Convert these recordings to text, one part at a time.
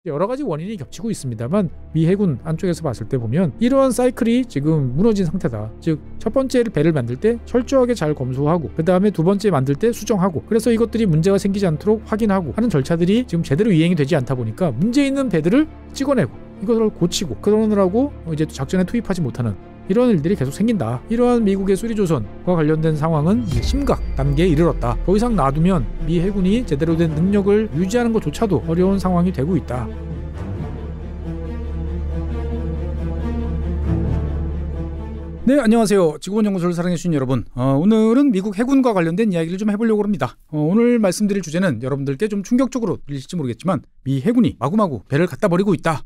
여러 가지 원인이 겹치고 있습니다만 미 해군 안쪽에서 봤을 때 보면 이러한 사이클이 지금 무너진 상태다. 즉 첫 번째 배를 만들 때 철저하게 잘 검수하고 그 다음에 두 번째 만들 때 수정하고 그래서 이것들이 문제가 생기지 않도록 확인하고 하는 절차들이 지금 제대로 이행이 되지 않다 보니까 문제 있는 배들을 찍어내고 이것을 고치고 그러느라고 이제 작전에 투입하지 못하는 이런 일들이 계속 생긴다. 이러한 미국의 수리조선과 관련된 상황은 심각 단계에 이르렀다. 더 이상 놔두면 미 해군이 제대로 된 능력을 유지하는 것조차도 어려운 상황이 되고 있다. 네, 안녕하세요. 지구본연구소를 사랑해주신 여러분, 오늘은 미국 해군과 관련된 이야기를 좀 해보려고 합니다. 오늘 말씀드릴 주제는 여러분들께 좀 충격적으로 들릴지 모르겠지만 미 해군이 마구마구 배를 갖다 버리고 있다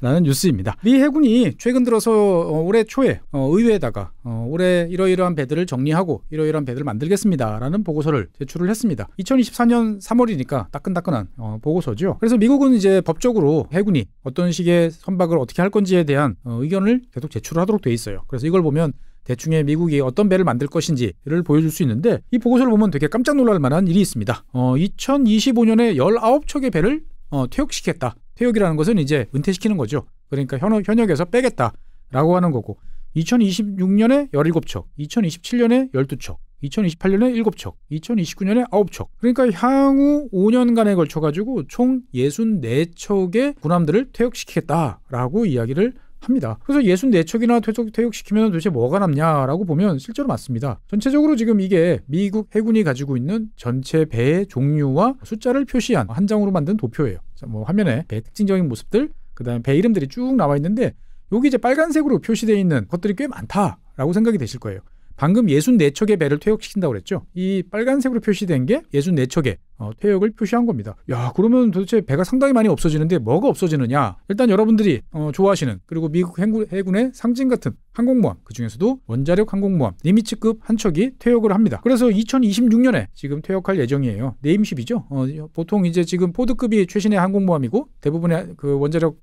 라는 뉴스입니다. 미 해군이 최근 들어서 올해 초에 의회에다가 올해 이러이러한 배들을 정리하고 이러이러한 배들을 만들겠습니다 라는 보고서를 제출을 했습니다. 2024년 3월이니까 따끈따끈한 보고서죠. 그래서 미국은 이제 법적으로 해군이 어떤 식의 선박을 어떻게 할 건지에 대한 의견을 계속 제출하도록 돼 있어요. 그래서 이걸 보면 대충의 미국이 어떤 배를 만들 것인지를 보여줄 수 있는데 이 보고서를 보면 되게 깜짝 놀랄 만한 일이 있습니다. 2025년에 19척의 배를 퇴역시켰다. 퇴역이라는 것은 이제 은퇴시키는 거죠. 그러니까 현역에서 빼겠다라고 하는 거고 2026년에 17척, 2027년에 12척, 2028년에 7척, 2029년에 9척. 그러니까 향후 5년간에 걸쳐가지고 총 64척의 군함들을 퇴역시키겠다라고 이야기를 합니다. 그래서 64척이나 퇴역시키면 도대체 뭐가 남냐라고 보면 실제로 맞습니다. 전체적으로 지금 이게 미국 해군이 가지고 있는 전체 배의 종류와 숫자를 표시한 한 장으로 만든 도표예요. 뭐 화면에 배 특징적인 모습들, 그 다음에 배 이름들이 쭉 나와 있는데 여기 이제 빨간색으로 표시되어 있는 것들이 꽤 많다라고 생각이 되실 거예요. 방금 64척의 배를 퇴역시킨다고 그랬죠. 이 빨간색으로 표시된 게 64척의 퇴역을 표시한 겁니다. 야, 그러면 도대체 배가 상당히 많이 없어지는데 뭐가 없어지느냐? 일단 여러분들이 좋아하시는 그리고 미국 해군의 상징 같은 항공모함, 그중에서도 원자력 항공모함 니미츠급 한 척이 퇴역을 합니다. 그래서 2026년에 지금 퇴역할 예정이에요. 네임십이죠. 보통 이제 지금 포드급이 최신의 항공모함이고 대부분의 그 원자력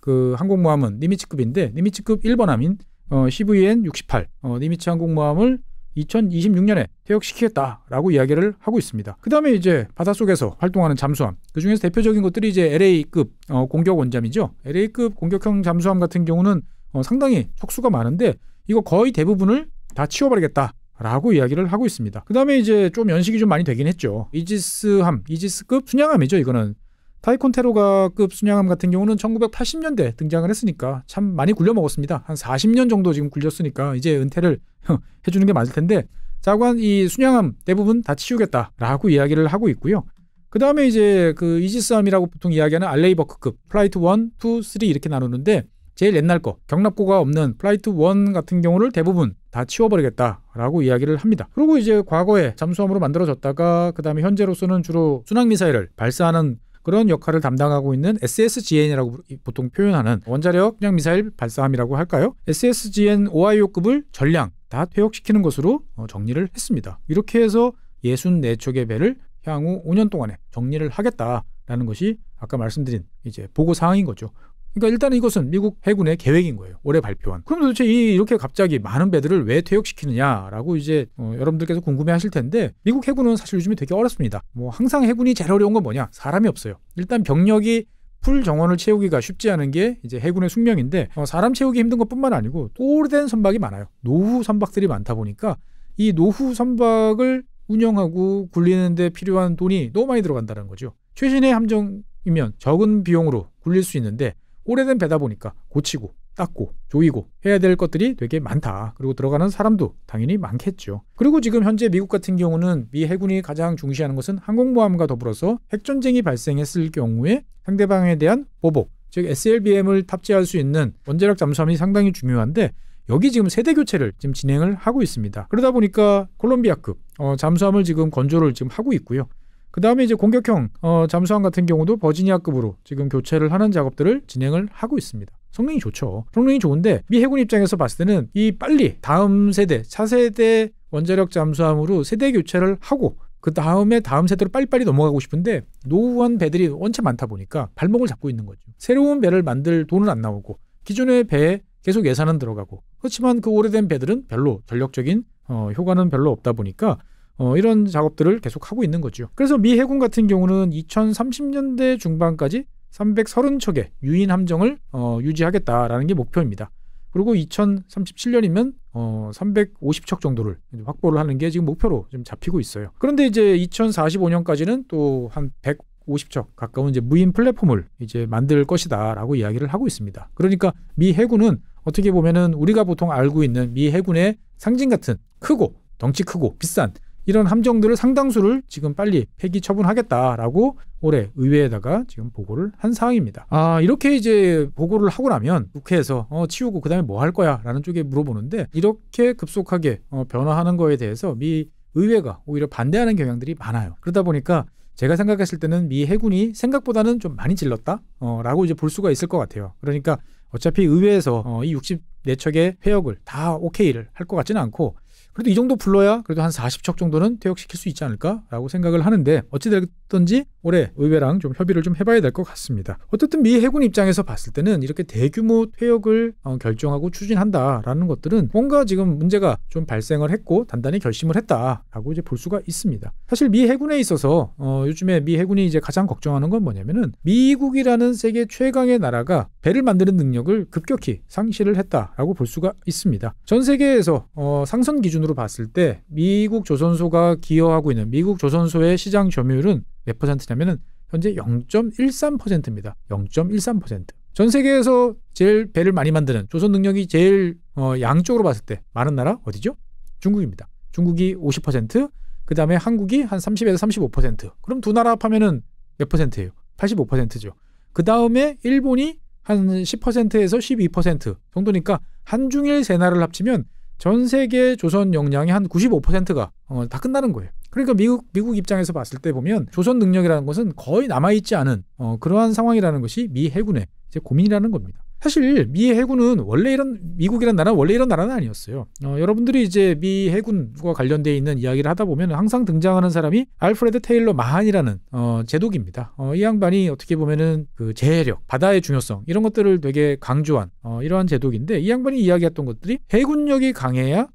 그 항공모함은 니미츠급인데 니미츠급 1번함인 CVN-68 니미츠 항공모함을 2026년에 퇴역시키겠다라고 이야기를 하고 있습니다. 그 다음에 이제 바닷속에서 활동하는 잠수함, 그 중에서 대표적인 것들이 이제 LA급 공격 원잠이죠. LA급 공격형 잠수함 같은 경우는 상당히 척수가 많은데 이거 거의 대부분을 다 치워버리겠다라고 이야기를 하고 있습니다. 그 다음에 이제 좀 연식이 좀 많이 되긴 했죠. 이지스급 순양함이죠. 이거는 타이콘테로가급 순양함 같은 경우는 1980년대 등장을 했으니까 참 많이 굴려먹었습니다. 한 40년 정도 지금 굴렸으니까 이제 은퇴를 해주는 게 맞을 텐데 자관 이 순양함 대부분 다 치우겠다라고 이야기를 하고 있고요. 그 다음에 이제 그 이지스함이라고 보통 이야기하는 알레이버크급 플라이트 1, 2, 3 이렇게 나누는데 제일 옛날 거 경납고가 없는 플라이트 1 같은 경우를 대부분 다 치워버리겠다라고 이야기를 합니다. 그리고 이제 과거에 잠수함으로 만들어졌다가 그 다음에 현재로서는 주로 순항미사일을 발사하는 그런 역할을 담당하고 있는 SSGN이라고 보통 표현하는 원자력 그냥 미사일 발사함이라고 할까요? SSGN 오하이오급을 전량 다 퇴역시키는 것으로 정리를 했습니다. 이렇게 해서 64척의 배를 향후 5년 동안에 정리를 하겠다라는 것이 아까 말씀드린 이제 보고 사항인 거죠. 그러니까 일단 이것은 미국 해군의 계획인 거예요. 올해 발표한. 그럼 도대체 이렇게 갑자기 많은 배들을 왜 퇴역시키느냐라고 이제 여러분들께서 궁금해하실 텐데 미국 해군은 사실 요즘에 되게 어렵습니다. 뭐 항상 해군이 제일 어려운 건 뭐냐? 사람이 없어요. 일단 병력이 풀 정원을 채우기가 쉽지 않은 게 이제 해군의 숙명인데 사람 채우기 힘든 것뿐만 아니고 또 오래된 선박이 많아요. 노후 선박들이 많다 보니까 이 노후 선박을 운영하고 굴리는 데 필요한 돈이 너무 많이 들어간다는 거죠. 최신의 함정이면 적은 비용으로 굴릴 수 있는데 오래된 배다 보니까 고치고 닦고 조이고 해야 될 것들이 되게 많다. 그리고 들어가는 사람도 당연히 많겠죠. 그리고 지금 현재 미국 같은 경우는 미 해군이 가장 중시하는 것은 항공모함과 더불어서 핵전쟁이 발생했을 경우에 상대방에 대한 보복, 즉 SLBM을 탑재할 수 있는 원자력 잠수함이 상당히 중요한데 여기 지금 세대 교체를 지금 진행을 하고 있습니다. 그러다 보니까 콜롬비아급 잠수함을 지금 건조를 지금 하고 있고요. 그 다음에 이제 공격형 잠수함 같은 경우도 버지니아급으로 지금 교체를 하는 작업들을 진행을 하고 있습니다. 성능이 좋죠. 성능이 좋은데 미 해군 입장에서 봤을 때는 이 빨리 다음 세대, 차세대 원자력 잠수함으로 세대 교체를 하고 그 다음에 다음 세대로 빨리빨리 넘어가고 싶은데 노후한 배들이 원체 많다 보니까 발목을 잡고 있는 거죠. 새로운 배를 만들 돈은 안 나오고 기존의 배에 계속 예산은 들어가고 그렇지만 그 오래된 배들은 별로 전력적인 효과는 별로 없다 보니까 이런 작업들을 계속 하고 있는 거죠. 그래서 미 해군 같은 경우는 2030년대 중반까지 330척의 유인 함정을 유지하겠다라는 게 목표입니다. 그리고 2037년이면 350척 정도를 확보를 하는 게 지금 목표로 좀 잡히고 있어요. 그런데 이제 2045년까지는 또 한 150척 가까운 이제 무인 플랫폼을 이제 만들 것이다라고 이야기를 하고 있습니다. 그러니까 미 해군은 어떻게 보면은 우리가 보통 알고 있는 미 해군의 상징 같은 크고 덩치 크고 비싼 이런 함정들을 상당수를 지금 빨리 폐기 처분하겠다라고 올해 의회에다가 지금 보고를 한 사항입니다. 이렇게 이제 보고를 하고 나면 국회에서 치우고 그다음에 뭐 할 거야 라는 쪽에 물어보는데 이렇게 급속하게 변화하는 거에 대해서 미 의회가 오히려 반대하는 경향들이 많아요. 그러다 보니까 제가 생각했을 때는 미 해군이 생각보다는 좀 많이 질렀다 라고 이제 볼 수가 있을 것 같아요. 그러니까 어차피 의회에서 이 64척의 폐역을 다 오케이를 할 것 같지는 않고 그래도 이 정도 불러야 그래도 한 40척 정도는 퇴역시킬 수 있지 않을까라고 생각을 하는데 어찌됐든지 올해 의회랑 좀 협의를 좀 해봐야 될 것 같습니다. 어쨌든 미 해군 입장에서 봤을 때는 이렇게 대규모 퇴역을 결정하고 추진한다라는 것들은 뭔가 지금 문제가 좀 발생을 했고 단단히 결심을 했다라고 이제 볼 수가 있습니다. 사실 미 해군에 있어서 요즘에 미 해군이 이제 가장 걱정하는 건 뭐냐면은 미국이라는 세계 최강의 나라가 배를 만드는 능력을 급격히 상실을 했다라고 볼 수가 있습니다. 전 세계에서 상선 기준으로 봤을 때 미국 조선소가 기여하고 있는 미국 조선소의 시장 점유율은 몇 퍼센트냐면은 현재 0.13%입니다. 0.13%. 전 세계에서 제일 배를 많이 만드는 조선 능력이 제일 양쪽으로 봤을 때 많은 나라 어디죠? 중국입니다. 중국이 50%, 그 다음에 한국이 한 30에서 35%. 그럼 두 나라 합하면은 몇 퍼센트예요? 85%죠. 그 다음에 일본이 한 10%에서 12% 정도니까 한중일 세 나라를 합치면 전 세계 조선 역량의 한 95%가 다 끝나는 거예요. 그러니까 미국 입장에서 봤을 때 보면 조선 능력이라는 것은 거의 남아있지 않은 그러한 상황이라는 것이 미 해군의 이제 고민이라는 겁니다. 사실 미 해군은 원래 미국이라는 나라는 원래 이런 나라는 아니었어요. 여러분들이 이제 미 해군과 관련되어 있는 이야기를 하다 보면 항상 등장하는 사람이 알프레드 테일러 마한이라는 제독입니다. 이 양반이 어떻게 보면은 그 제해력, 바다의 중요성 이런 것들을 되게 강조한 이러한 제독인데 이 양반이 이야기했던 것들이 해군력이 강해야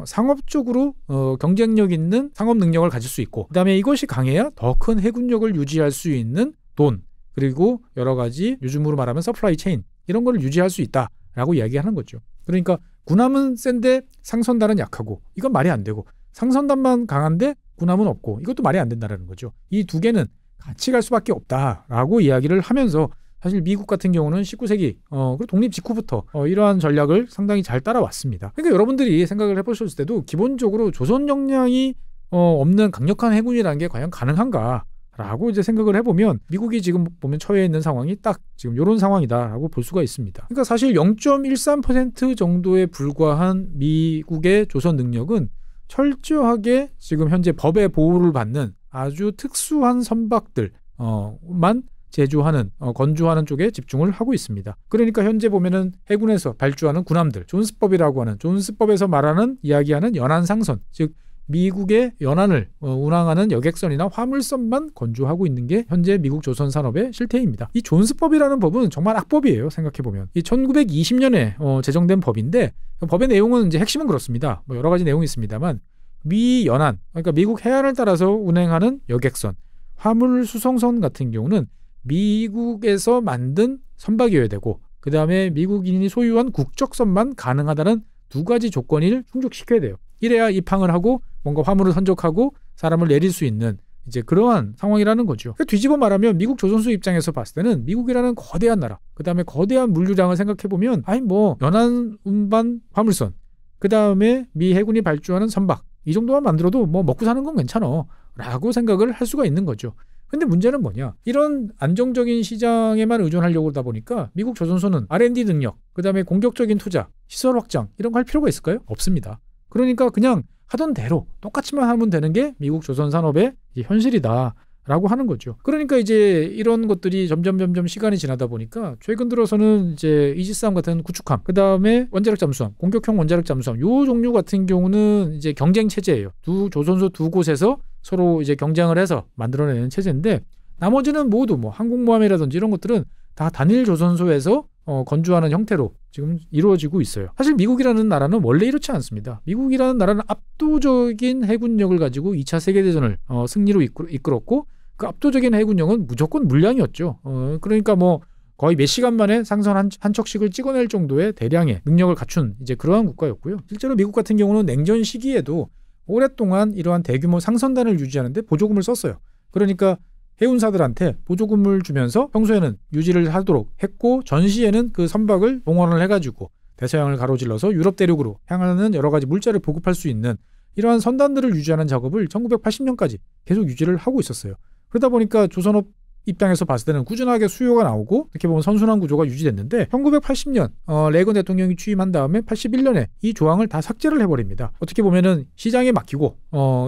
상업적으로 경쟁력 있는 상업 능력을 가질 수 있고 그다음에 이것이 강해야 더 큰 해군력을 유지할 수 있는 돈 그리고 여러 가지 요즘으로 말하면 서플라이 체인 이런 걸 유지할 수 있다라고 이야기하는 거죠. 그러니까 군함은 센데 상선단은 약하고 이건 말이 안 되고 상선단만 강한데 군함은 없고 이것도 말이 안 된다는 거죠. 이 두 개는 같이 갈 수밖에 없다라고 이야기를 하면서 사실 미국 같은 경우는 19세기 그리고 독립 직후부터 이러한 전략을 상당히 잘 따라왔습니다. 그러니까 여러분들이 생각을 해보셨을 때도 기본적으로 조선 역량이 없는 강력한 해군이라는 게 과연 가능한가? 라고 이제 생각을 해보면 미국이 지금 보면 처해 있는 상황이 딱 지금 이런 상황이다라고 볼 수가 있습니다. 그러니까 사실 0.13% 정도에 불과한 미국의 조선 능력은 철저하게 지금 현재 법의 보호를 받는 아주 특수한 선박들만 제조하는 건조하는 쪽에 집중을 하고 있습니다. 그러니까 현재 보면은 해군에서 발주하는 군함들 존스법이라고 하는 존스법에서 말하는 이야기하는 연안상선 즉 미국의 연안을 운항하는 여객선이나 화물선만 건조하고 있는 게 현재 미국 조선 산업의 실태입니다. 이 존스법이라는 법은 정말 악법이에요. 생각해보면. 이 1920년에 제정된 법인데 법의 내용은 이제 핵심은 그렇습니다. 뭐 여러 가지 내용이 있습니다만 미 연안 그러니까 미국 해안을 따라서 운행하는 여객선, 화물 수송선 같은 경우는 미국에서 만든 선박이어야 되고 그 다음에 미국인이 소유한 국적선만 가능하다는 두 가지 조건을 충족시켜야 돼요. 이래야 입항을 하고 뭔가 화물을 선적하고 사람을 내릴 수 있는 이제 그러한 상황이라는 거죠. 뒤집어 말하면 미국 조선소 입장에서 봤을 때는 미국이라는 거대한 나라, 그 다음에 거대한 물류량을 생각해보면 아니 뭐 연안 운반 화물선, 그 다음에 미 해군이 발주하는 선박 이 정도만 만들어도 뭐 먹고 사는 건 괜찮아 라고 생각을 할 수가 있는 거죠. 근데 문제는 뭐냐? 이런 안정적인 시장에만 의존하려고 하다 보니까 미국 조선소는 R&D 능력, 그 다음에 공격적인 투자, 시설 확장 이런 거 할 필요가 있을까요? 없습니다. 그러니까 그냥 하던 대로 똑같이만 하면 되는 게 미국 조선 산업의 현실이다라고 하는 거죠. 그러니까 이제 이런 것들이 점점 시간이 지나다 보니까 최근 들어서는 이제 이지스함 같은 구축함, 그 다음에 원자력 잠수함, 공격형 원자력 잠수함 요 종류 같은 경우는 이제 경쟁 체제예요. 두 조선소 두 곳에서 서로 이제 경쟁을 해서 만들어내는 체제인데 나머지는 모두 뭐 항공모함이라든지 이런 것들은 다 단일 조선소에서 건조하는 형태로 지금 이루어지고 있어요. 사실 미국이라는 나라는 원래 이렇지 않습니다. 미국이라는 나라는 압도적인 해군력을 가지고 2차 세계대전을 승리로 이끌었고 그 압도적인 해군력은 무조건 물량이었죠. 그러니까 뭐 거의 몇 시간 만에 상선 한 척씩을 찍어낼 정도의 대량의 능력을 갖춘 이제 그러한 국가였고요. 실제로 미국 같은 경우는 냉전 시기에도 오랫동안 이러한 대규모 상선단을 유지하는데 보조금을 썼어요. 그러니까 해운사들한테 보조금을 주면서 평소에는 유지를 하도록 했고 전시에는 그 선박을 동원을 해가지고 대서양을 가로질러서 유럽 대륙으로 향하는 여러 가지 물자를 보급할 수 있는 이러한 선단들을 유지하는 작업을 1980년까지 계속 유지를 하고 있었어요. 그러다 보니까 조선업 입장에서 봤을 때는 꾸준하게 수요가 나오고 이렇게 보면 선순환 구조가 유지됐는데 1980년 레이건 대통령이 취임한 다음에 81년에 이 조항을 다 삭제를 해버립니다. 어떻게 보면은 시장에 맡기고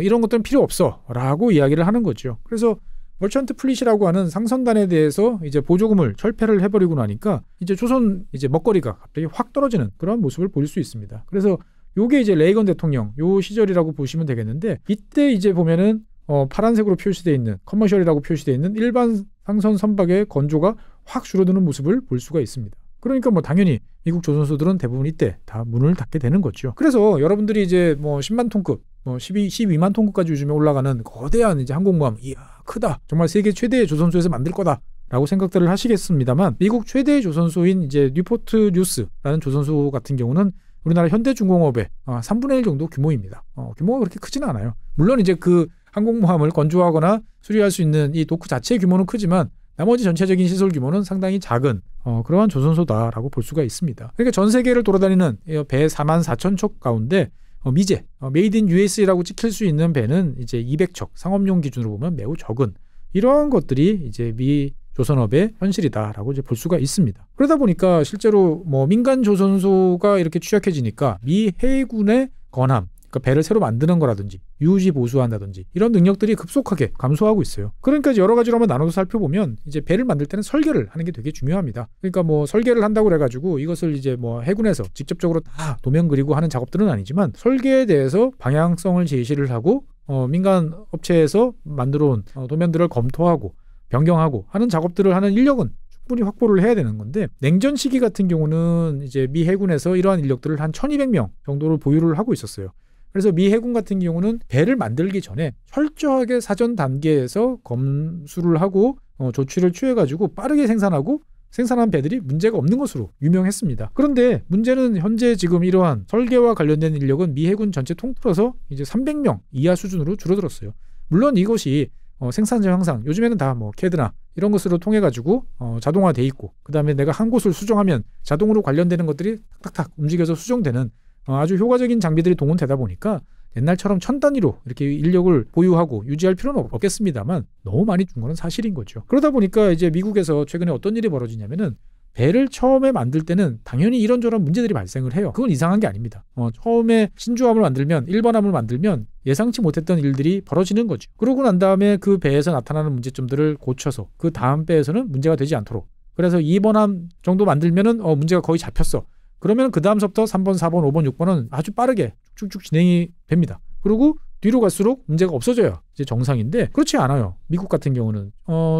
이런 것들은 필요 없어 라고 이야기를 하는 거죠. 그래서 멀천트 플릿이라고 하는 상선단에 대해서 이제 보조금을 철폐를 해버리고 나니까 이제 조선 이제 먹거리가 갑자기 확 떨어지는 그런 모습을 볼 수 있습니다. 그래서 요게 이제 레이건 대통령 요 시절이라고 보시면 되겠는데 이때 이제 보면은 파란색으로 표시되어 있는 커머셜이라고 표시되어 있는 일반 상선 선박의 건조가 확 줄어드는 모습을 볼 수가 있습니다. 그러니까 뭐 당연히 미국 조선소들은 대부분 이때 다 문을 닫게 되는 거죠. 그래서 여러분들이 이제 뭐 10만 톤급, 12만 톤급까지 요즘에 올라가는 거대한 이제 항공모함, 이야 크다, 정말 세계 최대의 조선소에서 만들 거다라고 생각들을 하시겠습니다만 미국 최대의 조선소인 이제 뉴포트 뉴스라는 조선소 같은 경우는 우리나라 현대중공업의 3분의 1 정도 규모입니다. 규모가 그렇게 크지는 않아요. 물론 이제 그 항공모함을 건조하거나 수리할 수 있는 이 도크 자체의 규모는 크지만 나머지 전체적인 시설 규모는 상당히 작은 그러한 조선소다라고 볼 수가 있습니다. 그러니까 전 세계를 돌아다니는 배 4만 4천 척 가운데 미제, 메이드 인 USA라고 찍힐 수 있는 배는 이제 200척, 상업용 기준으로 보면 매우 적은 이러한 것들이 이제 미 조선업의 현실이다라고 이제 볼 수가 있습니다. 그러다 보니까 실제로 뭐 민간 조선소가 이렇게 취약해지니까 미 해군의 건함, 그러니까 배를 새로 만드는 거라든지 유지 보수한다든지 이런 능력들이 급속하게 감소하고 있어요. 그러니까 여러 가지로 한번 나눠서 살펴보면 이제 배를 만들 때는 설계를 하는 게 되게 중요합니다. 그러니까 뭐 설계를 한다고 그래가지고 이것을 이제 뭐 해군에서 직접적으로 다 도면 그리고 하는 작업들은 아니지만 설계에 대해서 방향성을 제시를 하고 민간 업체에서 만들어 온 도면들을 검토하고 변경하고 하는 작업들을 하는 인력은 충분히 확보를 해야 되는 건데 냉전 시기 같은 경우는 이제 미 해군에서 이러한 인력들을 한 1200명 정도를 보유를 하고 있었어요. 그래서 미 해군 같은 경우는 배를 만들기 전에 철저하게 사전 단계에서 검수를 하고 조치를 취해가지고 빠르게 생산한 배들이 문제가 없는 것으로 유명했습니다. 그런데 문제는 현재 지금 이러한 설계와 관련된 인력은 미 해군 전체 통틀어서 이제 300명 이하 수준으로 줄어들었어요. 물론 이것이 생산자 향상, 요즘에는 다 뭐 캐드나 이런 것으로 통해 가지고 자동화돼 있고 그 다음에 내가 한 곳을 수정하면 자동으로 관련되는 것들이 탁탁탁 움직여서 수정되는 아주 효과적인 장비들이 동원되다 보니까 옛날처럼 천 단위로 이렇게 인력을 보유하고 유지할 필요는 없겠습니다만 너무 많이 준 거는 사실인 거죠. 그러다 보니까 이제 미국에서 최근에 어떤 일이 벌어지냐면은 배를 처음에 만들 때는 당연히 이런저런 문제들이 발생을 해요. 그건 이상한 게 아닙니다. 처음에 신주함을 만들면 1번함을 만들면 예상치 못했던 일들이 벌어지는 거죠. 그러고 난 다음에 그 배에서 나타나는 문제점들을 고쳐서 그 다음 배에서는 문제가 되지 않도록 그래서 2번함 정도 만들면은 문제가 거의 잡혔어. 그러면 그 다음서부터 3번, 4번, 5번, 6번은 아주 빠르게 쭉쭉 진행이 됩니다. 그리고 뒤로 갈수록 문제가 없어져야 이제 정상인데 그렇지 않아요. 미국 같은 경우는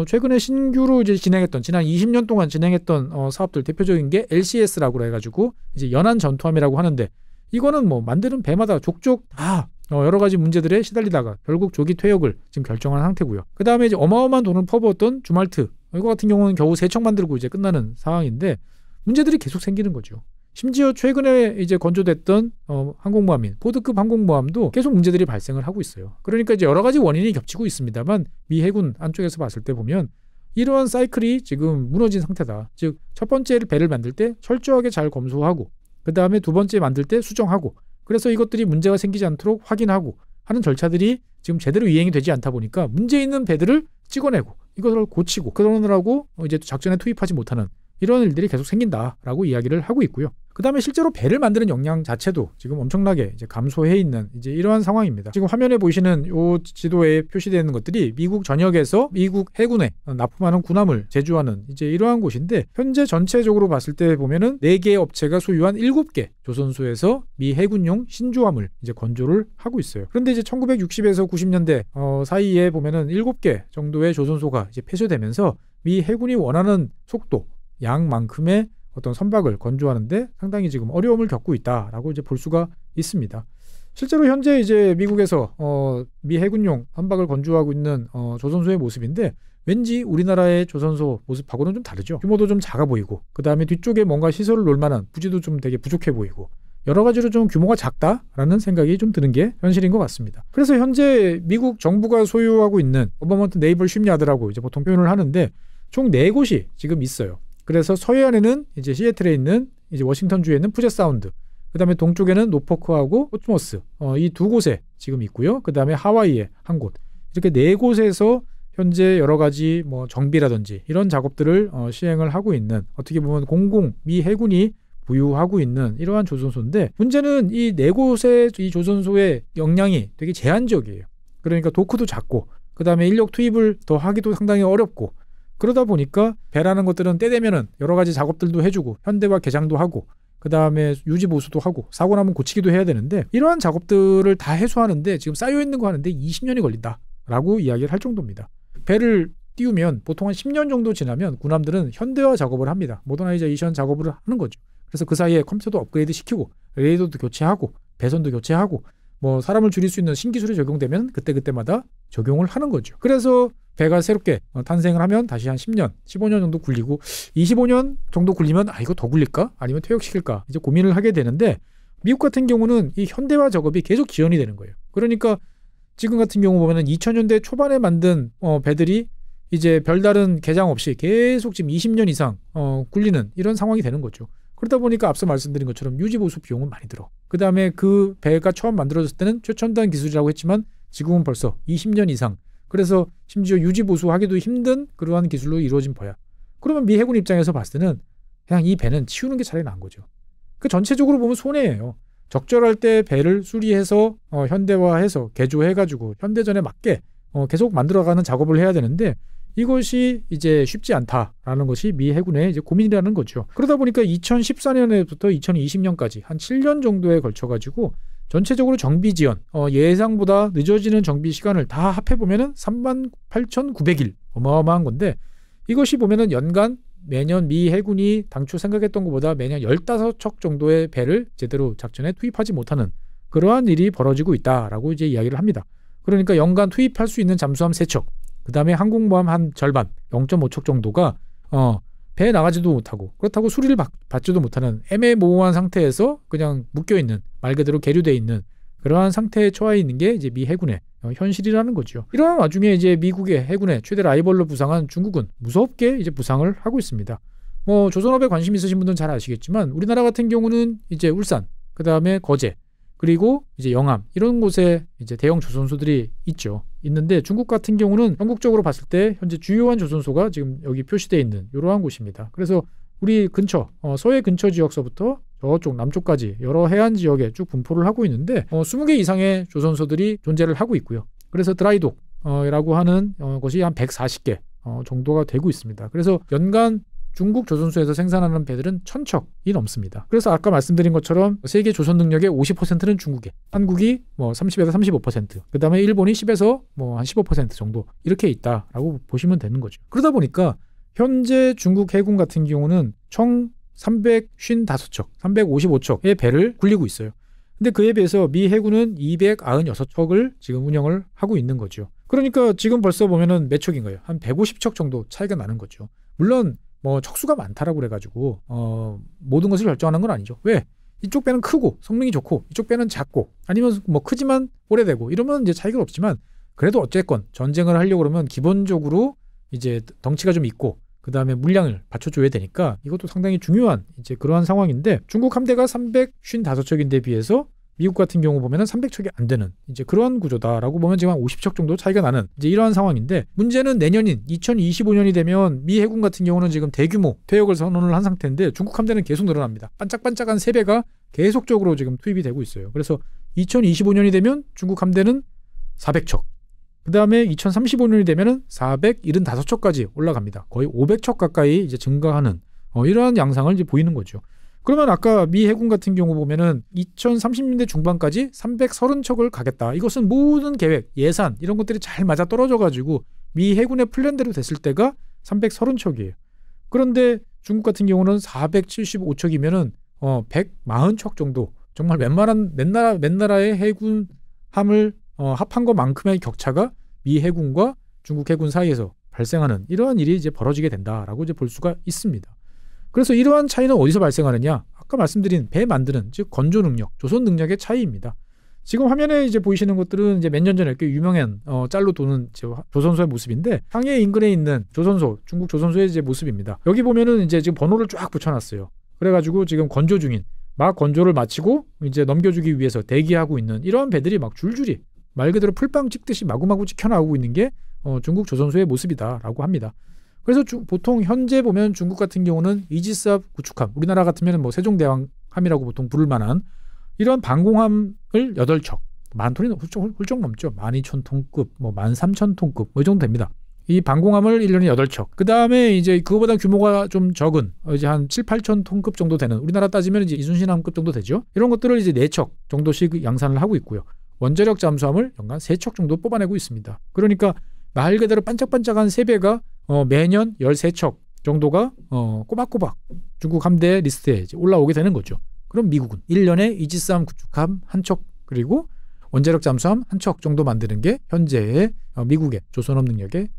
최근에 신규로 이제 진행했던 지난 20년 동안 진행했던 사업들 대표적인 게 LCS라고 해가지고 이제 연안 전투함이라고 하는데 이거는 뭐 만드는 배마다 족족 다 여러 가지 문제들에 시달리다가 결국 조기 퇴역을 지금 결정한 상태고요. 그 다음에 이제 어마어마한 돈을 퍼부었던 주말트 이거 같은 경우는 겨우 3척 만들고 이제 끝나는 상황인데 문제들이 계속 생기는 거죠. 심지어 최근에 이제 건조됐던 항공모함인 포드급 항공모함도 계속 문제들이 발생을 하고 있어요. 그러니까 이제 여러 가지 원인이 겹치고 있습니다만 미 해군 안쪽에서 봤을 때 보면 이러한 사이클이 지금 무너진 상태다. 즉 첫 번째 배를 만들 때 철저하게 잘 검수하고 그 다음에 두 번째 만들 때 수정하고 그래서 이것들이 문제가 생기지 않도록 확인하고 하는 절차들이 지금 제대로 이행이 되지 않다 보니까 문제 있는 배들을 찍어내고 이것을 고치고 그러느라고 이제 작전에 투입하지 못하는 이런 일들이 계속 생긴다라고 이야기를 하고 있고요. 그 다음에 실제로 배를 만드는 역량 자체도 지금 엄청나게 이제 감소해 있는 이제 이러한 상황입니다. 지금 화면에 보이시는 이 지도에 표시되어 있는 것들이 미국 전역에서 미국 해군에 납품하는 군함을 제조하는 이제 이러한 곳인데 현재 전체적으로 봤을 때 보면은 4개의 업체가 소유한 7개 조선소에서 미 해군용 신조함을 이제 건조를 하고 있어요. 그런데 이제 1960에서 90년대 사이에 보면은 7개 정도의 조선소가 이제 폐쇄되면서 미 해군이 원하는 속도 양만큼의 어떤 선박을 건조하는데 상당히 지금 어려움을 겪고 있다라고 이제 볼 수가 있습니다. 실제로 현재 이제 미국에서 미 해군용 선박을 건조하고 있는 조선소의 모습인데 왠지 우리나라의 조선소 모습하고는 좀 다르죠. 규모도 좀 작아 보이고 그 다음에 뒤쪽에 뭔가 시설을 놓을 만한 부지도 좀 되게 부족해 보이고 여러 가지로 좀 규모가 작다라는 생각이 좀 드는 게 현실인 것 같습니다. 그래서 현재 미국 정부가 소유하고 있는 어버먼트 네이벌 쉽야드라고 이제 보통 표현을 하는데 총 4곳이 지금 있어요. 그래서 서해안에는 이제 시애틀에 있는 이제 워싱턴주에 있는 푸젯 사운드, 그 다음에 동쪽에는 노포크하고 포트머스 이 2곳에 지금 있고요. 그 다음에 하와이에 한 곳, 이렇게 4곳에서 현재 여러 가지 뭐 정비라든지 이런 작업들을 시행을 하고 있는, 어떻게 보면 공공 미 해군이 보유하고 있는 이러한 조선소인데, 문제는 이 4곳의 이 조선소의 역량이 되게 제한적이에요. 그러니까 도크도 작고 그 다음에 인력 투입을 더 하기도 상당히 어렵고, 그러다 보니까 배라는 것들은 때 되면은 여러 가지 작업들도 해주고 현대화 개장도 하고 그 다음에 유지 보수도 하고 사고 나면 고치기도 해야 되는데, 이러한 작업들을 다 해소하는데 지금 쌓여있는 거 하는데 20년이 걸린다라고 이야기를 할 정도입니다. 배를 띄우면 보통 한 10년 정도 지나면 군함들은 현대화 작업을 합니다. 모더나이제이션 작업을 하는 거죠. 그래서 그 사이에 컴퓨터도 업그레이드 시키고 레이더도 교체하고 배선도 교체하고 뭐 사람을 줄일 수 있는 신기술이 적용되면 그때그때마다 적용을 하는 거죠. 그래서 배가 새롭게 탄생을 하면 다시 한 10년, 15년 정도 굴리고 25년 정도 굴리면 이거 더 굴릴까? 아니면 퇴역시킬까? 이제 고민을 하게 되는데, 미국 같은 경우는 이 현대화 작업이 계속 지연이 되는 거예요. 그러니까 지금 같은 경우 보면은 2000년대 초반에 만든 배들이 이제 별다른 개장 없이 계속 지금 20년 이상 굴리는 이런 상황이 되는 거죠. 그러다 보니까 앞서 말씀드린 것처럼 유지보수 비용은 많이 들어. 그 다음에 그 배가 처음 만들어졌을 때는 최첨단 기술이라고 했지만 지금은 벌써 20년 이상, 그래서 심지어 유지보수하기도 힘든 그러한 기술로 이루어진 배야. 그러면 미 해군 입장에서 봤을 때는 그냥 이 배는 치우는 게 차라리 나은 거죠. 그 전체적으로 보면 손해예요. 적절할 때 배를 수리해서 현대화해서 개조해가지고 현대전에 맞게 계속 만들어가는 작업을 해야 되는데, 이것이 이제 쉽지 않다라는 것이 미 해군의 이제 고민이라는 거죠. 그러다 보니까 2014년에부터 2020년까지 한 7년 정도에 걸쳐가지고 전체적으로 정비 지연, 예상보다 늦어지는 정비 시간을 다 합해보면은 38,900일, 어마어마한 건데, 이것이 보면은 연간 매년 미 해군이 당초 생각했던 것보다 매년 15척 정도의 배를 제대로 작전에 투입하지 못하는 그러한 일이 벌어지고 있다라고 이제 이야기를 합니다. 그러니까 연간 투입할 수 있는 잠수함 3척, 그 다음에 항공모함 한 절반, 0.5척 정도가 배에 나가지도 못하고, 그렇다고 수리를 받지도 못하는 애매모호한 상태에서 그냥 묶여있는, 말 그대로 계류되어 있는 그러한 상태에 처해 있는 게 이제 미 해군의 현실이라는 거죠. 이러한 와중에 이제 미국의 해군의 최대 라이벌로 부상한 중국은 무섭게 이제 부상을 하고 있습니다. 조선업에 관심 있으신 분들은 잘 아시겠지만 우리나라 같은 경우는 이제 울산, 그 다음에 거제, 그리고 이제 영암, 이런 곳에 이제 대형 조선소들이 있는데, 중국 같은 경우는 전국적으로 봤을 때 현재 주요한 조선소가 지금 여기 표시되어 있는 이러한 곳입니다. 그래서 우리 근처 서해 근처 지역서부터 저쪽 남쪽까지 여러 해안 지역에 쭉 분포를 하고 있는데 20개 이상의 조선소들이 존재를 하고 있고요. 그래서 드라이독이라고 하는 것이 한 140개 정도가 되고 있습니다. 그래서 연간 중국 조선소에서 생산하는 배들은 1000척이 넘습니다. 그래서 아까 말씀드린 것처럼 세계 조선 능력의 50%는 중국에, 한국이 30에서 35%, 그 다음에 일본이 10에서 한 15% 정도 이렇게 있다라고 보시면 되는 거죠. 그러다 보니까 현재 중국 해군 같은 경우는 총 355척, 355척의 배를 굴리고 있어요. 근데 그에 비해서 미 해군은 296척을 지금 운영을 하고 있는 거죠. 그러니까 지금 벌써 보면은 몇 척인 거예요? 한 150척 정도 차이가 나는 거죠. 물론 척수가 많다라고 그래가지고 모든 것을 결정하는 건 아니죠. 왜? 이쪽 배는 크고 성능이 좋고 이쪽 배는 작고, 아니면 크지만 오래되고 이러면 이제 차이가 없지만, 그래도 어쨌건 전쟁을 하려고 그러면 기본적으로 이제 덩치가 좀 있고 그 다음에 물량을 받쳐줘야 되니까 이것도 상당히 중요한 이제 그러한 상황인데, 중국 함대가 355척인데 비해서 미국 같은 경우 보면은 300척이 안 되는 이제 그런 구조다라고 보면 지금 한 50척 정도 차이가 나는 이제 이러한 상황인데, 문제는 내년인 2025년이 되면 미 해군 같은 경우는 지금 대규모 퇴역을 선언을 한 상태인데 중국 함대는 계속 늘어납니다. 반짝반짝한 3배가 계속적으로 지금 투입이 되고 있어요. 그래서 2025년이 되면 중국 함대는 400척, 그 다음에 2035년이 되면은 475척까지 올라갑니다. 거의 500척 가까이 이제 증가하는 이러한 양상을 이제 보이는 거죠. 그러면 아까 미 해군 같은 경우 보면은 2030년대 중반까지 330척을 가겠다. 이것은 모든 계획, 예산 이런 것들이 잘 맞아 떨어져 가지고 미 해군의 플랜대로 됐을 때가 330척이에요. 그런데 중국 같은 경우는 475척이면은 140척 정도 정말 웬만한 맨 나라의 해군함을 합한 것만큼의 격차가 미 해군과 중국 해군 사이에서 발생하는 이러한 일이 이제 벌어지게 된다라고 이제 볼 수가 있습니다. 그래서 이러한 차이는 어디서 발생하느냐? 아까 말씀드린 배 만드는 즉 건조 능력, 조선 능력의 차이입니다. 지금 화면에 이제 보이시는 것들은 이제 몇 년 전에 꽤 유명한 짤로 도는 조선소의 모습인데 상해 인근에 있는 조선소, 중국 조선소의 이제 모습입니다. 여기 보면은 이제 지금 번호를 쫙 붙여놨어요. 그래가지고 지금 건조 중인 막 건조를 마치고 이제 넘겨주기 위해서 대기하고 있는 이러한 배들이 막 줄줄이 말 그대로 풀빵 찍듯이 마구마구 찍혀나오고 있는 게 중국 조선소의 모습이다라고 합니다. 그래서 보통 현재 보면 중국 같은 경우는 이지스함 구축함, 우리나라 같으면 뭐 세종대왕함이라고 보통 부를 만한 이런 방공함을 8척, 10,000톤이 훌쩍 넘죠. 12,000톤급, 뭐 13,000톤급 뭐 이 정도 됩니다. 이 방공함을 1년에 8척. 그 다음에 이제 그거보다 규모가 좀 적은 이제 한 7,000~8,000톤급 정도 되는 우리나라 따지면 이제 이순신함급 정도 되죠. 이런 것들을 이제 4척 정도씩 양산을 하고 있고요. 원자력 잠수함을 연간 3척 정도 뽑아내고 있습니다. 그러니까 말 그대로 반짝반짝한 3배가 매년 13척 정도가 꼬박꼬박 중국 함대 리스트에 이제 올라오게 되는 거죠. 그럼 미국은 1년에 이지스함 구축함 1척 그리고 원자력 잠수함 1척 정도 만드는 게 현재의 미국의 조선업 능력의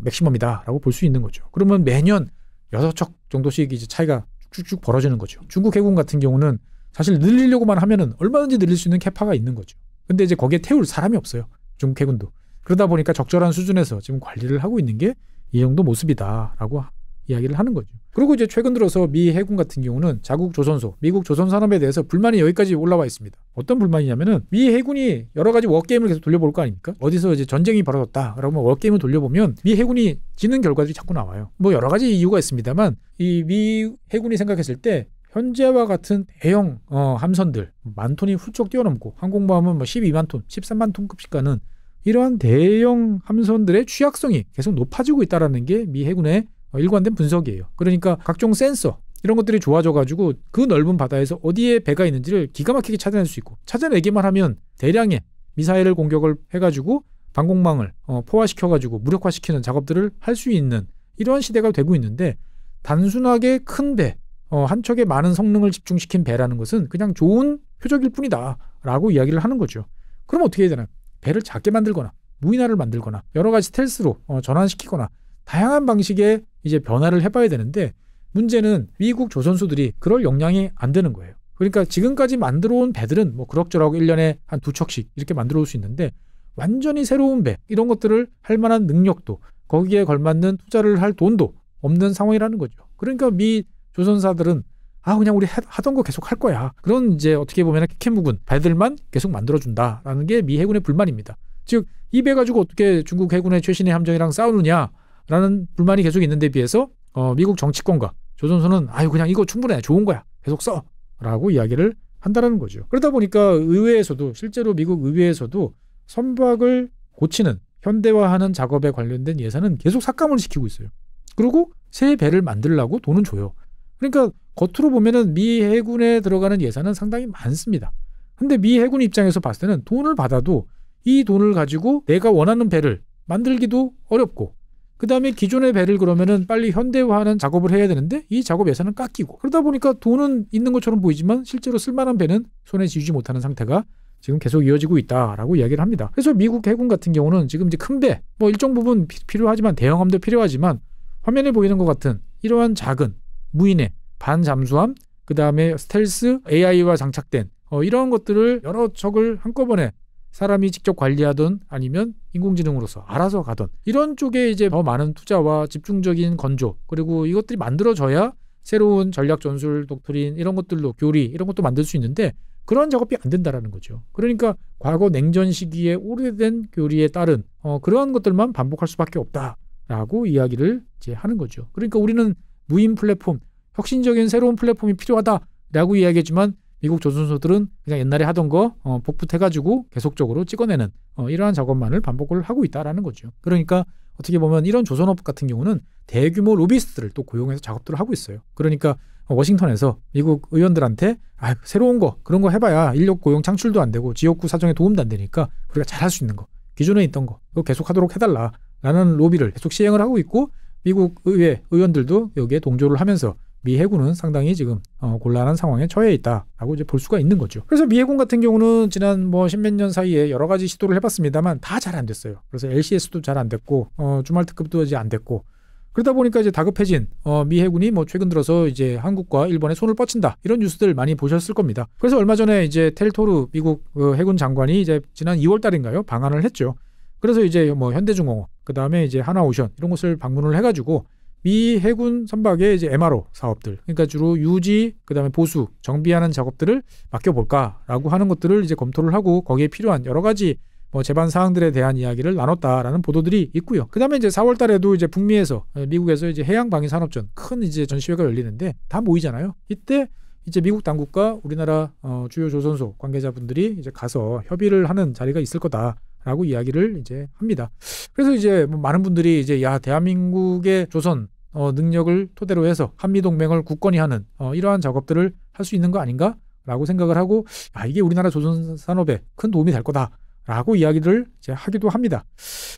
맥시멈이다라고 볼 수 있는 거죠. 그러면 매년 6척 정도씩 이제 차이가 쭉쭉 벌어지는 거죠. 중국 해군 같은 경우는 사실 늘리려고만 하면은 얼마든지 늘릴 수 있는 캐파가 있는 거죠. 근데 이제 거기에 태울 사람이 없어요. 중국 해군도. 그러다 보니까 적절한 수준에서 지금 관리를 하고 있는 게 이 정도 모습이다라고 이야기를 하는 거죠. 그리고 이제 최근 들어서 미 해군 같은 경우는 자국 조선소, 미국 조선산업에 대해서 불만이 여기까지 올라와 있습니다. 어떤 불만이냐면은 미 해군이 여러 가지 워게임을 계속 돌려볼 거 아닙니까? 어디서 이제 전쟁이 벌어졌다. 그러면 워게임을 돌려보면 미 해군이 지는 결과들이 자꾸 나와요. 뭐 여러 가지 이유가 있습니다만 이 미 해군이 생각했을 때 현재와 같은 대형 함선들 10,000톤이 훌쩍 뛰어넘고 항공모함은 뭐 12만 톤, 13만 톤급씩 가는 이러한 대형 함선들의 취약성이 계속 높아지고 있다는 게 미 해군의 일관된 분석이에요. 그러니까 각종 센서 이런 것들이 좋아져가지고 그 넓은 바다에서 어디에 배가 있는지를 기가 막히게 찾아낼 수 있고 찾아내기만 하면 대량의 미사일을 공격을 해가지고 방공망을 포화시켜가지고 무력화시키는 작업들을 할 수 있는 이러한 시대가 되고 있는데 단순하게 큰 배, 한 척에 많은 성능을 집중시킨 배라는 것은 그냥 좋은 표적일 뿐이다 라고 이야기를 하는 거죠. 그럼 어떻게 해야 되나? 배를 작게 만들거나 무인화를 만들거나 여러 가지 스텔스로 전환시키거나 다양한 방식의 이제 변화를 해봐야 되는데 문제는 미국 조선소들이 그럴 역량이 안 되는 거예요. 그러니까 지금까지 만들어온 배들은 뭐 그럭저럭 1년에 한 2척씩 이렇게 만들어 올 수 있는데 완전히 새로운 배 이런 것들을 할 만한 능력도 거기에 걸맞는 투자를 할 돈도 없는 상황이라는 거죠. 그러니까 미 조선사들은 그냥 우리 하던 거 계속 할 거야. 그런 이제 어떻게 보면 캐캐 묵은 배들만 계속 만들어준다라는 게 미 해군의 불만입니다. 즉 이 배 가지고 어떻게 중국 해군의 최신의 함정이랑 싸우느냐라는 불만이 계속 있는데 비해서 미국 정치권과 조선소는 그냥 이거 충분해. 좋은 거야. 계속 써. 라고 이야기를 한다는 거죠. 그러다 보니까 의회에서도 실제로 미국 의회에서도 선박을 고치는 현대화하는 작업에 관련된 예산은 계속 삭감을 시키고 있어요. 그리고 새 배를 만들려고 돈은 줘요. 그러니까 겉으로 보면은 미 해군에 들어가는 예산은 상당히 많습니다. 근데 미 해군 입장에서 봤을 때는 돈을 받아도 이 돈을 가지고 내가 원하는 배를 만들기도 어렵고 그 다음에 기존의 배를 그러면은 빨리 현대화하는 작업을 해야 되는데 이 작업 예산은 깎이고 그러다 보니까 돈은 있는 것처럼 보이지만 실제로 쓸만한 배는 손에 쥐지 못하는 상태가 지금 계속 이어지고 있다라고 이야기를 합니다. 그래서 미국 해군 같은 경우는 지금 이제 큰 배, 뭐 일정 부분 필요하지만 대형함도 필요하지만 화면에 보이는 것 같은 이러한 작은 무인의 반잠수함, 그 다음에 스텔스, AI와 장착된 이런 것들을 여러 척을 한꺼번에 사람이 직접 관리하던 아니면 인공지능으로서 알아서 가던 이런 쪽에 이제 더 많은 투자와 집중적인 건조 그리고 이것들이 만들어져야 새로운 전략 전술 독트린 이런 것들로 교리 이런 것도 만들 수 있는데 그런 작업이 안 된다라는 거죠. 그러니까 과거 냉전 시기에 오래된 교리에 따른 그러한 것들만 반복할 수밖에 없다라고 이야기를 이제 하는 거죠. 그러니까 우리는 무인 플랫폼, 혁신적인 새로운 플랫폼이 필요하다라고 이야기했지만 미국 조선소들은 그냥 옛날에 하던 거 복붙해가지고 계속적으로 찍어내는 이러한 작업만을 반복을 하고 있다라는 거죠. 그러니까 어떻게 보면 이런 조선업 같은 경우는 대규모 로비스트를 또 고용해서 작업들을 하고 있어요. 그러니까 워싱턴에서 미국 의원들한테 새로운 거 그런 거 해봐야 인력 고용 창출도 안 되고 지역구 사정에 도움도 안 되니까 우리가 잘할 수 있는 거 기존에 있던 거 그거 계속 하도록 해달라라는 로비를 계속 시행을 하고 있고 미국 의회 의원들도 여기에 동조를 하면서 미 해군은 상당히 지금 곤란한 상황에 처해 있다라고 이제 볼 수가 있는 거죠. 그래서 미 해군 같은 경우는 지난 뭐 십몇 년 사이에 여러 가지 시도를 해봤습니다만 다 잘 안 됐어요. 그래서 LCS도 잘 안 됐고 주말 특급도 이제 안 됐고 그러다 보니까 이제 다급해진 미 해군이 뭐 최근 들어서 이제 한국과 일본에 손을 뻗친다 이런 뉴스들 많이 보셨을 겁니다. 그래서 얼마 전에 이제 텔토르 미국 해군 장관이 이제 지난 2월 달인가요 방한을 했죠. 그래서 이제 뭐 현대중공업 그 다음에 이제 하나오션 이런 곳을 방문을 해가지고 미 해군 선박의 이제 MRO 사업들, 그러니까 주로 유지, 그다음에 보수, 정비하는 작업들을 맡겨볼까라고 하는 것들을 이제 검토를 하고 거기에 필요한 여러 가지 뭐 제반 사항들에 대한 이야기를 나눴다라는 보도들이 있고요. 그다음에 이제 4월 달에도 이제 북미에서 미국에서 이제 해양 방위 산업전 큰 이제 전시회가 열리는데 다 모이잖아요. 이때 이제 미국 당국과 우리나라 주요 조선소 관계자분들이 이제 가서 협의를 하는 자리가 있을 거다라고 이야기를 이제 합니다. 그래서 이제 뭐 많은 분들이 이제 야 대한민국의 조선 능력을 토대로 해서 한미동맹을 굳건히 하는 이러한 작업들을 할 수 있는 거 아닌가라고 생각을 하고 이게 우리나라 조선 산업에 큰 도움이 될 거다라고 이야기를 이제 하기도 합니다.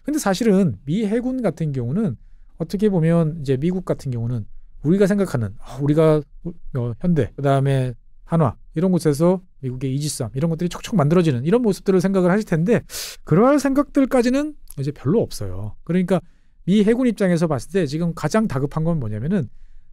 근데 사실은 미 해군 같은 경우는 어떻게 보면 이제 미국 같은 경우는 우리가 생각하는 우리가 현대 그다음에 한화 이런 곳에서 미국의 이지스함 이런 것들이 척척 만들어지는 이런 모습들을 생각을 하실 텐데 그러할 생각들까지는 이제 별로 없어요. 그러니까 미 해군 입장에서 봤을 때 지금 가장 다급한 건 뭐냐면은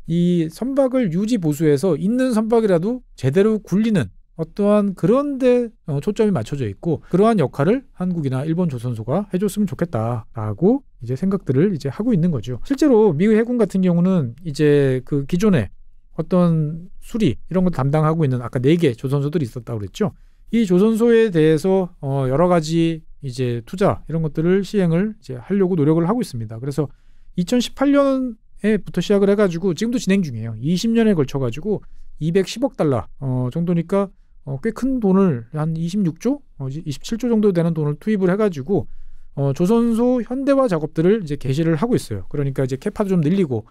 이 선박을 유지 보수해서 있는 선박이라도 제대로 굴리는 어떠한 그런 데 초점이 맞춰져 있고 그러한 역할을 한국이나 일본 조선소가 해줬으면 좋겠다라고 이제 생각들을 이제 하고 있는 거죠. 실제로 미국 해군 같은 경우는 이제 그 기존에 어떤 수리 이런 걸 담당하고 있는 아까 4개 조선소들이 있었다고 그랬죠. 이 조선소에 대해서 여러 가지 이제 투자 이런 것들을 시행을 이제 하려고 노력을 하고 있습니다. 그래서 2018년에부터 시작을 해가지고 지금도 진행 중이에요. 20년에 걸쳐가지고 210억 달러 정도니까 꽤 큰 돈을 한 26조, 27조 정도 되는 돈을 투입을 해가지고 조선소 현대화 작업들을 이제 개시를 하고 있어요. 그러니까 이제 캐파도 좀 늘리고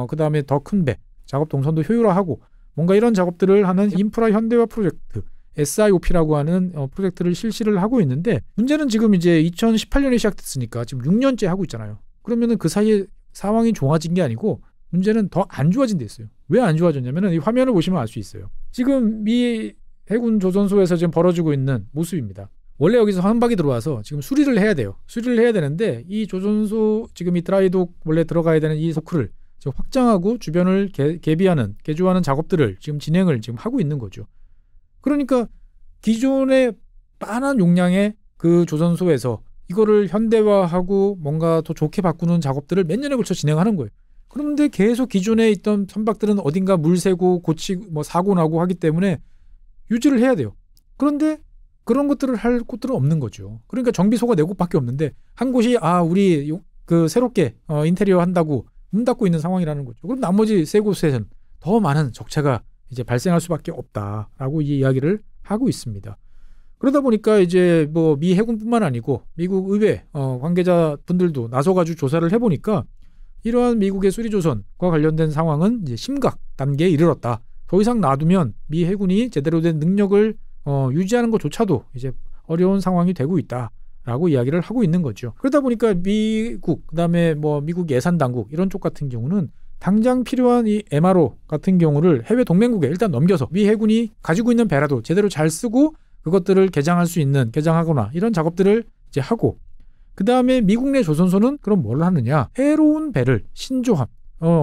그 다음에 더 큰 배, 작업 동선도 효율화하고 뭔가 이런 작업들을 하는 인프라 현대화 프로젝트 SIOP라고 하는 프로젝트를 실시를 하고 있는데 문제는 지금 이제 2018년에 시작됐으니까 지금 6년째 하고 있잖아요. 그러면은 그 사이에 상황이 좋아진 게 아니고 문제는 더 안 좋아진 데 있어요. 왜 안 좋아졌냐면은 이 화면을 보시면 알 수 있어요. 지금 미 해군 조선소에서 지금 벌어지고 있는 모습입니다. 원래 여기서 선박이 들어와서 지금 수리를 해야 돼요. 수리를 해야 되는데 이 조선소 지금 이 드라이독 원래 들어가야 되는 이 도크를 지금 확장하고 주변을 개조하는 작업들을 지금 진행을 지금 하고 있는 거죠. 그러니까 기존의 빤한 용량의 그 조선소에서 이거를 현대화하고 뭔가 더 좋게 바꾸는 작업들을 몇 년에 걸쳐 진행하는 거예요. 그런데 계속 기존에 있던 선박들은 어딘가 물 새고 고치고 뭐 사고 나고 하기 때문에 유지를 해야 돼요. 그런데 그런 것들을 할 곳들은 없는 거죠. 그러니까 정비소가 4곳밖에 없는데 한 곳이 우리 그 새롭게 인테리어 한다고 문 닫고 있는 상황이라는 거죠. 그럼 나머지 3곳에서는 더 많은 적체가 이제 발생할 수밖에 없다라고 이 이야기를 하고 있습니다. 그러다 보니까 이제 뭐 미 해군뿐만 아니고 미국 의회 관계자 분들도 나서가지고 조사를 해보니까 이러한 미국의 수리조선과 관련된 상황은 이제 심각 단계에 이르렀다. 더 이상 놔두면 미 해군이 제대로 된 능력을 유지하는 것조차도 이제 어려운 상황이 되고 있다라고 이야기를 하고 있는 거죠. 그러다 보니까 미국 그다음에 뭐 미국 예산 당국 이런 쪽 같은 경우는 당장 필요한 이 MRO 같은 경우를 해외 동맹국에 일단 넘겨서 미 해군이 가지고 있는 배라도 제대로 잘 쓰고 그것들을 개장하거나 이런 작업들을 이제 하고 그 다음에 미국 내 조선소는 그럼 뭘 하느냐? 새로운 배를 신조함,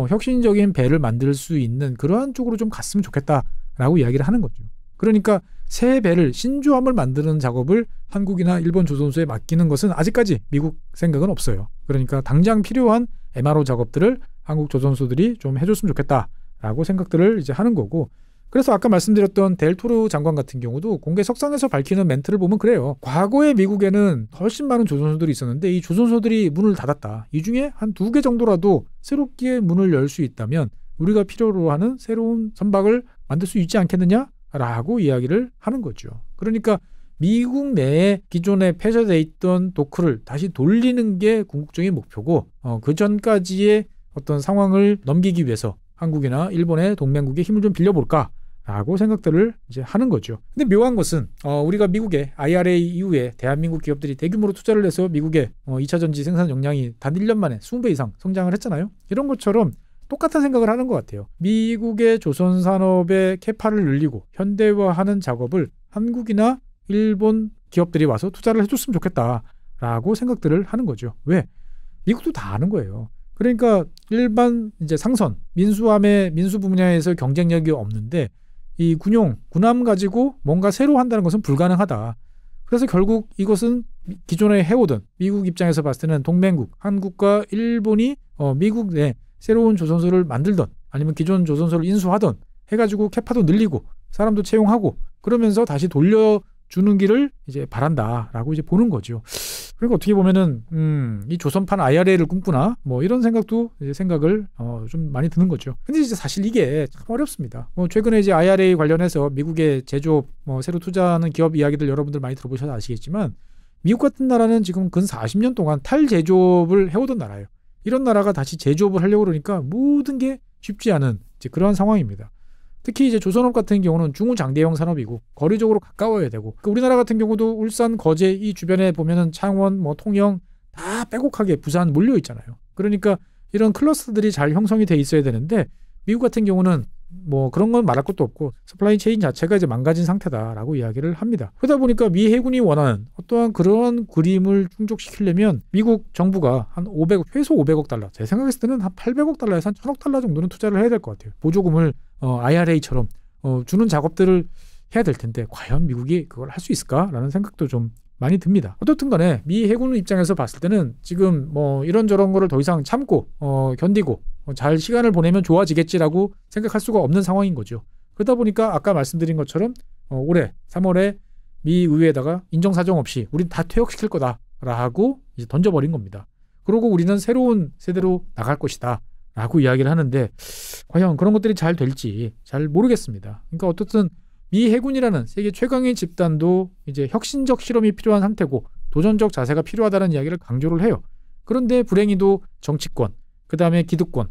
혁신적인 배를 만들 수 있는 그러한 쪽으로 좀 갔으면 좋겠다라고 이야기를 하는 거죠. 그러니까 새 배를 신조함을 만드는 작업을 한국이나 일본 조선소에 맡기는 것은 아직까지 미국 생각은 없어요. 그러니까 당장 필요한 MRO 작업들을 한국 조선소들이 좀 해줬으면 좋겠다라고 생각들을 이제 하는 거고. 그래서 아까 말씀드렸던 델토르 장관 같은 경우도 공개 석상에서 밝히는 멘트를 보면 그래요. 과거에 미국에는 훨씬 많은 조선소들이 있었는데 이 조선소들이 문을 닫았다. 이 중에 한 2개 정도라도 새롭게 문을 열 수 있다면 우리가 필요로 하는 새로운 선박을 만들 수 있지 않겠느냐라고 이야기를 하는 거죠. 그러니까 미국 내에 기존에 폐쇄되어 있던 도크를 다시 돌리는 게 궁극적인 목표고 그 전까지의 어떤 상황을 넘기기 위해서 한국이나 일본의 동맹국의 힘을 좀 빌려볼까라고 생각들을 이제 하는 거죠. 근데 묘한 것은 우리가 미국의 IRA 이후에 대한민국 기업들이 대규모로 투자를 해서 미국의 2차 전지 생산 역량이 단 1년 만에 20배 이상 성장을 했잖아요. 이런 것처럼 똑같은 생각을 하는 것 같아요. 미국의 조선 산업의 캐파를 늘리고 현대화하는 작업을 한국이나 일본 기업들이 와서 투자를 해줬으면 좋겠다라고 생각들을 하는 거죠. 왜? 미국도 다 아는 거예요. 그러니까 일반 이제 상선, 민수함의 민수 분야에서 경쟁력이 없는데 이 군함 가지고 뭔가 새로 한다는 것은 불가능하다. 그래서 결국 이것은 기존에 해오던 미국 입장에서 봤을 때는 동맹국, 한국과 일본이 미국 내 새로운 조선소를 만들던 아니면 기존 조선소를 인수하던 해가지고 캐파도 늘리고 사람도 채용하고 그러면서 다시 돌려주는 길을 이제 바란다라고 이제 보는 거죠. 그러니까 어떻게 보면은 이 조선판 IRA를 꿈꾸나 뭐 이런 생각도 이제 생각을 좀 많이 드는 거죠. 근데 이제 사실 이게 참 어렵습니다. 뭐 최근에 이제 IRA 관련해서 미국의 제조업 새로 투자하는 기업 이야기들 여러분들 많이 들어보셔서 아시겠지만 미국 같은 나라는 지금 근 40년 동안 탈제조업을 해오던 나라예요. 이런 나라가 다시 제조업을 하려고 그러니까 모든 게 쉽지 않은 이제 그러한 상황입니다. 특히 이제 조선업 같은 경우는 중후장대형 산업이고 거리적으로 가까워야 되고 그러니까 우리나라 같은 경우도 울산, 거제 이 주변에 보면은 창원, 통영 다 빼곡하게 부산 몰려 있잖아요. 그러니까 이런 클러스터들이 잘 형성이 돼 있어야 되는데 미국 같은 경우는 뭐 그런 건 말할 것도 없고 서플라이 체인 자체가 이제 망가진 상태다라고 이야기를 합니다. 그러다 보니까 미 해군이 원하는 어떠한 그런 그림을 충족시키려면 미국 정부가 한 500억, 최소 500억 달러, 제 생각했을 때는 한 800억 달러에서 한 1000억 달러 정도는 투자를 해야 될 것 같아요. 보조금을 IRA처럼 주는 작업들을 해야 될 텐데 과연 미국이 그걸 할 수 있을까라는 생각도 좀 많이 듭니다. 어떻든 간에 미 해군 입장에서 봤을 때는 지금 뭐 이런저런 거를 더 이상 참고 견디고 잘 시간을 보내면 좋아지겠지라고 생각할 수가 없는 상황인 거죠. 그러다 보니까 아까 말씀드린 것처럼 올해 3월에 미 의회에다가 인정사정 없이 우린 다 퇴역시킬 거다라고 이제 던져버린 겁니다. 그러고 우리는 새로운 세대로 나갈 것이다 라고 이야기를 하는데 과연 그런 것들이 잘 될지 잘 모르겠습니다. 그러니까 어떻든 미 해군이라는 세계 최강의 집단도 이제 혁신적 실험이 필요한 상태고 도전적 자세가 필요하다는 이야기를 강조를 해요. 그런데 불행히도 정치권, 그 다음에 기득권,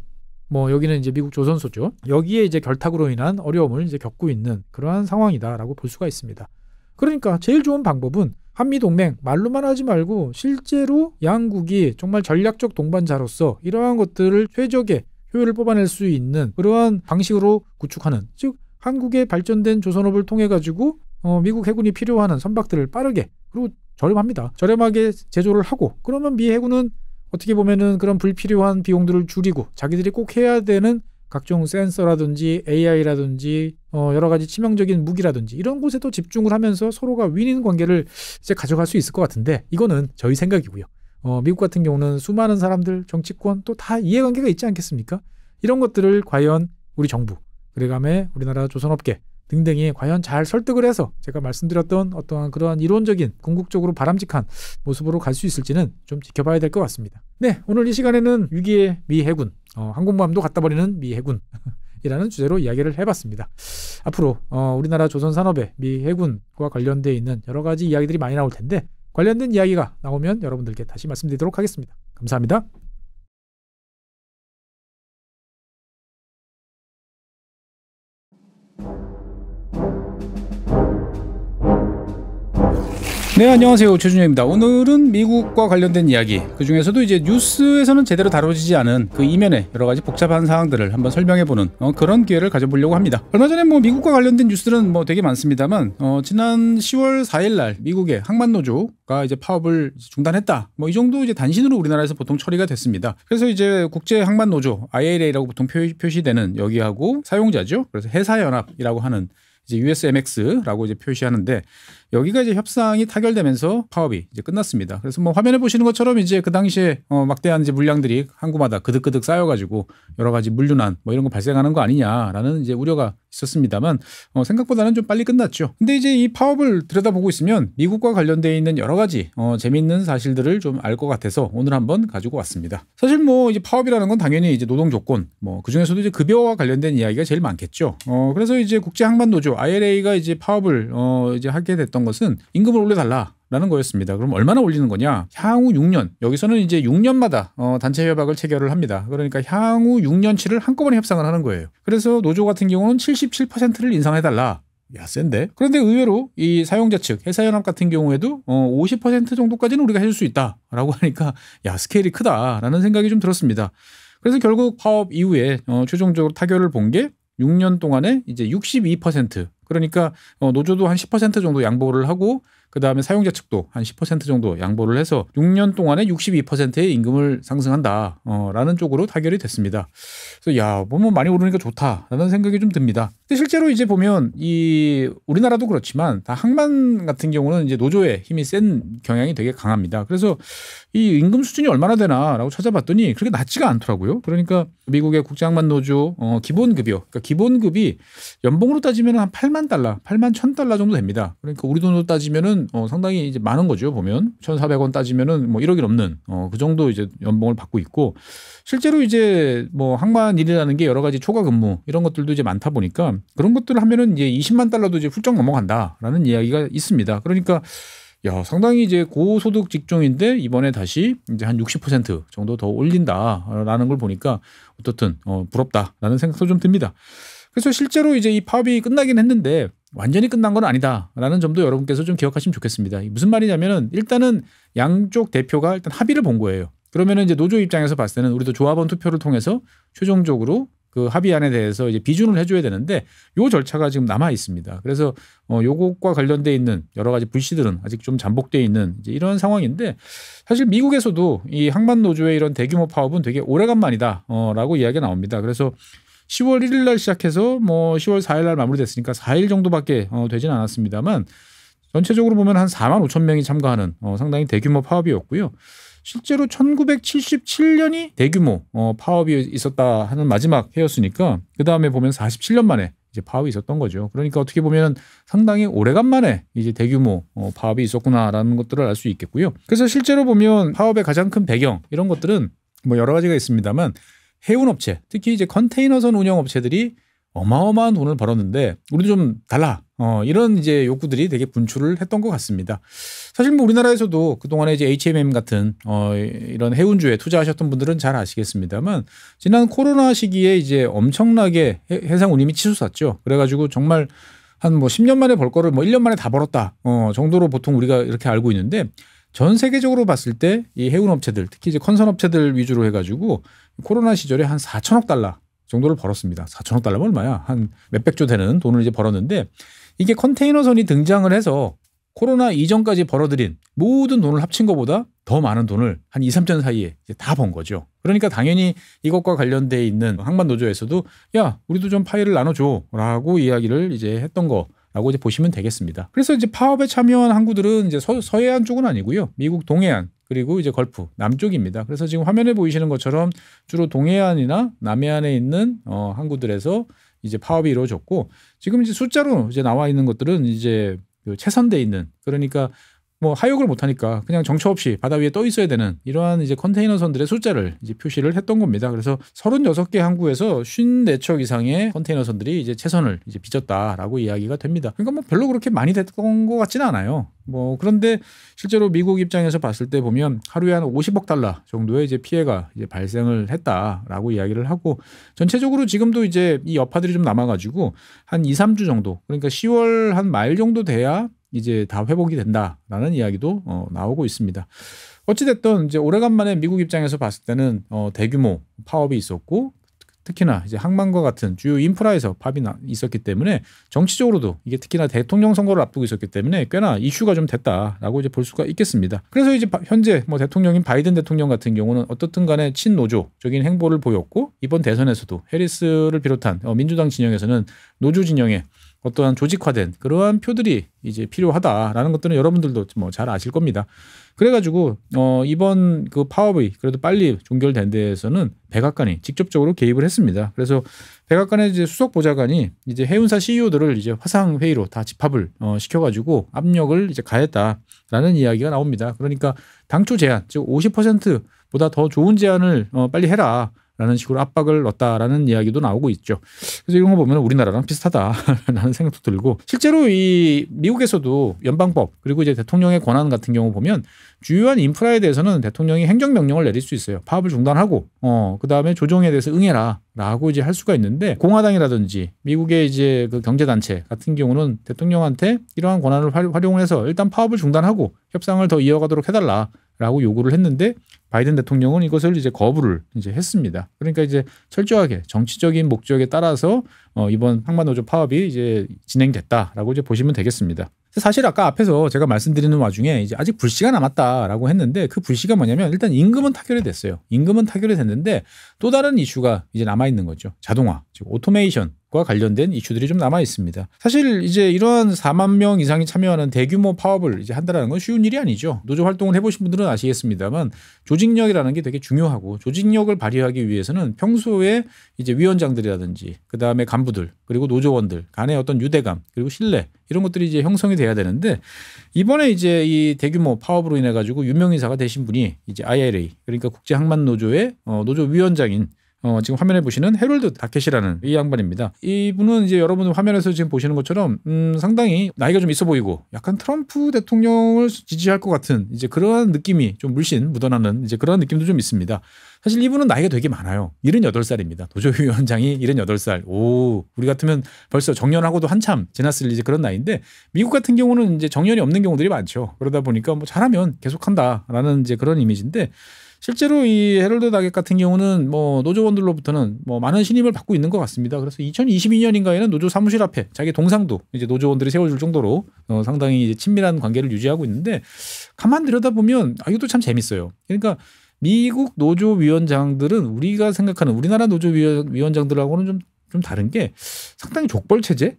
뭐 여기는 이제 미국 조선소죠. 여기에 이제 결탁으로 인한 어려움을 이제 겪고 있는 그러한 상황이다라고 볼 수가 있습니다. 그러니까 제일 좋은 방법은 한미동맹 말로만 하지 말고 실제로 양국이 정말 전략적 동반자로서 이러한 것들을 최적의 효율을 뽑아낼 수 있는 그러한 방식으로 구축하는, 즉 한국의 발전된 조선업을 통해 가지고 미국 해군이 필요하는 선박들을 빠르게 그리고 저렴합니다. 저렴하게 제조를 하고 그러면 미 해군은 어떻게 보면은 그런 불필요한 비용들을 줄이고 자기들이 꼭 해야 되는 각종 센서라든지 AI라든지 여러 가지 치명적인 무기라든지 이런 곳에 또 집중을 하면서 서로가 윈윈 관계를 이제 가져갈 수 있을 것 같은데 이거는 저희 생각이고요. 미국 같은 경우는 수많은 사람들, 정치권 또 다 이해관계가 있지 않겠습니까? 이런 것들을 과연 우리 정부, 그다음에 우리나라 조선업계 등등이 과연 잘 설득을 해서 제가 말씀드렸던 어떠한 그러한 이론적인 궁극적으로 바람직한 모습으로 갈 수 있을지는 좀 지켜봐야 될 것 같습니다. 네, 오늘 이 시간에는 위기의 미 해군, 항공모함도 갖다 버리는 미 해군이라는 주제로 이야기를 해봤습니다. 앞으로 우리나라 조선 산업의 미 해군과 관련되어 있는 여러 가지 이야기들이 많이 나올 텐데 관련된 이야기가 나오면 여러분들께 다시 말씀드리도록 하겠습니다. 감사합니다. 네, 안녕하세요. 최준영입니다. 오늘은 미국과 관련된 이야기, 그 중에서도 이제 뉴스에서는 제대로 다뤄지지 않은 그 이면의 여러 가지 복잡한 사항들을 한번 설명해보는 그런 기회를 가져보려고 합니다. 얼마 전에 뭐 미국과 관련된 뉴스들은 뭐 되게 많습니다만 지난 10월 4일날 미국의 항만노조가 이제 파업을 중단했다. 뭐 이 정도 이제 단신으로 우리나라에서 보통 처리가 됐습니다. 그래서 이제 국제 항만노조 ILA라고 보통 표시되는 여기하고 사용자죠. 그래서 해사연합이라고 하는 이제 USMX라고 이제 표시하는데 여기가 이제 협상이 타결되면서 파업이 이제 끝났습니다. 그래서 뭐 화면에 보시는 것처럼 이제 그 당시에 막대한 이제 물량들이 항구마다 그득그득 쌓여가지고 여러 가지 물류난 뭐 이런 거 발생하는 거 아니냐라는 이제 우려가 있었습니다만 생각보다는 좀 빨리 끝났죠. 근데 이제 이 파업을 들여다보고 있으면 미국과 관련되어 있는 여러 가지 재미있는 사실들을 좀 알 것 같아서 오늘 한번 가지고 왔습니다. 사실 뭐 이제 파업이라는 건 당연히 이제 노동 조건, 뭐 그 중에서도 이제 급여와 관련된 이야기가 제일 많겠죠. 그래서 이제 국제 항만 노조 ILA가 이제 파업을 이제 하게 됐던 것은 임금을 올려달라라는 거였습니다. 그럼 얼마나 올리는 거냐? 향후 6년. 여기서는 이제 6년마다 단체 협약을 체결을 합니다. 그러니까 향후 6년치를 한꺼번에 협상을 하는 거예요. 그래서 노조 같은 경우는 77%를 인상해달라. 야, 센데? 그런데 의외로 이 사용자 측, 회사연합 같은 경우에도 50% 정도까지는 우리가 해줄 수 있다라고 하니까 야, 스케일이 크다라는 생각이 좀 들었습니다. 그래서 결국 파업 이후에 최종적으로 타결을 본 게 6년 동안에 이제 62%, 그러니까 노조도 한 10% 정도 양보를 하고 그다음에 사용자 측도 한 10% 정도 양보를 해서 6년 동안에 62%의 임금을 상승한다 라는 쪽으로 타결이 됐습니다. 그래서 야, 뭐 많이 오르니까 좋다라는 생각이 좀 듭니다. 근데 실제로 이제 보면 이 우리나라도 그렇지만 다 항만 같은 경우는 이제 노조의 힘이 센 경향이 되게 강합니다. 그래서 이 임금 수준이 얼마나 되나라고 찾아봤더니 그렇게 낮지가 않더라고요. 그러니까 미국의 국제항만 노조 기본급이요. 그러니까 기본급이 연봉으로 따지면 한 8만 달러, 8만 1,000달러 정도 됩니다. 그러니까 우리 돈으로 따지면은 상당히 이제 많은 거죠. 보면 1,400원 따지면은 뭐 1억이 넘는 그 정도 이제 연봉을 받고 있고, 실제로 이제 뭐 항만 일이라는 게 여러 가지 초과 근무 이런 것들도 이제 많다 보니까 그런 것들을 하면은 이제 20만 달러도 이제 훌쩍 넘어간다라는 이야기가 있습니다. 그러니까 야, 상당히 이제 고소득 직종인데 이번에 다시 이제 한 60% 정도 더 올린다라는 걸 보니까 어떻든 부럽다라는 생각도 좀 듭니다. 그래서 실제로 이제 이 파업이 끝나긴 했는데 완전히 끝난 건 아니다라는 점도 여러분께서 좀 기억하시면 좋겠습니다. 무슨 말이냐면은 일단은 양쪽 대표가 일단 합의를 본 거예요. 그러면은 이제 노조 입장에서 봤을 때는 우리도 조합원 투표를 통해서 최종적으로 그 합의안에 대해서 이제 비준을 해줘야 되는데 요 절차가 지금 남아 있습니다. 그래서 요것과 관련돼 있는 여러 가지 불씨들은 아직 좀 잠복돼 있는 이제 이런 상황인데, 사실 미국에서도 이 항만 노조의 이런 대규모 파업은 되게 오래간만이다라고 이야기가 나옵니다. 그래서 10월 1일 날 시작해서 뭐 10월 4일 날 마무리됐으니까 4일 정도밖에 되진 않았습니다만 전체적으로 보면 한 4만 5천 명이 참가하는 상당히 대규모 파업이었고요. 실제로 1977년이 대규모 파업이 있었다 하는 마지막 해였으니까 그 다음에 보면 47년 만에 이제 파업이 있었던 거죠. 그러니까 어떻게 보면 상당히 오래간만에 이제 대규모 파업이 있었구나라는 것들을 알 수 있겠고요. 그래서 실제로 보면 파업의 가장 큰 배경 이런 것들은 뭐 여러 가지가 있습니다만 해운업체, 특히 이제 컨테이너선 운영업체들이 어마어마한 돈을 벌었는데 우리도 좀 달라. 이런 이제 욕구들이 되게 분출을 했던 것 같습니다. 사실 뭐 우리나라에서도 그동안에 이제 HMM 같은 이런 해운주에 투자하셨던 분들은 잘 아시겠습니다만 지난 코로나 시기에 이제 엄청나게 해상 운임이 치솟았죠. 그래가지고 정말 한 뭐 10년 만에 벌 거를 뭐 1년 만에 다 벌었다 정도로 보통 우리가 이렇게 알고 있는데, 전 세계적으로 봤을 때 이 해운업체들, 특히 이제 컨선업체들 위주로 해가지고 코로나 시절에 한 4천억 달러 정도를 벌었습니다. 4천억 달러면 얼마야? 한 몇백조 되는 돈을 이제 벌었는데, 이게 컨테이너선이 등장을 해서 코로나 이전까지 벌어들인 모든 돈을 합친 것보다 더 많은 돈을 한 2, 3년 사이에 다 번 거죠. 그러니까 당연히 이것과 관련돼 있는 항만 노조에서도 야, 우리도 좀 파일을 나눠줘라고 이야기를 이제 했던 거라고 이제 보시면 되겠습니다. 그래서 이제 파업에 참여한 항구들은 이제 서해안 쪽은 아니고요, 미국 동해안 그리고 이제 걸프 남쪽입니다. 그래서 지금 화면에 보이시는 것처럼 주로 동해안이나 남해안에 있는 항구들에서 이제 파업이 이루어졌고, 지금 이제 숫자로 이제 나와 있는 것들은 이제 채선돼 있는, 그러니까 뭐 하역을 못하니까 그냥 정처 없이 바다 위에 떠 있어야 되는 이러한 이제 컨테이너선들의 숫자를 이제 표시를 했던 겁니다. 그래서 36개 항구에서 54척 이상의 컨테이너선들이 이제 채선을 이제 빚었다라고 이야기가 됩니다. 그러니까 뭐 별로 그렇게 많이 됐던 것 같지는 않아요. 뭐 그런데 실제로 미국 입장에서 봤을 때 보면 하루에 한 50억 달러 정도의 이제 피해가 이제 발생을 했다라고 이야기를 하고, 전체적으로 지금도 이제 이 여파들이 좀 남아가지고 한 2, 3주 정도, 그러니까 10월 한 말 정도 돼야 이제 다 회복이 된다라는 이야기도 나오고 있습니다. 어찌됐든 이제 오래간만에 미국 입장에서 봤을 때는 대규모 파업이 있었고, 특히나 이제 항만과 같은 주요 인프라에서 파업이 있었기 때문에 정치적으로도 이게 특히나 대통령 선거를 앞두고 있었기 때문에 꽤나 이슈가 좀 됐다라고 이제 볼 수가 있겠습니다. 그래서 이제 현재 뭐 대통령인 바이든 대통령 같은 경우는 어떻든 간에 친노조적인 행보를 보였고, 이번 대선에서도 해리스를 비롯한 민주당 진영에서는 노조 진영에 어떠한 조직화된 그러한 표들이 이제 필요하다라는 것들은 여러분들도 뭐 잘 아실 겁니다. 그래가지고 이번 그 파업이 그래도 빨리 종결된 데에서는 백악관이 직접적으로 개입을 했습니다. 그래서 백악관의 이제 수석 보좌관이 이제 해운사 CEO들을 이제 화상 회의로 다 집합을 시켜가지고 압력을 이제 가했다라는 이야기가 나옵니다. 그러니까 당초 제안, 즉 50%보다 더 좋은 제안을 빨리 해라. 라는 식으로 압박을 넣었다라는 이야기도 나오고 있죠. 그래서 이런 거 보면 우리나라랑 비슷하다라는 생각도 들고, 실제로 이 미국에서도 연방법 그리고 이제 대통령의 권한 같은 경우 보면 주요한 인프라에 대해서는 대통령이 행정명령을 내릴 수 있어요. 파업을 중단하고 그다음에 조정에 대해서 응해라라고 이제 할 수가 있는데, 공화당이라든지 미국의 이제 그 경제단체 같은 경우는 대통령한테 이러한 권한을 활용을 해서 일단 파업을 중단하고 협상을 더 이어가도록 해달라라고 요구를 했는데 바이든 대통령은 이것을 이제 거부를 이제 했습니다. 그러니까 이제 철저하게 정치적인 목적에 따라서 이번 항만노조 파업이 이제 진행됐다라고 이제 보시면 되겠습니다. 사실 아까 앞에서 제가 말씀드리는 와중에 이제 아직 불씨가 남았다라고 했는데 그 불씨가 뭐냐면 일단 임금은 타결이 됐어요. 임금은 타결이 됐는데 또 다른 이슈가 이제 남아 있는 거죠. 자동화, 즉 오토메이션과 관련된 이슈들이 좀 남아 있습니다. 사실 이제 이러한 4만 명 이상이 참여하는 대규모 파업을 이제 한다라는 건 쉬운 일이 아니죠. 노조 활동을 해보신 분들은 아시겠습니다만 조직력이라는 게 되게 중요하고 조직력을 발휘하기 위해서는 평소에 이제 위원장들이라든지 그 다음에 간부들 그리고 노조원들 간의 어떤 유대감 그리고 신뢰 이런 것들이 이제 형성이 돼야 되는데 이번에 이제 이 대규모 파업으로 인해 가지고 유명인사가 되신 분이 이제 ILA 그러니까 국제항만노조의 노조 위원장인 지금 화면에 보시는 해롤드 다켓이라는 이 양반입니다. 이분은 이제 여러분 화면에서 지금 보시는 것처럼 상당히 나이가 좀 있어 보이고 약간 트럼프 대통령을 지지할 것 같은 이제 그러한 느낌이 좀 물씬 묻어나는 이제 그런 느낌도 좀 있습니다. 사실 이분은 나이가 되게 많아요. 78살입니다. 노조위원장이 78살. 오, 우리 같으면 벌써 정년하고도 한참 지났을 이제 그런 나이인데 미국 같은 경우는 이제 정년이 없는 경우들이 많죠. 그러다 보니까 뭐 잘하면 계속한다라는 이제 그런 이미지인데 실제로 이 헤럴드 다겟 같은 경우는 뭐 노조원들로부터는 뭐 많은 신임을 받고 있는 것 같습니다. 그래서 2022년인가에는 노조 사무실 앞에 자기 동상도 이제 노조원들이 세워줄 정도로 상당히 이제 친밀한 관계를 유지하고 있는데 가만 들여다보면 이것도 참 재밌어요. 그러니까 미국 노조 위원장들은 우리가 생각하는 우리나라 노조 위원장들하고는 좀 다른 게 상당히 족벌 체제?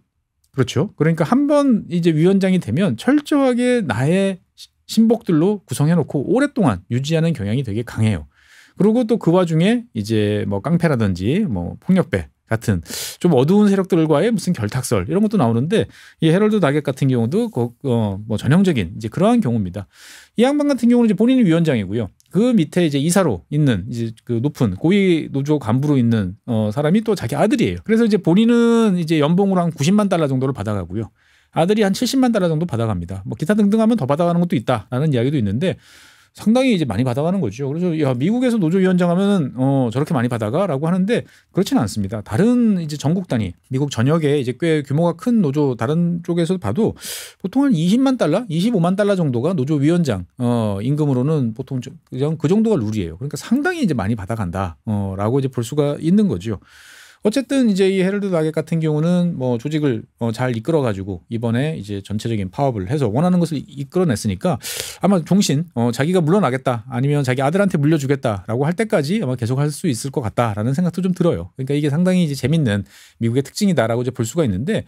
그렇죠. 그러니까 한번 이제 위원장이 되면 철저하게 나의 신복들로 구성해놓고 오랫동안 유지하는 경향이 되게 강해요. 그리고 또 그 와중에 이제 뭐 깡패라든지 뭐 폭력배 같은 좀 어두운 세력들과의 무슨 결탁설 이런 것도 나오는데 이 헤럴드 다겟 같은 경우도 뭐 전형적인 이제 그러한 경우입니다. 이 양반 같은 경우는 이제 본인이 위원장이고요. 그 밑에 이제 이사로 있는 이제 그 높은 고위 노조 간부로 있는 사람이 또 자기 아들이에요. 그래서 이제 본인은 이제 연봉으로 한 90만 달러 정도를 받아가고요. 아들이 한 70만 달러 정도 받아갑니다. 뭐 기타 등등 하면 더 받아가는 것도 있다라는 이야기도 있는데 상당히 이제 많이 받아가는 거죠. 그래서 야, 미국에서 노조위원장 하면은 저렇게 많이 받아가라고 하는데 그렇지는 않습니다. 다른 이제 전국 단위, 미국 전역에 이제 꽤 규모가 큰 노조 다른 쪽에서 봐도 보통 한 20만 달러, 25만 달러 정도가 노조위원장 임금으로는 보통 그냥 그 정도가 룰이에요. 그러니까 상당히 이제 많이 받아간다라고 이제 볼 수가 있는 거죠. 어쨌든 이제 이 헤럴드 다겟 같은 경우는 뭐 조직을 잘 이끌어가지고 이번에 이제 전체적인 파업을 해서 원하는 것을 이끌어냈으니까 아마 종신 자기가 물러나겠다 아니면 자기 아들한테 물려주겠다라고 할 때까지 아마 계속 할 수 있을 것 같다라는 생각도 좀 들어요. 그러니까 이게 상당히 이제 재밌는 미국의 특징이다라고 이제 볼 수가 있는데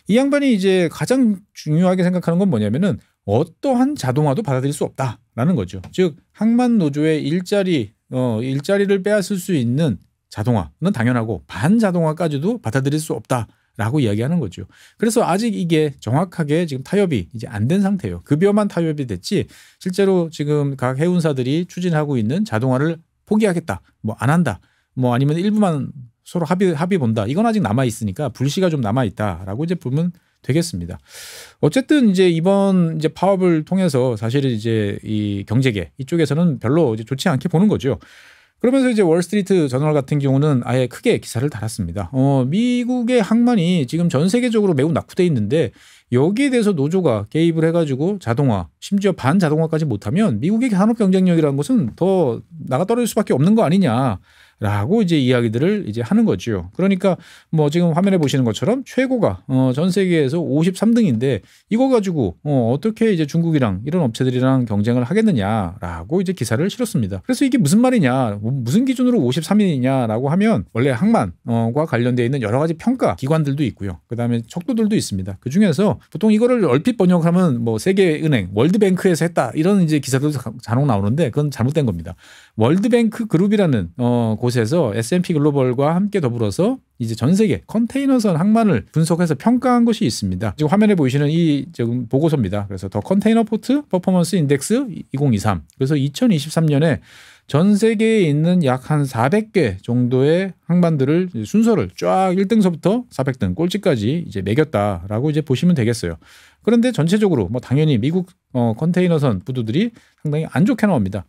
이 양반이 이제 가장 중요하게 생각하는 건 뭐냐면은 어떠한 자동화도 받아들일 수 없다라는 거죠. 즉 항만 노조의 일자리를 빼앗을 수 있는 자동화는 당연하고 반자동화까지도 받아들일 수 없다라고 이야기하는 거죠. 그래서 아직 이게 정확하게 지금 타협이 이제 안 된 상태예요. 급여만 타협이 됐지 실제로 지금 각 해운사들이 추진하고 있는 자동화를 포기하겠다, 뭐 안 한다, 뭐 아니면 일부만 서로 합의 본다. 이건 아직 남아 있으니까 불씨가 좀 남아 있다라고 이제 보면 되겠습니다. 어쨌든 이제 이번 이제 파업을 통해서 사실은 이제 이 경제계 이쪽에서는 별로 이제 좋지 않게 보는 거죠. 그러면서 이제 월스트리트 저널 같은 경우는 아예 크게 기사를 달았습니다. 미국의 항만이 지금 전 세계적으로 매우 낙후돼 있는데 여기에 대해서 노조가 개입을 해가지고 자동화, 심지어 반자동화까지 못하면 미국의 산업 경쟁력이라는 것은 더 나가 떨어질 수밖에 없는 거 아니냐라고 이제 이야기들을 이제 하는 거죠. 그러니까 뭐 지금 화면에 보시는 것처럼 최고가 전 세계에서 53등인데 이거 가지고 어떻게 이제 중국이랑 이런 업체들이랑 경쟁을 하겠느냐라고 이제 기사를 실었습니다. 그래서 이게 무슨 말이냐, 무슨 기준으로 53위냐라고 하면 원래 항만과 관련되어 있는 여러 가지 평가 기관들도 있고요. 그다음에 척도들도 있습니다. 그 중에서 보통 이거를 얼핏 번역하면 뭐 세계은행, 월드뱅크에서 했다 이런 이제 기사들도 간혹 나오는데 그건 잘못된 겁니다. 월드뱅크 그룹이라는 곳에서 S&P 글로벌과 함께 더불어서 이제 전 세계 컨테이너선 항만을 분석해서 평가한 것이 있습니다. 지금 화면에 보이시는 이 지금 보고서입니다. 그래서 더 컨테이너 포트 퍼포먼스 인덱스 2023. 그래서 2023년에 전 세계에 있는 약 한 400개 정도의 항만들을 순서를 쫙 1등서부터 400등 꼴찌까지 이제 매겼다라고 이제 보시면 되겠어요. 그런데 전체적으로 뭐 당연히 미국 컨테이너선 부두들이 상당히 안 좋게 나옵니다.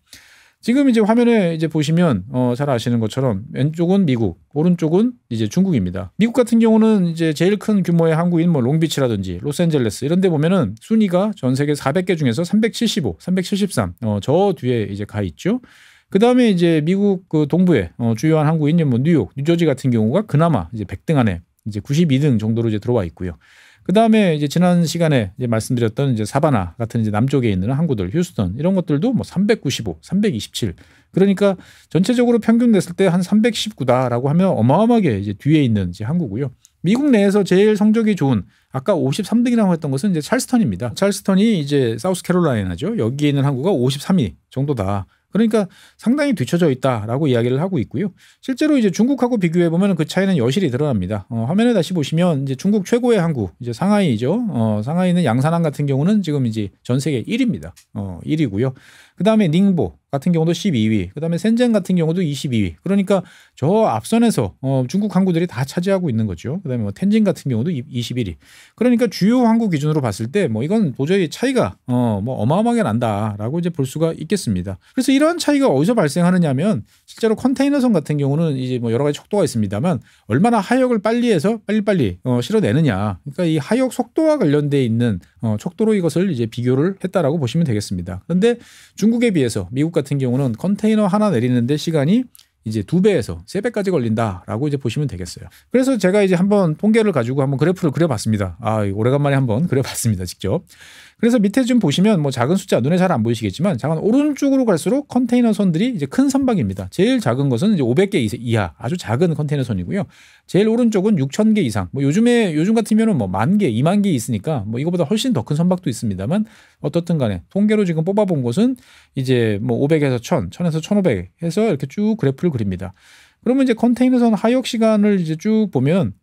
지금 이제 화면에 이제 보시면 잘 아시는 것처럼 왼쪽은 미국, 오른쪽은 이제 중국입니다. 미국 같은 경우는 이제 제일 큰 규모의 항구인 뭐 롱비치라든지 로스앤젤레스 이런 데 보면은 순위가 전 세계 400개 중에서 375, 373 저 뒤에 이제 가 있죠. 그 다음에 이제 미국 그 동부의 주요한 항구인 뭐 뉴욕, 뉴저지 같은 경우가 그나마 이제 100등 안에 이제 92등 정도로 이제 들어와 있고요. 그 다음에 이제 지난 시간에 이제 말씀드렸던 이제 사바나 같은 이제 남쪽에 있는 항구들, 휴스턴 이런 것들도 뭐 395, 327. 그러니까 전체적으로 평균 냈을 때 한 319다라고 하면 어마어마하게 이제 뒤에 있는 이제 항구고요. 미국 내에서 제일 성적이 좋은 아까 53등이라고 했던 것은 이제 찰스턴입니다. 찰스턴이 이제 사우스캐롤라이나죠. 여기에 있는 항구가 53위 정도다. 그러니까 상당히 뒤처져 있다라고 이야기를 하고 있고요. 실제로 이제 중국하고 비교해 보면 그 차이는 여실히 드러납니다. 화면에 다시 보시면 이제 중국 최고의 항구 이제 상하이죠. 상하이는 양산항 같은 경우는 지금 이제 전 세계 1위입니다. 1위고요. 그 다음에 닝보 같은 경우도 12위, 그 다음에 센젠 같은 경우도 22위. 그러니까 저 앞선에서 중국 항구들이 다 차지하고 있는 거죠. 그 다음에 뭐 텐진 같은 경우도 21위. 그러니까 주요 항구 기준으로 봤을 때 뭐 이건 도저히 차이가 뭐 어마어마하게 난다라고 이제 볼 수가 있겠습니다. 그래서 이런 차이가 어디서 발생하느냐면 실제로 컨테이너선 같은 경우는 이제 뭐 여러 가지 척도가 있습니다만 얼마나 하역을 빨리 해서 빨리빨리 실어내느냐. 그러니까 이 하역 속도와 관련돼 있는 척도로 이것을 이제 비교를 했다라고 보시면 되겠습니다. 그런데 중국에 비해서 미국 같은 경우는 컨테이너 하나 내리는데 시간이 이제 2배에서 3배까지 걸린다라고 이제 보시면 되겠어요. 그래서 제가 이제 한번 통계를 가지고 한번 그래프를 그려봤습니다. 오래간만에 한번 그려봤습니다, 직접. 그래서 밑에 좀 보시면 뭐 작은 숫자 눈에 잘 안 보이시겠지만 작은 오른쪽으로 갈수록 컨테이너 선들이 이제 큰 선박입니다. 제일 작은 것은 이제 500개 이하 아주 작은 컨테이너 선이고요. 제일 오른쪽은 6,000개 이상. 뭐 요즘 같으면은 뭐 10,000개, 20,000개 있으니까 뭐 이거보다 훨씬 더 큰 선박도 있습니다만 어떻든 간에 통계로 지금 뽑아본 것은 이제 뭐 500에서 1000, 1000에서 1500 해서 이렇게 쭉 그래프를 그립니다. 그러면 이제 컨테이너선 하역 시간을 이제 쭉 보면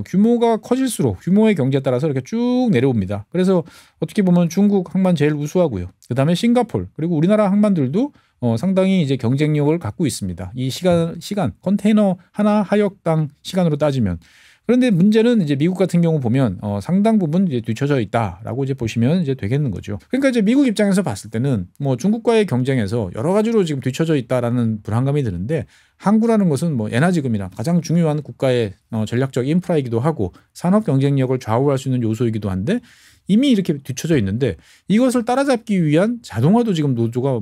규모가 커질수록 규모의 경제에 따라서 이렇게 쭉 내려옵니다. 그래서 어떻게 보면 중국 항만 제일 우수하고요. 그다음에 싱가포르 그리고 우리나라 항만들도 상당히 이제 경쟁력을 갖고 있습니다. 이 시간 컨테이너 하나 하역당 시간으로 따지면. 그런데 문제는 이제 미국 같은 경우 보면 상당 부분 이제 뒤처져 있다라고 이제 보시면 이제 되겠는 거죠. 그러니까 이제 미국 입장에서 봤을 때는 뭐 중국과의 경쟁에서 여러 가지로 지금 뒤처져 있다라는 불안감이 드는데 항구라는 것은 뭐 예나 지금이나 가장 중요한 국가의 전략적 인프라이기도 하고 산업 경쟁력을 좌우할 수 있는 요소이기도 한데 이미 이렇게 뒤처져 있는데 이것을 따라잡기 위한 자동화도 지금 노조가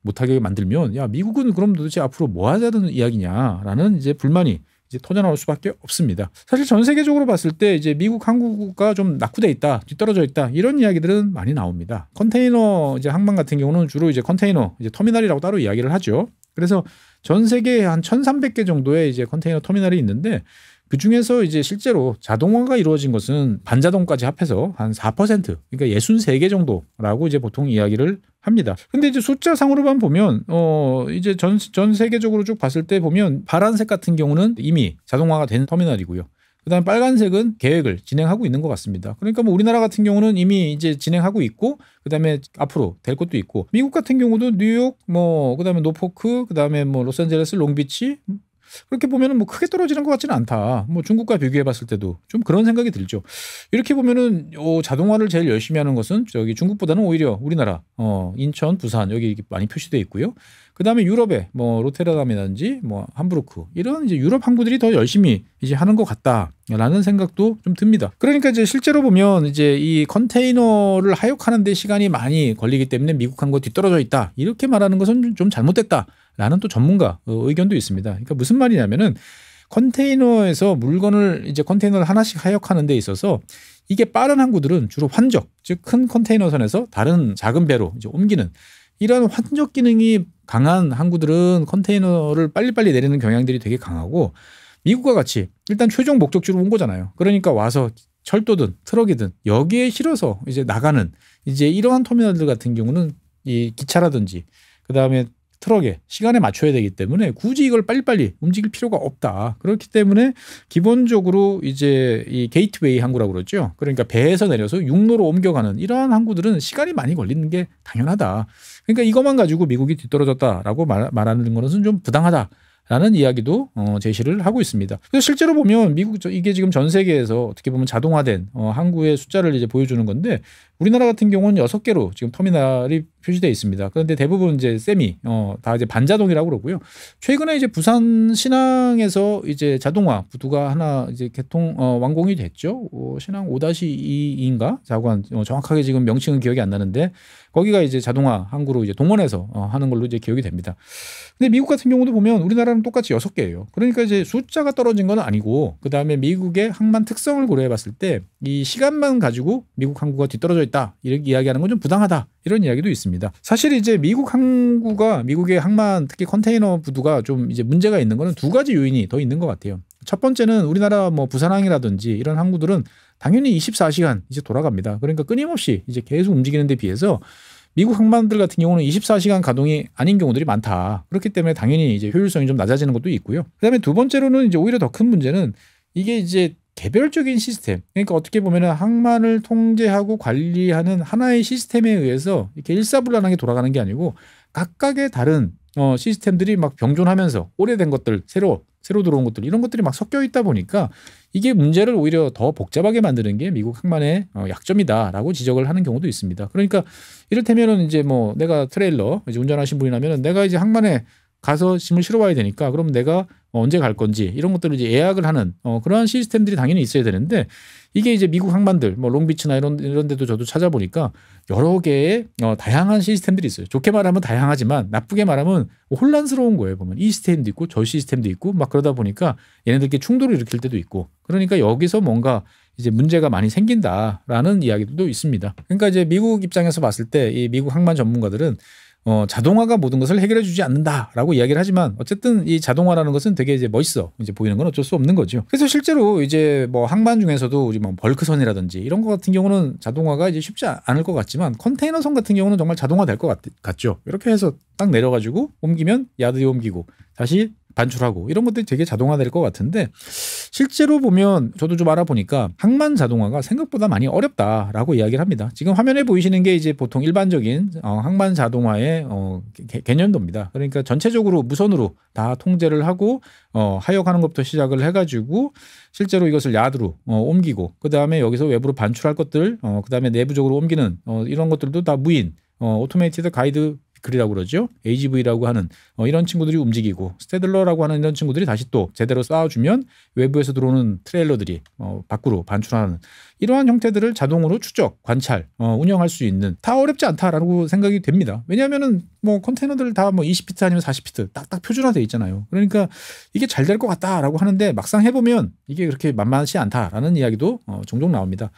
못하게 만들면 야 미국은 그럼 도대체 앞으로 뭐 하자는 이야기냐라는 이제 불만이 이제 터져나올 수밖에 없습니다. 사실 전 세계적으로 봤을 때 이제 미국 항구가 좀 낙후돼 있다, 뒤떨어져 있다 이런 이야기들은 많이 나옵니다. 컨테이너 이제 항만 같은 경우는 주로 이제 컨테이너 이제 터미널이라고 따로 이야기를 하죠. 그래서 전 세계에 한 1,300개 정도의 이제 컨테이너 터미널이 있는데 그 중에서 이제 실제로 자동화가 이루어진 것은 반자동까지 합해서 한 4%, 그러니까 63개 정도라고 이제 보통 이야기를 합니다. 근데 이제 숫자상으로만 보면 이제 전 세계적으로 쭉 봤을 때 보면 파란색 같은 경우는 이미 자동화가 된 터미널이고요. 그다음에 빨간색은 계획을 진행하고 있는 것 같습니다. 그러니까 뭐 우리나라 같은 경우는 이미 이제 진행하고 있고 그다음에 앞으로 될 것도 있고 미국 같은 경우도 뉴욕 뭐 그다음에 노포크 그다음에 뭐 로스앤젤레스 롱비치 그렇게 보면은 뭐 크게 떨어지는 것 같지는 않다. 뭐 중국과 비교해 봤을 때도 좀 그런 생각이 들죠. 이렇게 보면은 자동화를 제일 열심히 하는 것은 저기 중국보다는 오히려 우리나라 인천, 부산 여기 많이 표시되어 있고요. 그다음에 유럽에 뭐 로테르담이라든지 뭐 함부르크 이런 이제 유럽 항구들이 더 열심히 이제 하는 것 같다라는 생각도 좀 듭니다. 그러니까 이제 실제로 보면 이제 이 컨테이너를 하역하는 데 시간이 많이 걸리기 때문에 미국 항구 뒤떨어져 있다. 이렇게 말하는 것은 좀 잘못됐다. 라는 또 전문가 의견도 있습니다. 그러니까 무슨 말이냐면은 컨테이너에서 물건을 이제 컨테이너를 하나씩 하역하는 데 있어서 이게 빠른 항구들은 주로 환적, 즉 큰 컨테이너선에서 다른 작은 배로 이제 옮기는 이런 환적 기능이 강한 항구들은 컨테이너를 빨리빨리 내리는 경향들이 되게 강하고 미국과 같이 일단 최종 목적지로 온 거잖아요. 그러니까 와서 철도든 트럭이든 여기에 실어서 이제 나가는 이제 이러한 터미널들 같은 경우는 이 기차라든지 그다음에 트럭에 시간에 맞춰야 되기 때문에 굳이 이걸 빨리빨리 움직일 필요가 없다. 그렇기 때문에 기본적으로 이제 이 게이트웨이 항구라고 그러죠. 그러니까 배에서 내려서 육로로 옮겨가는 이러한 항구들은 시간이 많이 걸리는 게 당연하다. 그러니까 이것만 가지고 미국이 뒤떨어졌다라고 말하는 것은 좀 부당하다. 라는 이야기도 제시를 하고 있습니다. 그래서 실제로 보면 미국 이게 지금 전 세계에서 어떻게 보면 자동화된 항구의 숫자를 이제 보여주는 건데 우리나라 같은 경우는 6개로 지금 터미널이 표시되어 있습니다. 그런데 대부분 이제 세미, 다 이제 반자동이라고 그러고요. 최근에 이제 부산 신항에서 이제 자동화 부두가 하나 이제 완공이 됐죠. 신항 5-2인가? 자관 정확하게 지금 명칭은 기억이 안 나는데 거기가 이제 자동화 항구로 이제 동원해서 하는 걸로 이제 기억이 됩니다. 근데 미국 같은 경우도 보면 우리나라는 똑같이 6개예요. 그러니까 이제 숫자가 떨어진 건 아니고 그다음에 미국의 항만 특성을 고려해 봤을 때 이 시간만 가지고 미국 항구가 뒤떨어져 있다. 이렇게 이야기하는 건 좀 부당하다. 이런 이야기도 있습니다. 사실 이제 미국 항구가 미국의 항만 특히 컨테이너 부두가 좀 이제 문제가 있는 거는 2가지 요인이 더 있는 것 같아요. 첫 번째는 우리나라 뭐 부산항이라든지 이런 항구들은 당연히 24시간 이제 돌아갑니다. 그러니까 끊임없이 이제 계속 움직이는 데 비해서 미국 항만들 같은 경우는 24시간 가동이 아닌 경우들이 많다. 그렇기 때문에 당연히 이제 효율성이 좀 낮아지는 것도 있고요. 그다음에 두 번째로는 이제 오히려 더 큰 문제는 이게 이제 개별적인 시스템. 그러니까 어떻게 보면은 항만을 통제하고 관리하는 하나의 시스템에 의해서 이렇게 일사불란하게 돌아가는 게 아니고 각각의 다른 시스템들이 막 병존하면서 오래된 것들, 새로 들어온 것들 이런 것들이 막 섞여 있다 보니까 이게 문제를 오히려 더 복잡하게 만드는 게 미국 항만의 약점이다라고 지적을 하는 경우도 있습니다. 그러니까 이를테면은 이제 뭐 내가 트레일러 이제 운전하신 분이라면 내가 이제 항만에 가서 짐을 실어 와야 되니까 그럼 내가 언제 갈 건지 이런 것들을 이제 예약을 하는 그러한 시스템들이 당연히 있어야 되는데 이게 이제 미국 항만들 뭐 롱비치나 이런 데도 저도 찾아보니까 여러 개의 다양한 시스템들이 있어요. 좋게 말하면 다양하지만 나쁘게 말하면 혼란스러운 거예요. 보면 이 시스템도 있고 저 시스템도 있고 막 그러다 보니까 얘네들끼리 충돌을 일으킬 때도 있고 그러니까 여기서 뭔가 이제 문제가 많이 생긴다라는 이야기도 있습니다. 그러니까 이제 미국 입장에서 봤을 때 이 미국 항만 전문가들은 자동화가 모든 것을 해결해 주지 않는다라고 이야기를 하지만 어쨌든 이 자동화라는 것은 되게 이제 멋있어 이제 보이는 건 어쩔 수 없는 거죠. 그래서 실제로 이제 뭐 항만 중에서도 우리 뭐 벌크선이라든지 이런 것 같은 경우는 자동화가 이제 쉽지 않을 것 같지만 컨테이너선 같은 경우는 정말 자동화 될 것 같죠. 이렇게 해서 딱 내려가지고 옮기면 야드에 옮기고 다시 반출하고 이런 것들이 되게 자동화될 것 같은데 실제로 보면 저도 좀 알아보니까 항만 자동화가 생각보다 많이 어렵다라고 이야기를 합니다. 지금 화면에 보이시는 게 이제 보통 일반적인 항만 자동화의 개념도입니다. 그러니까 전체적으로 무선으로 다 통제를 하고 하역하는 것부터 시작을 해가지고 실제로 이것을 야드로 옮기고 그 다음에 여기서 외부로 반출할 것들 그 다음에 내부적으로 옮기는 이런 것들도 다 무인 오토메이티드 가이드 그리라고 그러죠. AGV라고 하는 이런 친구들이 움직이고 스테들러라고 하는 이런 친구들이 다시 또 제대로 쌓아주면 외부에서 들어오는 트레일러들이 밖으로 반출하는 이러한 형태들을 자동으로 추적, 관찰, 운영할 수 있는 다 어렵지 않다라고 생각이 됩니다. 왜냐하면은 뭐 컨테이너들 다 뭐 20피트 아니면 40피트 딱딱 표준화되어 있잖아요. 그러니까 이게 잘 될 것 같다라고 하는데 막상 해보면 이게 그렇게 만만치 않다라는 이야기도 종종 나옵니다.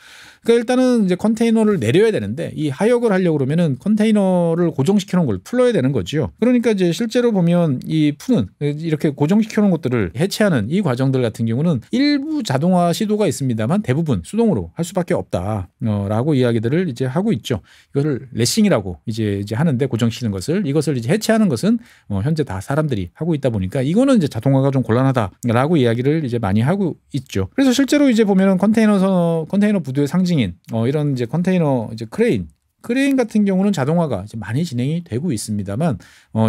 그러니까 일단은 이제 컨테이너를 내려야 되는데 이 하역을 하려고 그러면은 컨테이너를 고정시켜 놓은 걸 풀어야 되는 거죠. 그러니까 이제 실제로 보면 이 푸는 이렇게 고정시켜 놓은 것들을 해체하는 이 과정들 같은 경우는 일부 자동화 시도가 있습니다만 대부분 수동으로 할 수밖에 없다라고 이야기들을 이제 하고 있죠. 이거를 레싱이라고 이제 하는데 고정시키는 것을 이것을 이제 해체하는 것은 현재 다 사람들이 하고 있다 보니까 이거는 이제 자동화가 좀 곤란하다라고 이야기를 이제 많이 하고 있죠. 그래서 실제로 이제 보면은 컨테이너 부두의 상징인 이런 이제 컨테이너 이제 크레인 같은 경우는 자동화가 이제 많이 진행이 되고 있습니다만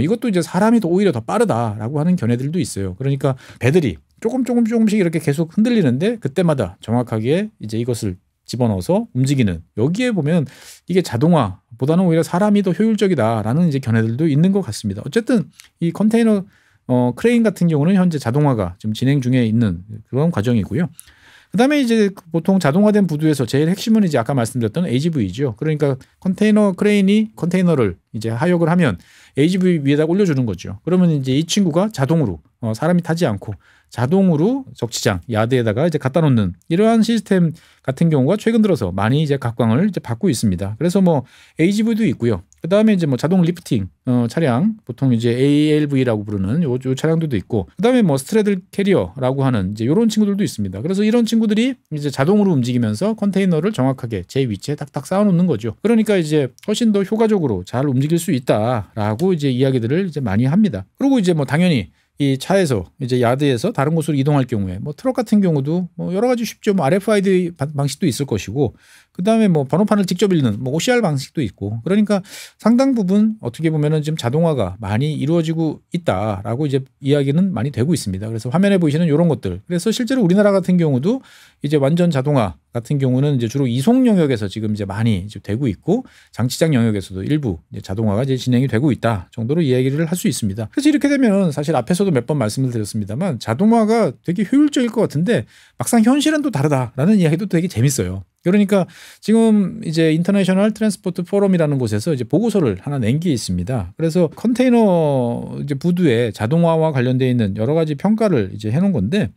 이것도 이제 사람이 오히려 더 빠르다라고 하는 견해들도 있어요. 그러니까 배들이 조금씩 이렇게 계속 흔들리는데 그때마다 정확하게 이제 이것을 집어넣어서 움직이는 여기에 보면 이게 자동화보다는 오히려 사람이 더 효율적이다라는 이제 견해들도 있는 것 같습니다. 어쨌든 이 컨테이너 크레인 같은 경우는 현재 자동화가 지금 진행 중에 있는 그런 과정이고요. 그다음에 이제 보통 자동화된 부두에서 제일 핵심은 이제 아까 말씀드렸던 AGV죠. 그러니까 컨테이너 크레인이 컨테이너를 이제 하역을 하면 AGV 위에다 올려주는 거죠. 그러면 이제 이 친구가 자동으로 사람이 타지 않고 자동으로 적치장 야드에다가 이제 갖다 놓는 이러한 시스템 같은 경우가 최근 들어서 많이 이제 각광을 이제 받고 있습니다. 그래서 뭐 AGV도 있고요. 그 다음에 이제 뭐 자동 리프팅 차량 보통 이제 ALV라고 부르는 요 차량들도 있고 그 다음에 뭐 스트래들 캐리어라고 하는 이제 요런 친구들도 있습니다. 그래서 이런 친구들이 이제 자동으로 움직이면서 컨테이너를 정확하게 제 위치에 딱딱 쌓아놓는 거죠. 그러니까 이제 훨씬 더 효과적으로 잘 움직일 수 있다라고 이제 이야기들을 이제 많이 합니다. 그리고 이제 뭐 당연히 이 차에서 이제 야드에서 다른 곳으로 이동할 경우에 뭐 트럭 같은 경우도 뭐 여러 가지 쉽죠. 뭐 RFID 방식도 있을 것이고 그다음에 뭐 번호판을 직접 읽는 뭐 OCR 방식도 있고 그러니까 상당 부분 어떻게 보면은 지금 자동화가 많이 이루어지고 있다라고 이제 이야기는 많이 되고 있습니다. 그래서 화면에 보이시는 이런 것들. 그래서 실제로 우리나라 같은 경우도 이제 완전 자동화 같은 경우는 이제 주로 이송 영역에서 지금 이제 많이 이제 되고 있고 장치장 영역에서도 일부 이제 자동화가 이제 진행이 되고 있다 정도로 이야기를 할 수 있습니다. 그래서 이렇게 되면 사실 앞에서도 몇 번 말씀을 드렸습니다만 자동화가 되게 효율적일 것 같은데 막상 현실은 또 다르다라는 이야기도 되게 재밌어요. 그러니까 지금 이제 인터내셔널 트랜스포트 포럼이라는 곳에서 이제 보고서를 하나 낸 게 있습니다. 그래서 컨테이너 이제 부두의 자동화와 관련되어 있는 여러 가지 평가를 이제 해놓은 건데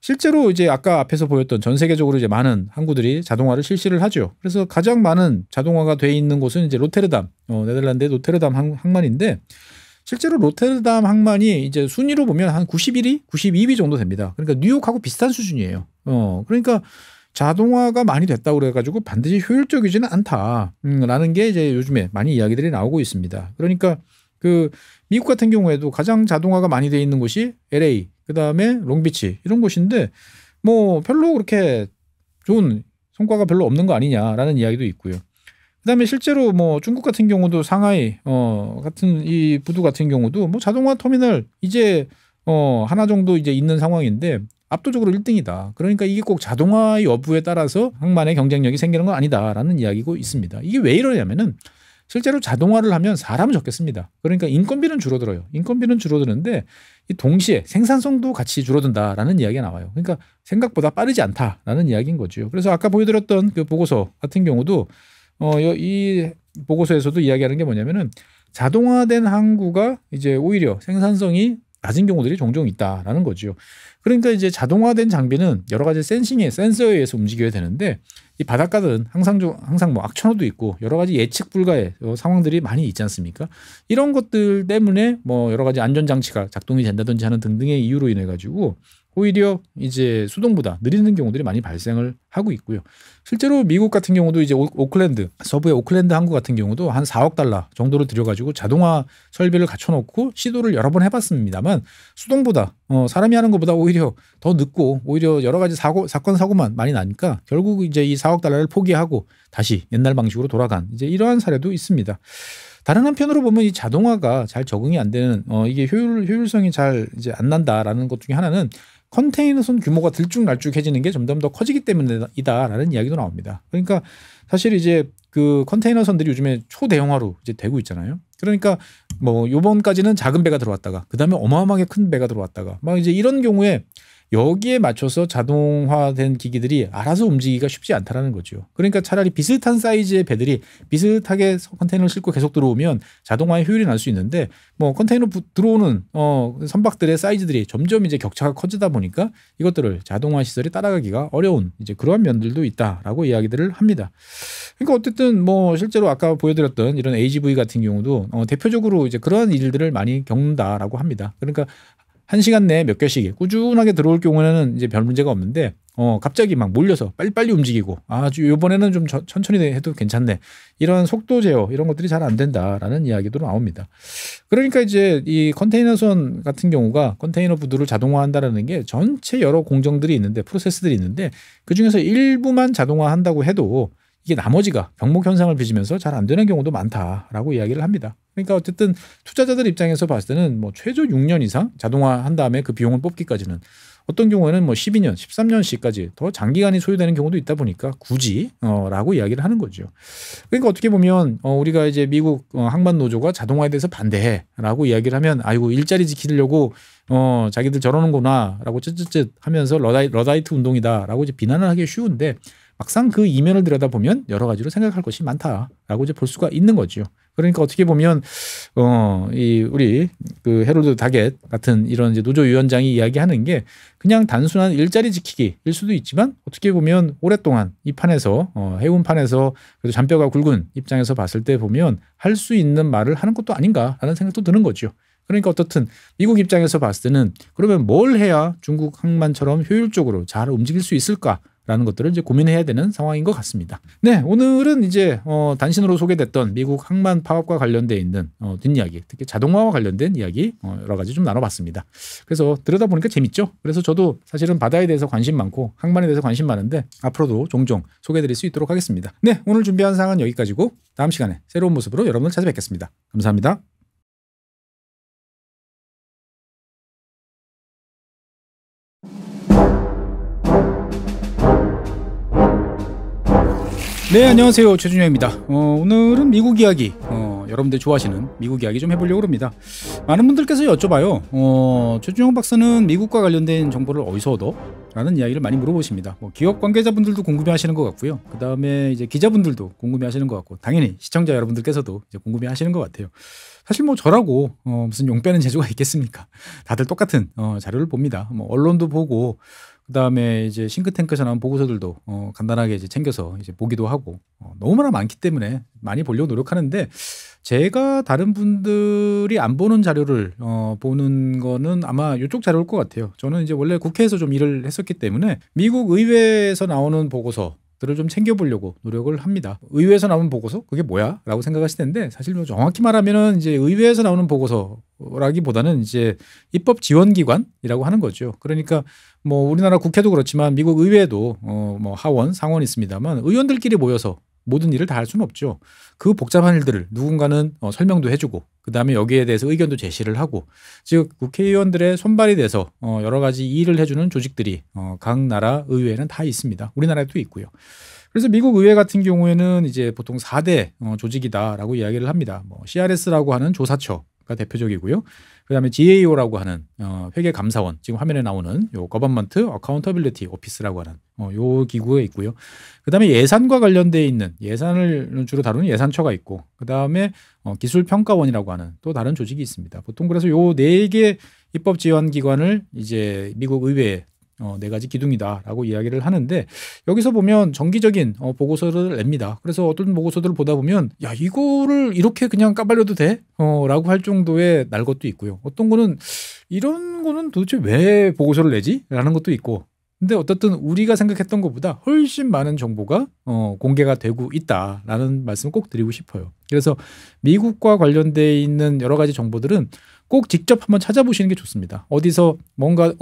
실제로 이제 아까 앞에서 보였던 전 세계적으로 이제 많은 항구들이 자동화를 실시를 하죠. 그래서 가장 많은 자동화가 돼 있는 곳은 이제 로테르담, 네덜란드의 로테르담 항만인데 실제로 로테르담 항만이 이제 순위로 보면 한 91위, 92위 정도 됩니다. 그러니까 뉴욕하고 비슷한 수준이에요. 그러니까 자동화가 많이 됐다고 그래가지고 반드시 효율적이지는 않다라는 게 이제 요즘에 많이 이야기들이 나오고 있습니다. 그러니까 그 미국 같은 경우에도 가장 자동화가 많이 돼 있는 곳이 LA, 그 다음에 롱비치 이런 곳인데 뭐 별로 그렇게 좋은 성과가 별로 없는 거 아니냐라는 이야기도 있고요. 그 다음에 실제로 뭐 중국 같은 경우도 상하이 같은 이 부두 같은 경우도 뭐 자동화 터미널 이제 하나 정도 이제 있는 상황인데 압도적으로 1등이다. 그러니까 이게 꼭 자동화 여부에 따라서 항만의 경쟁력이 생기는 건 아니다라는 이야기고 있습니다. 이게 왜 이러냐면은 실제로 자동화를 하면 사람은 적겠습니다. 그러니까 인건비는 줄어들어요. 인건비는 줄어드는데 이 동시에 생산성도 같이 줄어든다라는 이야기가 나와요. 그러니까 생각보다 빠르지 않다라는 이야기인 거죠. 그래서 아까 보여드렸던 그 보고서 같은 경우도 이 보고서에서도 이야기하는 게 뭐냐면은 자동화된 항구가 이제 오히려 생산성이 낮은 경우들이 종종 있다라는 거죠. 그러니까 이제 자동화된 장비는 여러 가지 센서에 의해서 움직여야 되는데 이 바닷가는 항상 뭐 악천후도 있고 여러 가지 예측 불가의 상황들이 많이 있지 않습니까? 이런 것들 때문에 뭐 여러 가지 안전 장치가 작동이 된다든지 하는 등등의 이유로 인해 가지고 오히려 이제 수동보다 느리는 경우들이 많이 발생을 하고 있고요. 실제로 미국 같은 경우도 이제 오클랜드, 서부의 오클랜드 항구 같은 경우도 한 4억 달러 정도를 들여가지고 자동화 설비를 갖춰놓고 시도를 여러 번 해봤습니다만 수동보다 사람이 하는 것보다 오히려 더 늦고 오히려 여러 가지 사건 사고만 많이 나니까 결국 이제 이 4억 달러를 포기하고 다시 옛날 방식으로 돌아간 이제 이러한 사례도 있습니다. 다른 한편으로 보면 이 자동화가 잘 적응이 안 되는 이게 효율성이 잘 이제 안 난다라는 것 중에 하나는 컨테이너선 규모가 들쭉날쭉해지는 게 점점 더 커지기 때문이다라는 이야기도 나옵니다. 그러니까 사실 이제 그 컨테이너선들이 요즘에 초대형화로 이제 되고 있잖아요. 그러니까 뭐 요번까지는 작은 배가 들어왔다가 그다음에 어마어마하게 큰 배가 들어왔다가 막 이제 이런 경우에 여기에 맞춰서 자동화된 기기들이 알아서 움직이기가 쉽지 않다라는 거죠. 그러니까 차라리 비슷한 사이즈의 배들이 비슷하게 컨테이너를 싣고 계속 들어오면 자동화의 효율이 날 수 있는데 뭐 컨테이너 들어오는 선박들의 사이즈들이 점점 이제 격차가 커지다 보니까 이것들을 자동화 시설이 따라가기가 어려운 이제 그러한 면들도 있다라고 이야기들을 합니다. 그러니까 어쨌든 뭐 실제로 아까 보여드렸던 이런 AGV 같은 경우도 대표적으로 이제 그러한 일들을 많이 겪는다라고 합니다. 그러니까 1시간 내에 몇 개씩 꾸준하게 들어올 경우에는 이제 별 문제가 없는데 갑자기 막 몰려서 빨리빨리 움직이고 아주 이번에는 좀 천천히 해도 괜찮네. 이런 속도 제어 이런 것들이 잘 안 된다라는 이야기도 나옵니다. 그러니까 이제 이 컨테이너선 같은 경우가 컨테이너 부두를 자동화한다라는 게 전체 여러 공정들이 있는데 프로세스들이 있는데 그중에서 일부만 자동화한다고 해도 이게 나머지가 병목 현상을 빚으면서 잘 안 되는 경우도 많다라고 이야기를 합니다. 그러니까 어쨌든 투자자들 입장에서 봤을 때는 뭐 최소 6년 이상 자동화한 다음에 그 비용을 뽑기까지는 어떤 경우에는 뭐 12년, 13년씩까지 더 장기간이 소요되는 경우도 있다 보니까 굳이 라고 이야기를 하는 거죠. 그러니까 어떻게 보면 우리가 이제 미국 항만 노조가 자동화에 대해서 반대해라고 이야기를 하면 아이고 일자리 지키려고 자기들 저러는구나라고 쯧쯧쯧 하면서 러다이트 운동이다라고 이제 비난을 하기 쉬운데 막상 그 이면을 들여다보면 여러 가지로 생각할 것이 많다라고 이제 볼 수가 있는 거죠. 그러니까 어떻게 보면 우리 그 해롤드 다겟 같은 이런 이제 노조위원장이 이야기하는 게 그냥 단순한 일자리 지키기일 수도 있지만 어떻게 보면 오랫동안 이 판에서 해운판에서 그래도 잔뼈가 굵은 입장에서 봤을 때 보면 할 수 있는 말을 하는 것도 아닌가라는 생각도 드는 거죠. 그러니까 어떻든 미국 입장에서 봤을 때는 그러면 뭘 해야 중국 항만처럼 효율적으로 잘 움직일 수 있을까? 라는 것들을 이제 고민해야 되는 상황인 것 같습니다. 네, 오늘은 이제 단신으로 소개됐던 미국 항만 파업과 관련돼 있는 뒷이야기, 특히 자동화와 관련된 이야기 여러 가지 좀 나눠봤습니다. 그래서 들여다 보니까 재밌죠. 그래서 저도 사실은 바다에 대해서 관심 많고 항만에 대해서 관심 많은데 앞으로도 종종 소개해드릴 수 있도록 하겠습니다. 네, 오늘 준비한 사항은 여기까지고 다음 시간에 새로운 모습으로 여러분을 찾아뵙겠습니다. 감사합니다. 네, 안녕하세요. 최준영입니다. 오늘은 미국 이야기, 여러분들 좋아하시는 미국 이야기 좀 해보려고 합니다. 많은 분들께서 여쭤봐요. 최준영 박사는 미국과 관련된 정보를 어디서 얻어? 라는 이야기를 많이 물어보십니다. 기업 관계자분들도 궁금해하시는 것 같고요. 그 다음에 이제 기자분들도 궁금해하시는 것 같고, 당연히 시청자 여러분들께서도 이제 궁금해하시는 것 같아요. 사실 저라고 무슨 용 빼는 재주가 있겠습니까? 다들 똑같은 자료를 봅니다. 언론도 보고. 그다음에 이제 싱크탱크에서 나온 보고서들도 간단하게 이제 챙겨서 이제 보기도 하고 너무나 많기 때문에 많이 보려고 노력하는데 제가 다른 분들이 안 보는 자료를 보는 거는 아마 이쪽 자료일 것 같아요. 저는 이제 원래 국회에서 좀 일을 했었기 때문에 미국 의회에서 나오는 보고서 들을 좀 챙겨보려고 노력을 합니다. 의회에서 나오는 보고서 그게 뭐야? 라고 생각하실 텐데 사실 정확히 말하면은 이제 의회에서 나오는 보고서라기보다는 이제 입법 지원기관이라고 하는 거죠. 그러니까 우리나라 국회도 그렇지만 미국 의회도 하원, 상원 있습니다만 의원들끼리 모여서 모든 일을 다 할 수는 없죠. 그 복잡한 일들을 누군가는 설명도 해주고 그다음에 여기에 대해서 의견도 제시를 하고 즉 국회의원들의 손발이 돼서 여러 가지 일을 해주는 조직들이 각 나라 의회에는 다 있습니다. 우리나라에도 있고요. 그래서 미국 의회 같은 경우에는 이제 보통 4대 조직이다라고 이야기를 합니다. CRS라고 하는 조사처가 대표적이고요. 그다음에 GAO라고 하는 회계감사원, 지금 화면에 나오는 요 Government Accountability Office라고 하는 요 기구가 있고요. 그다음에 예산과 관련돼 있는 예산을 주로 다루는 예산처가 있고 그다음에 기술평가원이라고 하는 또 다른 조직이 있습니다. 보통 그래서 요 4개 입법 지원 기관을 이제 미국 의회에 4가지 기둥이다라고 이야기를 하는데 여기서 보면 정기적인 보고서를 냅니다. 그래서 어떤 보고서들을 보다 보면 야 이거를 이렇게 그냥 까발려도 돼? 라고 할 정도의 날 것도 있고요. 어떤 거는 이런 거는 도대체 왜 보고서를 내지? 라는 것도 있고 근데 어떻든 우리가 생각했던 것보다 훨씬 많은 정보가 공개가 되고 있다라는 말씀을 꼭 드리고 싶어요. 그래서 미국과 관련돼 있는 여러 가지 정보들은 꼭 직접 한번 찾아보시는 게 좋습니다. 어디서 뭔가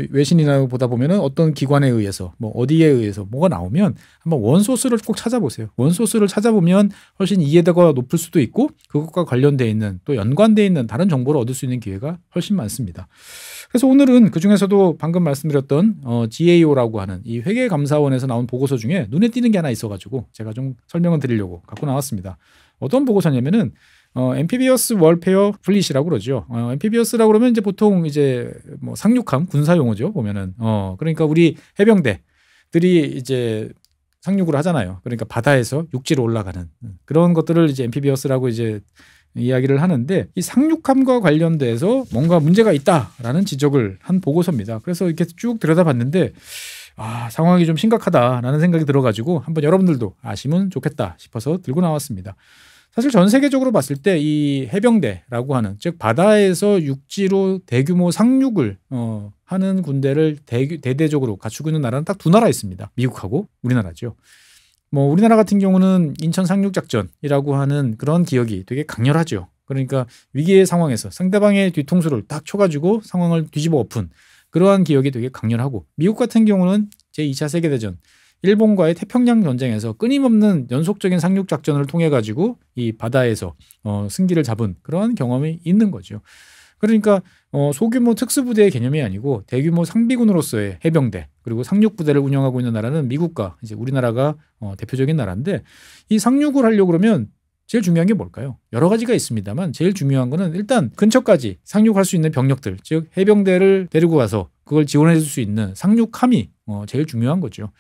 외신이나 보다 보면은 어떤 기관에 의해서 어디에 의해서 뭐가 나오면 한번 원소스를 꼭 찾아보세요. 원소스를 찾아보면 훨씬 이해도가 높을 수도 있고 그것과 관련돼 있는 또 연관돼 있는 다른 정보를 얻을 수 있는 기회가 훨씬 많습니다. 그래서 오늘은 그중에서도 방금 말씀드렸던 GAO라고 하는 이 회계감사원에서 나온 보고서 중에 눈에 띄는 게 하나 있어가지고 제가 좀 설명을 드리려고 갖고 나왔습니다. 어떤 보고서냐면은 엠피비어스 월페어 플릿이라고 그러죠. 엠피비어스라고 그러면 이제 보통 이제 상륙함 군사 용어죠. 보면은 그러니까 우리 해병대들이 이제 상륙을 하잖아요. 그러니까 바다에서 육지로 올라가는 그런 것들을 이제 엠피비어스라고 이제 이야기를 하는데 이 상륙함과 관련돼서 뭔가 문제가 있다라는 지적을 한 보고서입니다. 그래서 이렇게 쭉 들여다봤는데 상황이 좀 심각하다라는 생각이 들어가지고 한번 여러분들도 아시면 좋겠다 싶어서 들고 나왔습니다. 사실 전 세계적으로 봤을 때 이 해병대라고 하는 즉 바다에서 육지로 대규모 상륙을 하는 군대를 대대적으로 갖추고 있는 나라는 딱 2나라 있습니다. 미국하고 우리나라죠. 우리나라 같은 경우는 인천 상륙작전이라고 하는 그런 기억이 되게 강렬하죠. 그러니까 위기의 상황에서 상대방의 뒤통수를 딱 쳐가지고 상황을 뒤집어 엎은 그러한 기억이 되게 강렬하고 미국 같은 경우는 제2차 세계대전 일본과의 태평양 전쟁에서 끊임없는 연속적인 상륙 작전을 통해 가지고 이 바다에서 승기를 잡은 그런 경험이 있는 거죠. 그러니까 소규모 특수부대의 개념이 아니고 대규모 상비군으로서의 해병대 그리고 상륙부대를 운영하고 있는 나라는 미국과 이제 우리나라가 대표적인 나라인데 이 상륙을 하려고 그러면 제일 중요한 게 뭘까요? 여러 가지가 있습니다만 제일 중요한 거는 일단 근처까지 상륙할 수 있는 병력들 즉 해병대를 데리고 가서 그걸 지원해 줄 수 있는 상륙함이 제일 중요한 거죠.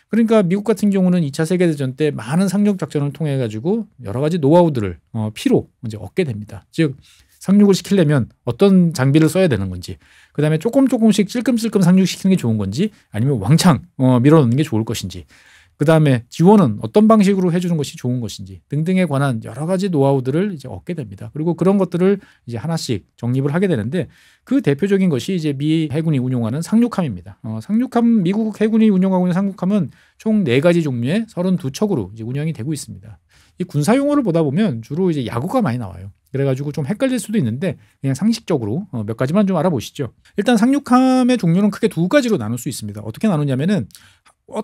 그러니까 미국 같은 경우는 2차 세계대전 때 많은 상륙 작전을 통해 가지고 여러 가지 노하우들을 피로 이제 얻게 됩니다. 즉 상륙을 시키려면 어떤 장비를 써야 되는 건지, 그다음에 조금씩 찔끔찔끔 상륙시키는 게 좋은 건지, 아니면 왕창 밀어넣는 게 좋을 것인지, 그 다음에 지원은 어떤 방식으로 해주는 것이 좋은 것인지 등등에 관한 여러 가지 노하우들을 이제 얻게 됩니다. 그리고 그런 것들을 이제 하나씩 정립을 하게 되는데 그 대표적인 것이 이제 미 해군이 운용하는 상륙함입니다. 상륙함 미국 해군이 운용하고 있는 상륙함은 총 4가지 종류의 32척으로 이제 운영이 되고 있습니다. 이 군사 용어를 보다 보면 주로 이제 야구가 많이 나와요. 그래가지고 좀 헷갈릴 수도 있는데 그냥 상식적으로 몇 가지만 좀 알아보시죠. 일단 상륙함의 종류는 크게 2가지로 나눌 수 있습니다. 어떻게 나누냐면은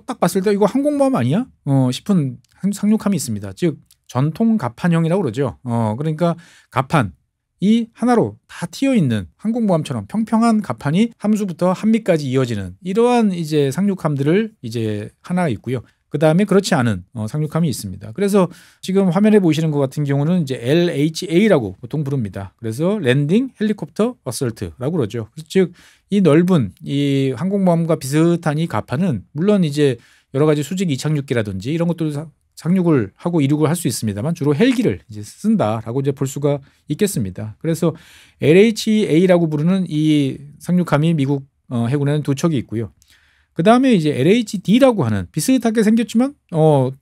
딱 봤을 때 이거 항공모함 아니야? 싶은 상륙함이 있습니다. 즉 전통 갑판형이라고 그러죠. 그러니까 갑판이 하나로 다 튀어 있는 항공모함처럼 평평한 갑판이 함수부터 한미까지 이어지는 이러한 이제 상륙함들을 이제 하나 있고요. 그 다음에 그렇지 않은 상륙함이 있습니다. 그래서 지금 화면에 보시는 것 같은 경우는 이제 LHA라고 보통 부릅니다. 그래서 랜딩 헬리콥터 어설트라고 그러죠. 즉 이 넓은 이 항공모함과 비슷한 이 갑판은 물론 이제 여러 가지 수직 이착륙기라든지 이런 것들 상륙을 하고 이륙을 할 수 있습니다만 주로 헬기를 이제 쓴다라고 이제 볼 수가 있겠습니다. 그래서 LHA라고 부르는 이 상륙함이 미국 해군에는 2척이 있고요. 그 다음에 이제 LHD라고 하는 비슷하게 생겼지만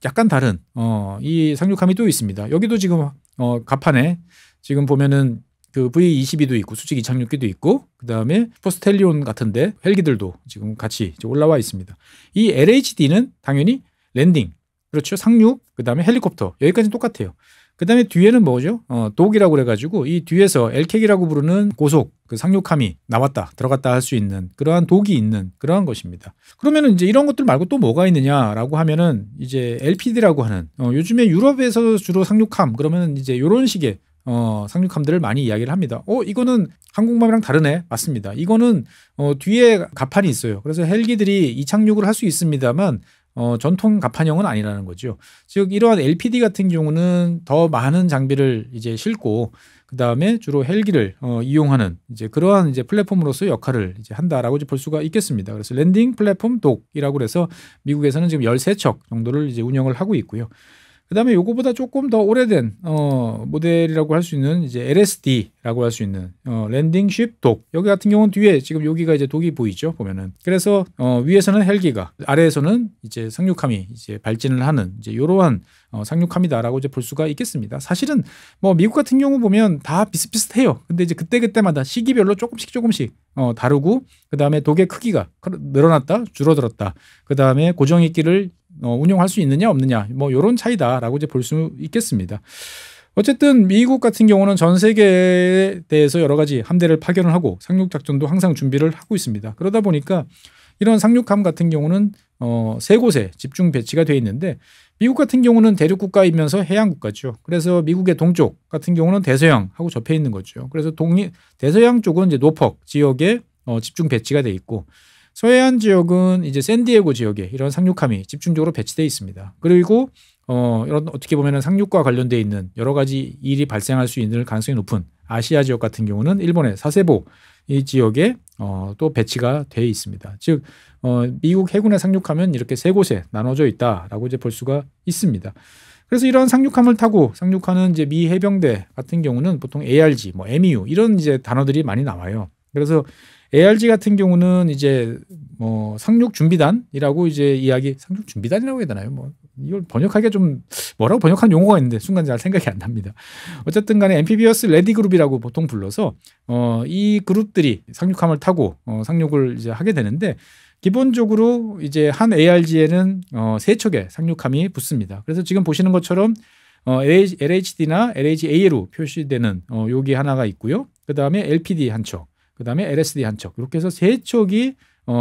약간 다른 이 상륙함이 또 있습니다. 여기도 지금 갑판에 지금 보면은 그 V-22도 있고 수직 이착륙기도 있고 그 다음에 슈퍼스텔리온 같은데 헬기들도 지금 같이 이제 올라와 있습니다. 이 LHD는 당연히 랜딩, 그렇죠, 상륙, 그 다음에 헬리콥터 여기까지는 똑같아요. 그 다음에 뒤에는 뭐죠? 독이라고 그래가지고 이 뒤에서 LCAG이라고 부르는 고속 그 상륙함이 나왔다 들어갔다 할 수 있는 그러한 독이 있는 그러한 것입니다. 그러면은 이제 이런 것들 말고 또 뭐가 있느냐라고 하면은 이제 LPD라고 하는 요즘에 유럽에서 주로 상륙함 그러면은 이제 이런 식의 상륙함들을 많이 이야기를 합니다. 이거는 항공모함이랑 다르네. 맞습니다. 이거는 뒤에 갑판이 있어요. 그래서 헬기들이 이착륙을 할 수 있습니다만 전통 갑판형은 아니라는 거죠. 즉 이러한 LPD 같은 경우는 더 많은 장비를 이제 싣고 그 다음에 주로 헬기를 이용하는 이제 그러한 이제 플랫폼으로서 역할을 이제 한다라고 이제 볼 수가 있겠습니다. 그래서 랜딩 플랫폼 독이라고 해서 미국에서는 지금 13척 정도를 이제 운영을 하고 있고요. 그다음에 요거보다 조금 더 오래된 모델이라고 할 수 있는 이제 LSD라고 할 수 있는 랜딩 쉽 독. 여기 같은 경우는 뒤에 지금 여기가 이제 독이 보이죠, 보면은. 그래서 위에서는 헬기가, 아래에서는 이제 상륙함이 이제 발진을 하는 이제 이러한 상륙함이다라고 이제 볼 수가 있겠습니다. 사실은 뭐 미국 같은 경우 보면 다 비슷비슷해요. 근데 이제 그때그때마다 시기별로 조금씩 다르고 그다음에 독의 크기가 늘어났다, 줄어들었다. 그다음에 고정익기를 운용할 수 있느냐 없느냐 뭐 이런 차이다라고 이제 볼 수 있겠습니다. 어쨌든 미국 같은 경우는 전 세계에 대해서 여러 가지 함대를 파견을 하고 상륙 작전도 항상 준비를 하고 있습니다. 그러다 보니까 이런 상륙함 같은 경우는 3곳에 집중 배치가 되어 있는데 미국 같은 경우는 대륙 국가이면서 해양 국가죠. 그래서 미국의 동쪽 같은 경우는 대서양하고 접해 있는 거죠. 그래서 대서양 쪽은 이제 노퍽 지역에 집중 배치가 돼 있고 서해안 지역은 이제 샌디에고 지역에 이런 상륙함이 집중적으로 배치되어 있습니다. 그리고 이런 어떻게 보면 상륙과 관련되어 있는 여러 가지 일이 발생할 수 있는 가능성이 높은 아시아 지역 같은 경우는 일본의 사세보 이 지역에 또 배치가 되어 있습니다. 즉 미국 해군의 상륙함은 이렇게 3곳에 나눠져 있다라고 이제 볼 수가 있습니다. 그래서 이런 상륙함을 타고 상륙하는 이제 미 해병대 같은 경우는 보통 ARG, 뭐 MEU 이런 이제 단어들이 많이 나와요. 그래서 ARG 같은 경우는 이제 뭐 상륙 준비단이라고 이제 상륙 준비단이라고 해야 되나요? 뭐 이걸 번역하기가 좀 뭐라고 번역한 용어가 있는데 순간 잘 생각이 안 납니다. 어쨌든 간에 앰피비어스 레디 그룹이라고 보통 불러서 이 그룹들이 상륙함을 타고 상륙을 이제 하게 되는데 기본적으로 이제 한 ARG에는 3척의 상륙함이 붙습니다. 그래서 지금 보시는 것처럼 LHD나 LHA로 표시되는 여기 하나가 있고요. 그다음에 LPD 한 척. 그다음에 LSD 한 척 이렇게 해서 3척이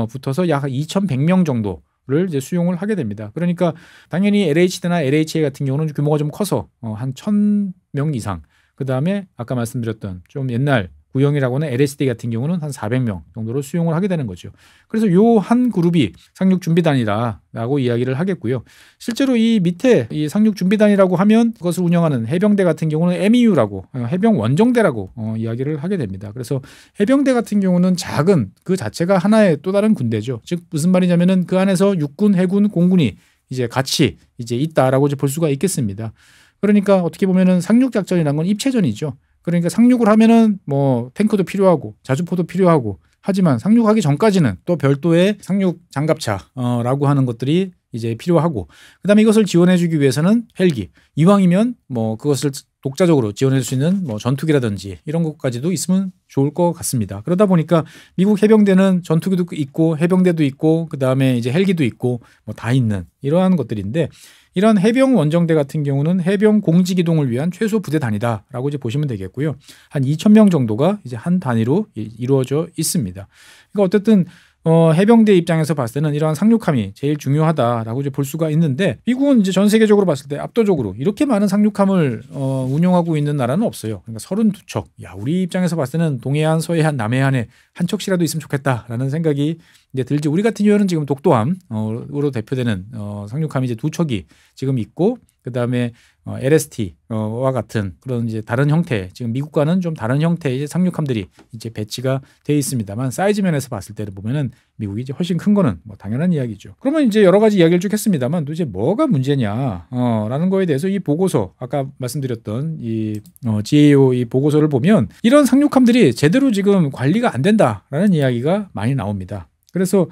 붙어서 약 2,100명 정도를 이제 수용을 하게 됩니다. 그러니까 당연히 LHD나 LHA 같은 경우는 규모가 좀 커서 한 1,000명 이상. 그다음에 아까 말씀드렸던 좀 옛날 구형이라고 하는 LSD 같은 경우는 한 400명 정도로 수용을 하게 되는 거죠. 그래서 요 한 그룹이 상륙 준비단이라고 이야기를 하겠고요. 실제로 이 밑에 이 상륙 준비단이라고 하면 그것을 운영하는 해병대 같은 경우는 MEU라고 해병 원정대라고 이야기를 하게 됩니다. 그래서 해병대 같은 경우는 작은 그 자체가 하나의 또 다른 군대죠. 즉 무슨 말이냐면은 그 안에서 육군, 해군, 공군이 이제 같이 이제 있다라고 이제 볼 수가 있겠습니다. 그러니까 어떻게 보면은 상륙 작전이란 건 입체전이죠. 그러니까 상륙을 하면은 뭐 탱크도 필요하고 자주포도 필요하고 하지만 상륙하기 전까지는 또 별도의 상륙 장갑차라고 하는 것들이 이제 필요하고, 그다음에 이것을 지원해주기 위해서는 헬기, 이왕이면 뭐 그것을 독자적으로 지원해 줄 수 있는 뭐 전투기라든지 이런 것까지도 있으면 좋을 것 같습니다. 그러다 보니까 미국 해병대는 전투기도 있고 해병대도 있고 그다음에 이제 헬기도 있고 뭐 다 있는 이러한 것들인데, 이런 해병 원정대 같은 경우는 해병 공직 이동을 위한 최소 부대 단위다라고 이제 보시면 되겠고요. 한 2,000명 정도가 이제 한 단위로 이루어져 있습니다. 그러니까 어쨌든 해병대 입장에서 봤을 때는 이러한 상륙함이 제일 중요하다라고 이제 볼 수가 있는데, 미국은 이제 전 세계적으로 봤을 때 압도적으로 이렇게 많은 상륙함을 운용하고 있는 나라는 없어요. 그러니까 32척. 야, 우리 입장에서 봤을 때는 동해안, 서해안, 남해안에 한 척이라도 있으면 좋겠다라는 생각이 이제 들지. 우리 같은 경우는 지금 독도함으로 대표되는 상륙함이 이제 2척이 지금 있고, 그다음에 LST와 같은 그런 이제 다른 형태, 지금 미국과는 좀 다른 형태의 이제 상륙함들이 이제 배치가 돼 있습니다만, 사이즈 면에서 봤을 때를 보면은 미국이 이제 훨씬 큰 거는 뭐 당연한 이야기죠. 그러면 이제 여러 가지 이야기를 쭉 했습니다만 도대체 뭐가 문제냐 라는 거에 대해서 이 보고서, 아까 말씀드렸던 이 GAO 이 보고서를 보면 이런 상륙함들이 제대로 지금 관리가 안 된다라는 이야기가 많이 나옵니다. 그래서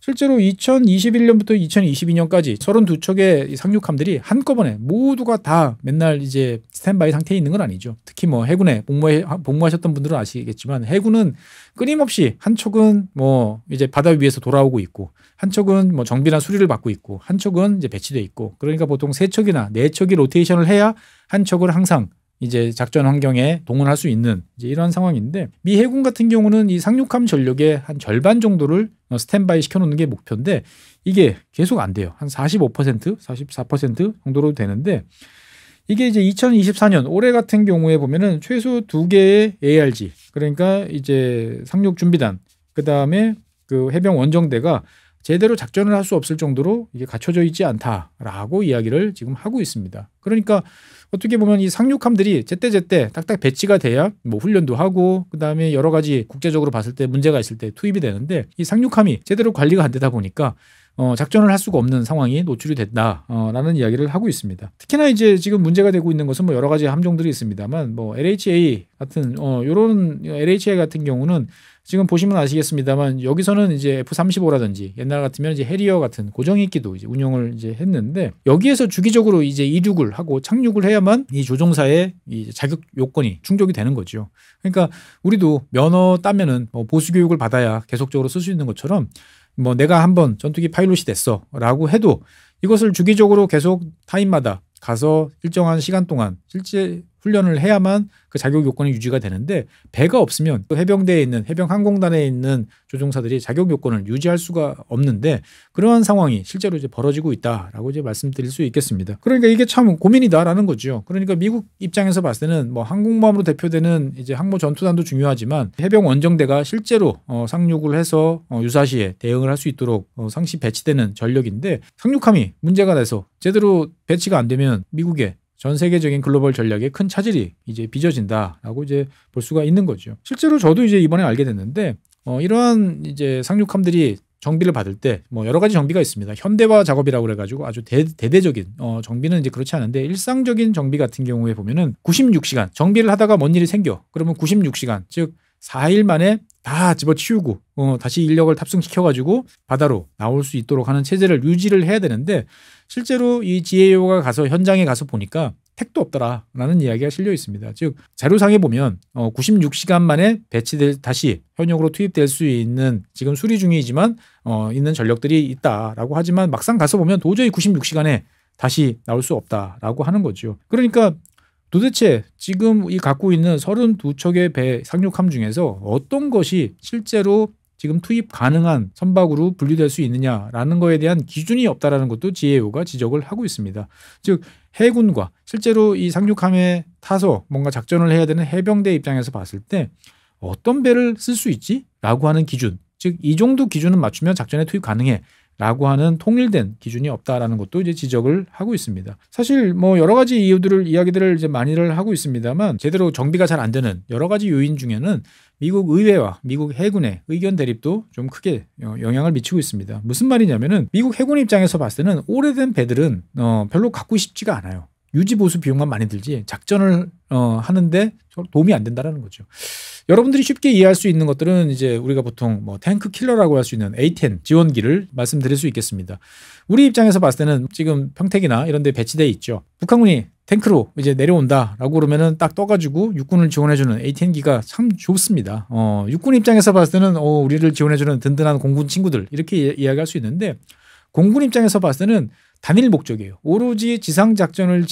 실제로 2021년부터 2022년까지 32척의 상륙함들이 한꺼번에 모두가 다 맨날 이제 스탠바이 상태에 있는 건 아니죠. 특히 뭐 해군에 복무하셨던 분들은 아시겠지만, 해군은 끊임없이 한 척은 뭐 이제 바다 위에서 돌아오고 있고, 한 척은 뭐 정비나 수리를 받고 있고, 한 척은 이제 배치돼 있고, 그러니까 보통 3척이나 4척이 로테이션을 해야 한 척을 항상 이제 작전 환경에 동원할 수 있는 이제 이런 상황인데, 미 해군 같은 경우는 이 상륙함 전력의 한 절반 정도를 스탠바이 시켜놓는 게 목표인데 이게 계속 안 돼요. 한 45%, 44% 정도로 되는데, 이게 이제 2024년 올해 같은 경우에 보면은 최소 2개의 ARG, 그러니까 이제 상륙 준비단, 그 다음에 그 해병 원정대가 제대로 작전을 할 수 없을 정도로 이게 갖춰져 있지 않다라고 이야기를 지금 하고 있습니다. 그러니까 어떻게 보면 이 상륙함들이 제때제때 딱딱 배치가 돼야 뭐 훈련도 하고, 그다음에 여러 가지 국제적으로 봤을 때 문제가 있을 때 투입이 되는데, 이 상륙함이 제대로 관리가 안 되다 보니까 작전을 할 수가 없는 상황이 노출이 된다라는 이야기를 하고 있습니다. 특히나 이제 지금 문제가 되고 있는 것은 뭐 여러 가지 함정들이 있습니다만, 뭐 LHA 같은 요런 LHA 같은 경우는 지금 보시면 아시겠습니다만, 여기서는 이제 F-35라든지 옛날 같으면 이제 해리어 같은 고정익기도 이제 운용을 이제 했는데, 여기에서 주기적으로 이제 이륙을 하고 착륙을 해야만 이 조종사의 이 자격 요건이 충족이 되는 거죠. 그러니까 우리도 면허 따면은 보수 교육을 받아야 계속적으로 쓸 수 있는 것처럼, 뭐 내가 한번 전투기 파일럿이 됐어라고 해도 이것을 주기적으로 계속 타임마다 가서 일정한 시간 동안 실제 훈련을 해야만 그 자격 요건이 유지가 되는데, 배가 없으면 또 해병대에 있는 해병 항공단에 있는 조종사들이 자격 요건을 유지할 수가 없는데, 그러한 상황이 실제로 이제 벌어지고 있다라고 이제 말씀드릴 수 있겠습니다. 그러니까 이게 참 고민이다라는 거죠. 그러니까 미국 입장에서 봤을 때는 뭐 항공모함으로 대표되는 이제 항모 전투단도 중요하지만, 해병 원정대가 실제로 상륙을 해서 유사시에 대응을 할 수 있도록 상시 배치되는 전력인데, 상륙함이 문제가 돼서 제대로 배치가 안 되면 미국의 전 세계적인 글로벌 전략에 큰 차질이 이제 빚어진다라고 이제 볼 수가 있는 거죠. 실제로 저도 이제 이번에 알게 됐는데, 이러한 이제 상륙함들이 정비를 받을 때 뭐 여러 가지 정비가 있습니다. 현대화 작업이라고 그래가지고 아주 대대적인 정비는 이제 그렇지 않은데, 일상적인 정비 같은 경우에 보면은 96시간 정비를 하다가 뭔 일이 생겨. 그러면 96시간, 즉 4일 만에 다 집어치우고 다시 인력을 탑승시켜가지고 바다로 나올 수 있도록 하는 체제를 유지를 해야 되는데, 실제로 이 GAO가 가서 현장에 가서 보니까 택도 없더라라는 이야기가 실려 있습니다. 즉 자료상에 보면 96시간 만에 다시 현역으로 투입될 수 있는, 지금 수리 중이지만 있는 전력들이 있다라고 하지만, 막상 가서 보면 도저히 96시간에 다시 나올 수 없다라고 하는 거죠. 그러니까 도대체 지금 이 갖고 있는 32척의 배 상륙함 중에서 어떤 것이 실제로 지금 투입 가능한 선박으로 분류될 수 있느냐라는 거에 대한 기준이 없다라는 것도 GAO가 지적을 하고 있습니다. 즉 해군과 실제로 이 상륙함에 타서 뭔가 작전을 해야 되는 해병대 입장에서 봤을 때 어떤 배를 쓸 수 있지? 라고 하는 기준, 즉 이 정도 기준은 맞추면 작전에 투입 가능해 라고 하는 통일된 기준이 없다라는 것도 이제 지적을 하고 있습니다. 사실 뭐 여러 가지 이야기들을 이제 많이를 하고 있습니다만, 제대로 정비가 잘 안 되는 여러 가지 요인 중에는 미국 의회와 미국 해군의 의견 대립도 좀 크게 영향을 미치고 있습니다. 무슨 말이냐면은, 미국 해군 입장에서 봤을 때는 오래된 배들은 별로 갖고 싶지가 않아요. 유지 보수 비용만 많이 들지 작전을 하는데 도움이 안 된다라는 거죠. 여러분들이 쉽게 이해할 수 있는 것들은 이제 우리가 보통 뭐 탱크 킬러라고 할 수 있는 A-10 지원기를 말씀드릴 수 있겠습니다. 우리 입장에서 봤을 때는 지금 평택이나 이런 데 배치돼 있죠. 북한군이 탱크로 이제 내려온다라고 그러면은 딱 떠가지고 육군을 지원해주는 A-10기가 참 좋습니다. 육군 입장에서 봤을 때는 우리를 지원해주는 든든한 공군 친구들 이렇게 이야기할 수 있는데 공군 입장에서 봤을 때는 단일 목적이에요. 오로지 지상작전을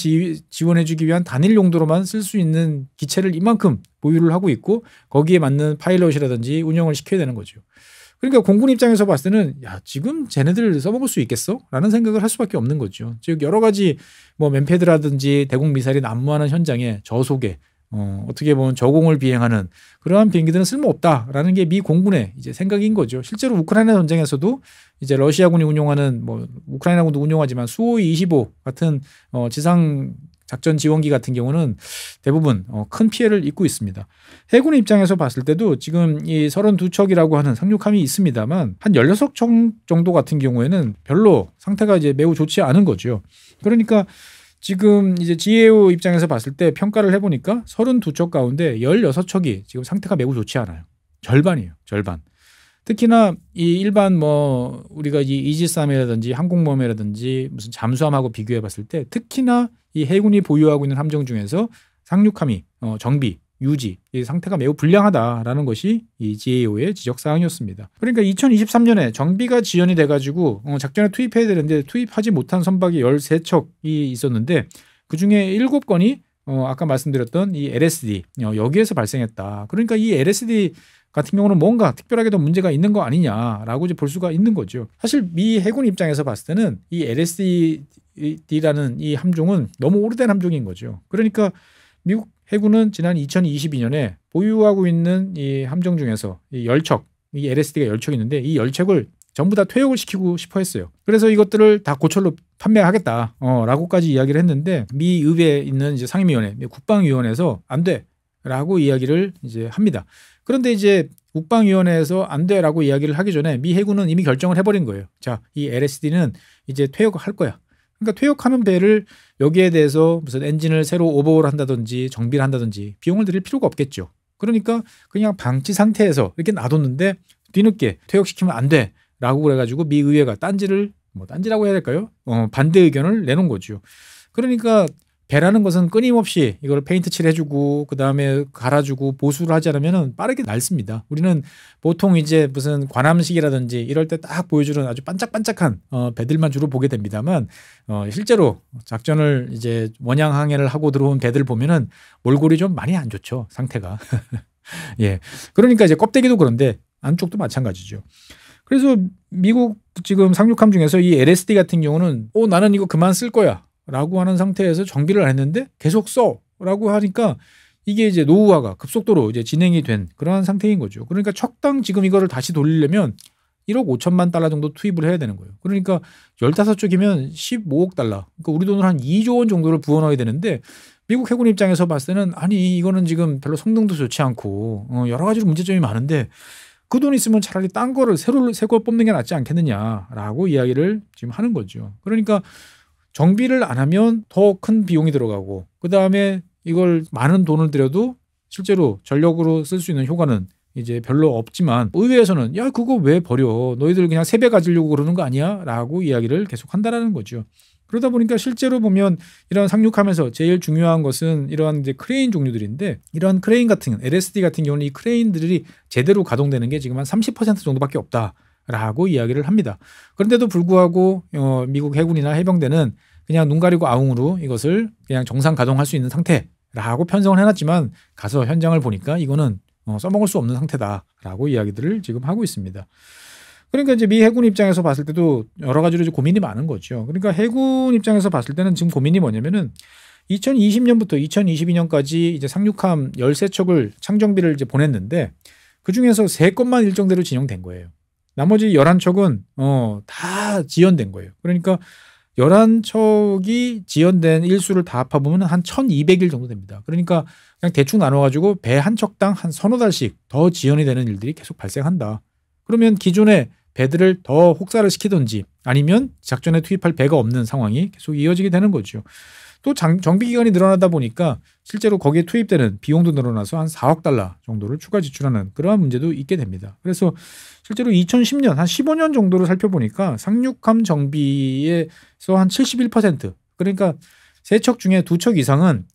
지원해주기 위한 단일 용도로만 쓸 수 있는 기체를 이만큼 보유를 하고 있고 거기에 맞는 파일럿이라든지 운영을 시켜야 되는 거죠. 그러니까 공군 입장에서 봤을 때는 야 지금 쟤네들 써먹을 수 있겠어? 라는 생각을 할 수밖에 없는 거죠. 즉 여러 가지 뭐 맨패드라든지 대공 미사일이 난무하는 현장에 저속에 어떻게 보면 저공을 비행하는 그러한 비행기들은 쓸모없다라는 게 미 공군의 이제 생각인 거죠. 실제로 우크라이나 전쟁에서도 이제 러시아군이 운용하는 뭐 우크라이나군도 운용하지만 수호이 25 같은 지상 작전 지원기 같은 경우는 대부분 큰 피해를 입고 있습니다. 해군 입장에서 봤을 때도 지금 이 32척이라고 하는 상륙함이 있습니다만 한 16척 정도 같은 경우에는 별로 상태가 이제 매우 좋지 않은 거죠. 그러니까 지금 이제 GAO 입장에서 봤을 때 평가를 해보니까 32척 가운데 16척이 지금 상태가 매우 좋지 않아요. 절반이에요. 절반. 특히나 이 일반 뭐 우리가 이 이지스함이라든지 항공모함이라든지 무슨 잠수함하고 비교해 봤을 때 특히나 이 해군이 보유하고 있는 함정 중에서 상륙함이 정비, 유지 이 상태가 매우 불량하다라는 것이 이 GAO의 지적 사항이었습니다. 그러니까 2023년에 정비가 지연이 돼가지고 작전에 투입해야 되는데 투입하지 못한 선박이 13척이 있었는데 그 중에 7건이 아까 말씀드렸던 이 LSD 여기에서 발생했다. 그러니까 이 LSD 같은 경우는 뭔가 특별하게 더 문제가 있는 거 아니냐라고 이제 볼 수가 있는 거죠. 사실 미 해군 입장에서 봤을 때는 이 LSD라는 이 함종은 너무 오래된 함종인 거죠. 그러니까 미국 해군은 지난 2022년에 보유하고 있는 이 함정 중에서 이 10척, 이 LSD가 10척 있는데 이 10척을 전부 다 퇴역을 시키고 싶어 했어요. 그래서 이것들을 다 고철로 판매하겠다 라고까지 이야기를 했는데 미 의회에 있는 이제 상임위원회, 국방위원회에서 안 돼라고 이야기를 이제 합니다. 그런데 이제 국방위원회에서 안 돼라고 이야기를 하기 전에 미 해군은 이미 결정을 해버린 거예요. 자, 이 LSD는 이제 퇴역할 거야. 그러니까 퇴역하는 배를 여기에 대해서 무슨 엔진을 새로 오버홀 한다든지 정비를 한다든지 비용을 들일 필요가 없겠죠. 그러니까 그냥 방치 상태에서 이렇게 놔뒀는데 뒤늦게 퇴역시키면 안 돼라고 그래가지고 미 의회가 딴지라고 해야 될까요? 반대 의견을 내놓은 거죠. 그러니까 배라는 것은 끊임없이 이걸 페인트 칠해주고 그 다음에 갈아주고 보수를 하지 않으면 빠르게 낡습니다. 우리는 보통 이제 무슨 관함식이라든지 이럴 때 딱 보여주는 아주 반짝반짝한 배들만 주로 보게 됩니다만 실제로 작전을 이제 원양 항해를 하고 들어온 배들 보면은 몰골이 좀 많이 안 좋죠. 상태가. 예. 그러니까 이제 껍데기도 그런데 안쪽도 마찬가지죠. 그래서 미국 지금 상륙함 중에서 이 LSD 같은 경우는 나는 이거 그만 쓸 거야. 라고 하는 상태에서 정비를 안 했는데 계속 써 라고 하니까 이게 이제 노후화가 급속도로 이제 진행이 된 그러한 상태인 거죠. 그러니까 척당 지금 이거를 다시 돌리려면 1억 5천만 달러 정도 투입을 해야 되는 거예요. 그러니까 15쪽이면 15억 달러. 그러니까 우리 돈으로 한 2조 원 정도를 부어넣어야 되는데 미국 해군 입장에서 봤을 때는 아니 이거는 지금 별로 성능도 좋지 않고 여러 가지로 문제점이 많은데 그 돈 있으면 차라리 딴 거를 새 거 뽑는 게 낫지 않겠느냐라고 이야기를 지금 하는 거죠. 그러니까 정비를 안 하면 더 큰 비용이 들어가고 그다음에 이걸 많은 돈을 들여도 실제로 전력으로 쓸 수 있는 효과는 이제 별로 없지만 의회에서는 야 그거 왜 버려 너희들 그냥 세배 가지려고 그러는 거 아니야 라고 이야기를 계속 한다는 거죠. 그러다 보니까 실제로 보면 이런 상륙하면서 제일 중요한 것은 이러한 이제 크레인 종류들인데 이러한 크레인 같은 LSD 같은 경우는 이 크레인들이 제대로 가동되는 게 지금 한 30% 정도밖에 없다. 라고 이야기를 합니다. 그런데도 불구하고 미국 해군이나 해병대는 그냥 눈 가리고 아웅으로 이것을 그냥 정상 가동할 수 있는 상태라고 편성을 해놨지만 가서 현장을 보니까 이거는 써먹을 수 없는 상태다라고 이야기들을 지금 하고 있습니다. 그러니까 이제 미 해군 입장에서 봤을 때도 여러 가지로 고민이 많은 거죠. 그러니까 해군 입장에서 봤을 때는 지금 고민이 뭐냐면은 2020년부터 2022년까지 이제 상륙함 13척을 창정비를 이제 보냈는데 그 중에서 3건만 일정대로 진영된 거예요. 나머지 11척은 다 지연된 거예요. 그러니까 11척이 지연된 일수를 다 합해보면 한 1200일 정도 됩니다. 그러니까 그냥 대충 나눠가지고 배 한 척당 한 서너 달씩 더 지연이 되는 일들이 계속 발생한다. 그러면 기존의 배들을 더 혹사를 시키든지 아니면 작전에 투입할 배가 없는 상황이 계속 이어지게 되는 거죠. 또 정비 기간이 늘어나다 보니까 실제로 거기에 투입되는 비용도 늘어나서 한 4억 달러 정도를 추가 지출하는 그러한 문제도 있게 됩니다. 그래서 실제로 2010년 한 15년 정도를 살펴보니까 상륙함 정비에서 한 71% 그러니까 3척 중에 2척 이상은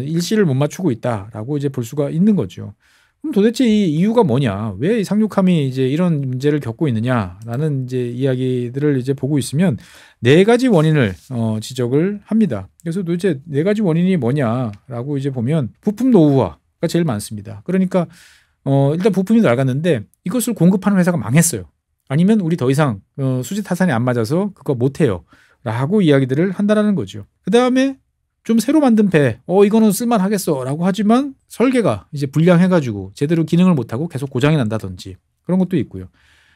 일시를 못 맞추고 있다라고 이제 볼 수가 있는 거죠. 그럼 도대체 이 이유가 뭐냐? 왜 상륙함이 이제 이런 문제를 겪고 있느냐라는 이제 이야기들을 이제 보고 있으면 4가지 원인을 지적을 합니다. 그래서 도대체 4가지 원인이 뭐냐라고 이제 보면 부품 노후화가 제일 많습니다. 그러니까 일단 부품이 낡았는데 이것을 공급하는 회사가 망했어요. 아니면 우리 더 이상 수지 타산이 안 맞아서 그거 못 해요. 라고 이야기들을 한다라는 거죠. 그 다음에 좀 새로 만든 배, 이거는 쓸만하겠어 라고 하지만 설계가 이제 불량해가지고 제대로 기능을 못하고 계속 고장이 난다든지 그런 것도 있고요.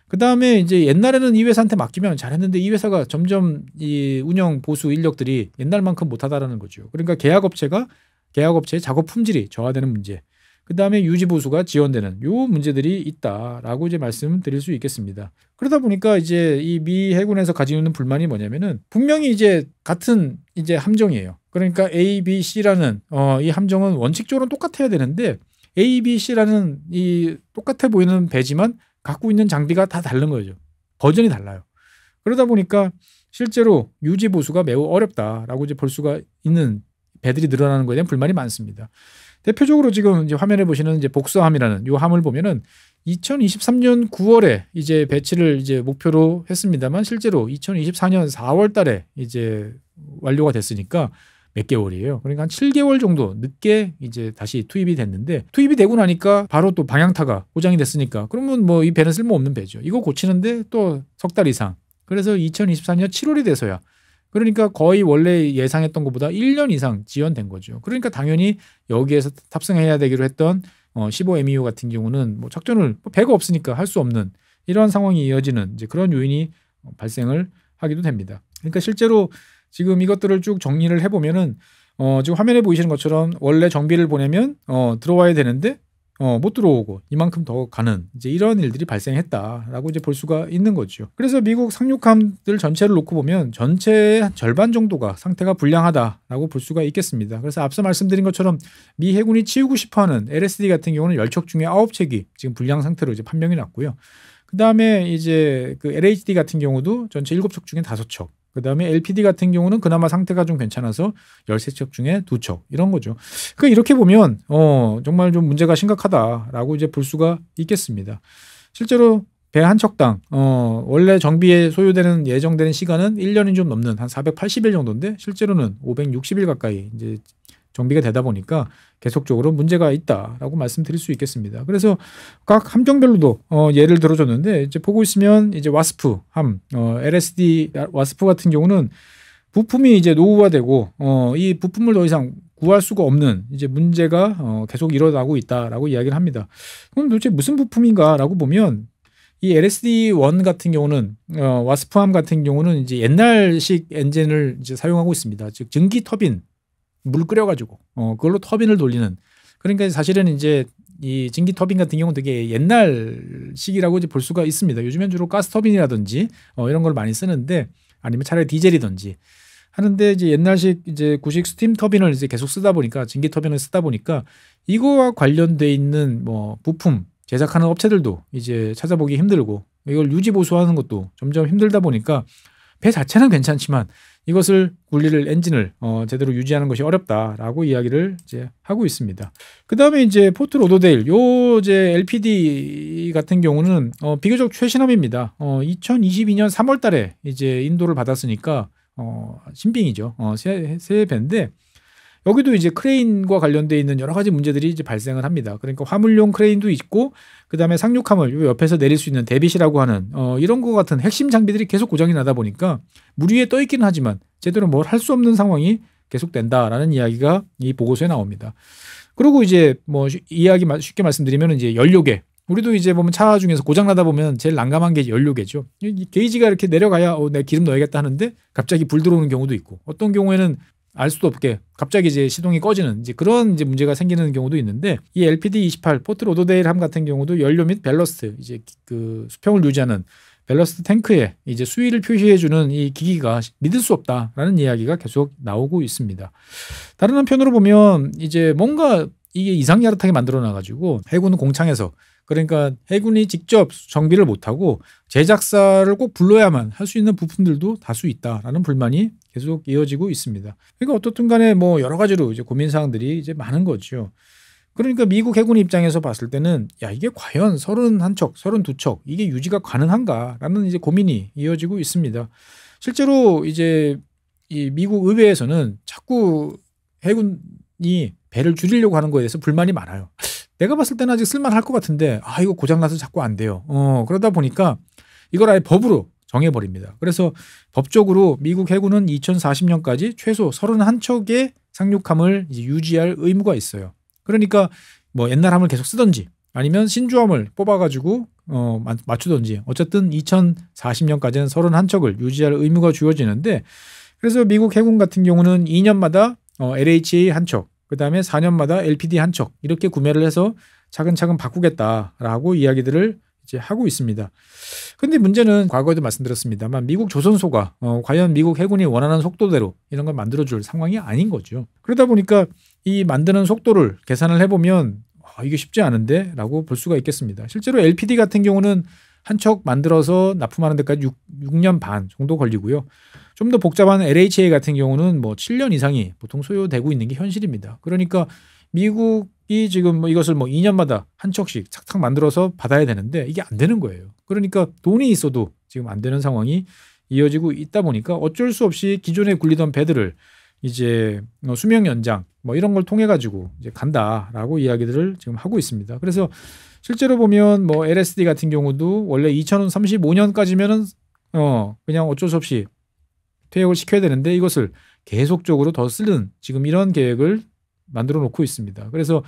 그 다음에 이제 옛날에는 이 회사한테 맡기면 잘했는데 이 회사가 점점 이 운영 보수 인력들이 옛날만큼 못하다라는 거죠. 그러니까 계약업체의 작업 품질이 저하되는 문제. 그 다음에 유지 보수가 지연되는 요 문제들이 있다라고 이제 말씀드릴 수 있겠습니다. 그러다 보니까 이제 이 미 해군에서 가지고 있는 불만이 뭐냐면은 분명히 이제 같은 이제 함정이에요. 그러니까 A, B, C라는 이 함정은 원칙적으로는 똑같아야 되는데 A, B, C라는 이 똑같아 보이는 배지만 갖고 있는 장비가 다 다른 거죠. 버전이 달라요. 그러다 보니까 실제로 유지 보수가 매우 어렵다라고 이제 볼 수가 있는 배들이 늘어나는 거에 대한 불만이 많습니다. 대표적으로 지금 이제 화면에 보시는 이제 복서함이라는 요 함을 보면은 2023년 9월에 이제 배치를 이제 목표로 했습니다만 실제로 2024년 4월 달에 이제 완료가 됐으니까 몇 개월이에요. 그러니까 한 7개월 정도 늦게 이제 다시 투입이 됐는데 투입이 되고 나니까 바로 또 방향타가 고장이 됐으니까 그러면 뭐 이 배는 쓸모없는 배죠. 이거 고치는데 또 석 달 이상. 그래서 2024년 7월이 돼서야 그러니까 거의 원래 예상했던 것보다 1년 이상 지연된 거죠. 그러니까 당연히 여기에서 탑승해야 되기로 했던 15MEU 같은 경우는 뭐 작전을 배가 없으니까 할 수 없는 이러한 상황이 이어지는 이제 그런 요인이 발생을 하기도 됩니다. 그러니까 실제로 지금 이것들을 쭉 정리를 해보면은 지금 화면에 보이시는 것처럼 원래 정비를 보내면 들어와야 되는데 못 들어오고 이만큼 더 가는 이제 이런 일들이 발생했다라고 이제 볼 수가 있는 거죠. 그래서 미국 상륙함들 전체를 놓고 보면 전체의 절반 정도가 상태가 불량하다라고 볼 수가 있겠습니다. 그래서 앞서 말씀드린 것처럼 미 해군이 치우고 싶어하는 LSD 같은 경우는 10척 중에 9척이 지금 불량 상태로 이제 판명이 났고요. 그 다음에 이제 그 LHD 같은 경우도 전체 7척 중에 5척. 그 다음에 LPD 같은 경우는 그나마 상태가 좀 괜찮아서 13척 중에 2척 이런 거죠. 그러니까 이렇게 보면 정말 좀 문제가 심각하다라고 이제 볼 수가 있겠습니다. 실제로 배 한 척당 원래 정비에 소요되는 예정되는 시간은 1년이 좀 넘는 한 480일 정도인데 실제로는 560일 가까이 이제 정비가 되다 보니까 계속적으로 문제가 있다라고 말씀드릴 수 있겠습니다. 그래서 각 함정별로도 예를 들어줬는데 이제 보고 있으면 이제 와스프 함, LSD 와스프 같은 경우는 부품이 이제 노후화되고 이 부품을 더 이상 구할 수가 없는 이제 문제가 계속 일어나고 있다라고 이야기를 합니다. 그럼 도대체 무슨 부품인가라고 보면 이 LSD-1 같은 경우는 와스프함 같은 경우는 이제 옛날식 엔진을 이제 사용하고 있습니다. 즉 증기 터빈 물 끓여가지고 그걸로 터빈을 돌리는 그러니까 사실은 이제 이 증기 터빈 같은 경우는 되게 옛날식이라고 이제 볼 수가 있습니다. 요즘엔 주로 가스 터빈이라든지 이런 걸 많이 쓰는데 아니면 차라리 디젤이든지 하는데 이제 옛날식 이제 구식 스팀 터빈을 이제 계속 쓰다 보니까 증기 터빈을 쓰다 보니까 이거와 관련돼 있는 뭐 부품 제작하는 업체들도 이제 찾아보기 힘들고 이걸 유지 보수하는 것도 점점 힘들다 보니까 배 자체는 괜찮지만 이것을 굴릴 엔진을 제대로 유지하는 것이 어렵다라고 이야기를 이제 하고 있습니다. 그 다음에 이제 포트 로더데일 요 이제 LPD 같은 경우는 비교적 최신함입니다. 2022년 3월달에 이제 인도를 받았으니까 신빙이죠. 새 배인데 여기도 이제 크레인과 관련돼 있는 여러 가지 문제들이 이제 발생을 합니다. 그러니까 화물용 크레인도 있고 그 다음에 상륙함을 요 옆에서 내릴 수 있는 대빗이라고 하는 이런 거 같은 핵심 장비들이 계속 고장이 나다 보니까 물 위에 떠 있기는 하지만 제대로 뭘 할 수 없는 상황이 계속된다라는 이야기가 이 보고서에 나옵니다. 그리고 이제 뭐 이야기 쉽게 말씀드리면 이제 연료계 우리도 이제 보면 차 중에서 고장 나다 보면 제일 난감한 게 연료계죠. 이 게이지가 이렇게 내려가야 내 기름 넣어야겠다 하는데 갑자기 불 들어오는 경우도 있고 어떤 경우에는 알 수도 없게 갑자기 이제 시동이 꺼지는 이제 그런 이제 문제가 생기는 경우도 있는데 이 LPD-28 포트 로더데일 함 같은 경우도 연료 및 밸러스트 이제 그 수평을 유지하는 밸러스트 탱크에 이제 수위를 표시해주는 이 기기가 믿을 수 없다라는 이야기가 계속 나오고 있습니다. 다른 한편으로 보면 이제 뭔가 이게 이상야릇하게 만들어놔가지고 해군 공창에서, 그러니까 해군이 직접 정비를 못하고 제작사를 꼭 불러야만 할 수 있는 부품들도 다수 있다라는 불만이 계속 이어지고 있습니다. 그러니까 어떻든 간에 뭐 여러 가지로 이제 고민사항들이 이제 많은 거죠. 그러니까 미국 해군 입장에서 봤을 때는 야, 이게 과연 31척, 32척 이게 유지가 가능한가라는 이제 고민이 이어지고 있습니다. 실제로 이제 이 미국 의회에서는 자꾸 해군이 배를 줄이려고 하는 거에 대해서 불만이 많아요. 내가 봤을 때는 아직 쓸만할 것 같은데 이거 고장나서 자꾸 안 돼요. 그러다 보니까 이걸 아예 법으로 정해버립니다. 그래서 법적으로 미국 해군은 2040년까지 최소 31척의 상륙함을 이제 유지할 의무가 있어요. 그러니까 뭐 옛날 함을 계속 쓰든지 아니면 신주함을 뽑아가지고 맞추든지 어쨌든 2040년까지는 31척을 유지할 의무가 주어지는데, 그래서 미국 해군 같은 경우는 2년마다 LHA 한 척, 그 다음에 4년마다 LPD 한 척 이렇게 구매를 해서 차근차근 바꾸겠다라고 이야기들을 이제 하고 있습니다. 그런데 문제는 과거에도 말씀드렸습니다만 미국 조선소가 과연 미국 해군이 원하는 속도대로 이런 걸 만들어줄 상황이 아닌 거죠. 그러다 보니까 이 만드는 속도를 계산을 해보면 이게 쉽지 않은데 라고 볼 수가 있겠습니다. 실제로 LPD 같은 경우는 한 척 만들어서 납품하는 데까지 6년 반 정도 걸리고요. 좀 더 복잡한 LHA 같은 경우는 뭐 7년 이상이 보통 소요되고 있는 게 현실입니다. 그러니까 미국이 지금 뭐 이것을 뭐 2년마다 한 척씩 착착 만들어서 받아야 되는데 이게 안 되는 거예요. 그러니까 돈이 있어도 지금 안 되는 상황이 이어지고 있다 보니까 어쩔 수 없이 기존에 굴리던 배들을 이제 수명 연장 뭐 이런 걸 통해 가지고 이제 간다라고 이야기들을 지금 하고 있습니다. 그래서 실제로 보면 뭐 LSD 같은 경우도 원래 2035년까지면은 그냥 어쩔 수 없이 퇴역을 시켜야 되는데 이것을 계속적으로 더 쓰는 지금 이런 계획을 만들어 놓고 있습니다. 그래서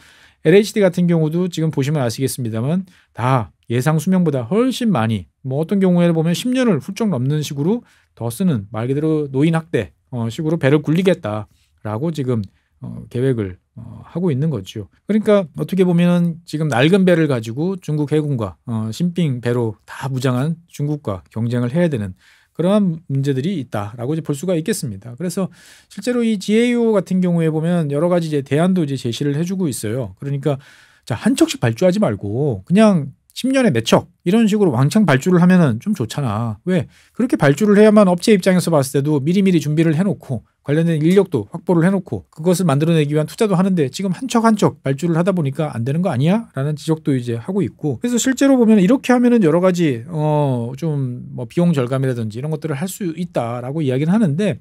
LHD 같은 경우도 지금 보시면 아시겠습니다만 다 예상 수명보다 훨씬 많이, 뭐 어떤 경우에 보면 10년을 훌쩍 넘는 식으로 더 쓰는, 말 그대로 노인 학대 식으로 배를 굴리겠다라고 지금 계획을 하고 있는 거죠. 그러니까 어떻게 보면 지금 낡은 배를 가지고 중국 해군과 신빙 배로 다 무장한 중국과 경쟁을 해야 되는 그러한 문제들이 있다라고 이제 볼 수가 있겠습니다. 그래서 실제로 이 GAO 같은 경우에 보면 여러 가지 이제 대안도 이제 제시를 해주고 있어요. 그러니까 자, 한 척씩 발주하지 말고 그냥 10년에 몇 척 이런 식으로 왕창 발주를 하면은 좀 좋잖아. 왜? 그렇게 발주를 해야만 업체 입장에서 봤을 때도 미리미리 준비를 해놓고 관련된 인력도 확보를 해놓고 그것을 만들어내기 위한 투자도 하는데 지금 한 척 한 척 발주를 하다 보니까 안 되는 거 아니야? 라는 지적도 이제 하고 있고, 그래서 실제로 보면 이렇게 하면은 여러 가지 좀 뭐 비용 절감이라든지 이런 것들을 할 수 있다라고 이야기는 하는데,